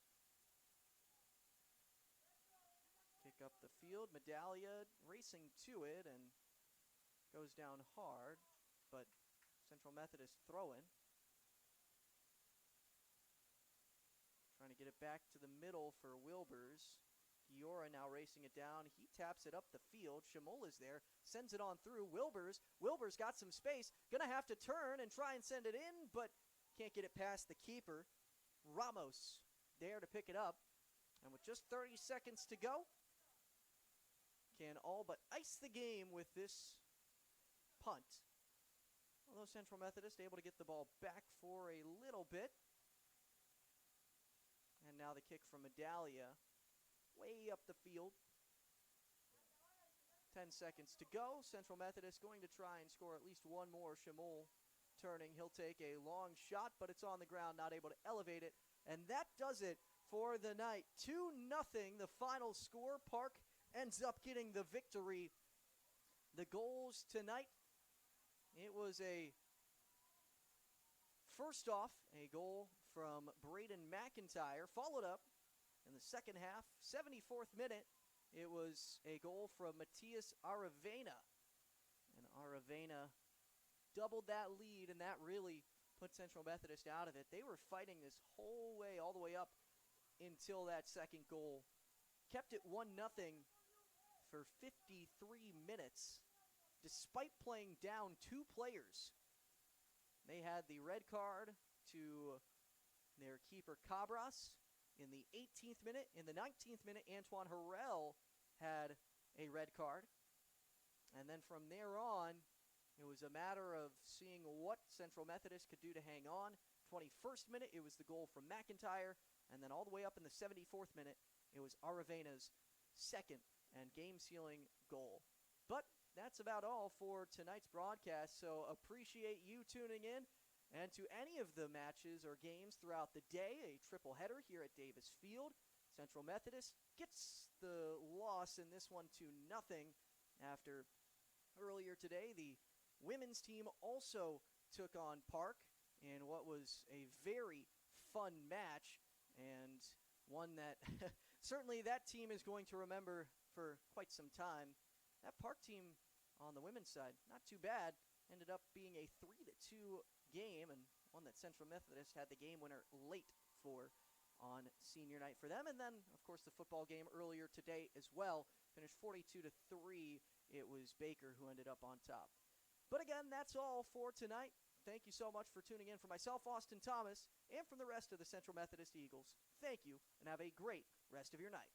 Kick up the field. Medallia racing to it and goes down hard, but Central Methodist throwing. Trying to get it back to the middle for Wilbers. Giora now racing it down. He taps it up the field. Shamol is there. Sends it on through. Wilbers got some space. Gonna have to turn and try and send it in, but can't get it past the keeper. Ramos there to pick it up. And with just 30 seconds to go, can all but ice the game with this punt. Although Central Methodist able to get the ball back for a little bit. And now the kick from Medallia. Way up the field. 10 seconds to go. Central Methodist going to try and score at least one more. Shamol turning. He'll take a long shot, but it's on the ground, not able to elevate it. And that does it for the night. 2-0, the final score. Park ends up getting the victory. The goals tonight, it was first off, a goal from Braden McIntyre, followed up in the second half, 74th minute, it was a goal from Matias Aravena. And Aravena doubled that lead, and that really put Central Methodist out of it. They were fighting this whole way, all the way up until that second goal. Kept it 1-0 for 53 minutes, despite playing down 2 players. They had the red card to their keeper Cabras in the 18th minute. In the 19th minute, Antoine Harrell had a red card. And then from there on, it was a matter of seeing what Central Methodist could do to hang on. 21st minute, it was the goal from McIntyre. And then all the way up in the 74th minute, it was Aravena's second and game-sealing goal. But that's about all for tonight's broadcast, so appreciate you tuning in. And to any of the matches or games throughout the day, a triple header here at Davis Field. Central Methodist gets the loss in this one 2-0 after earlier today the women's team also took on Park in what was a very fun match, and one that certainly that team is going to remember for quite some time. That Park team on the women's side, not too bad, ended up being a 3-2 game, and one that Central Methodist had the game winner late for on senior night for them. And then, of course, the football game earlier today as well. Finished 42-3. It was Baker who ended up on top. But again, that's all for tonight. Thank you so much for tuning in. For myself, Austin Thomas, and from the rest of the Central Methodist Eagles, thank you, and have a great rest of your night.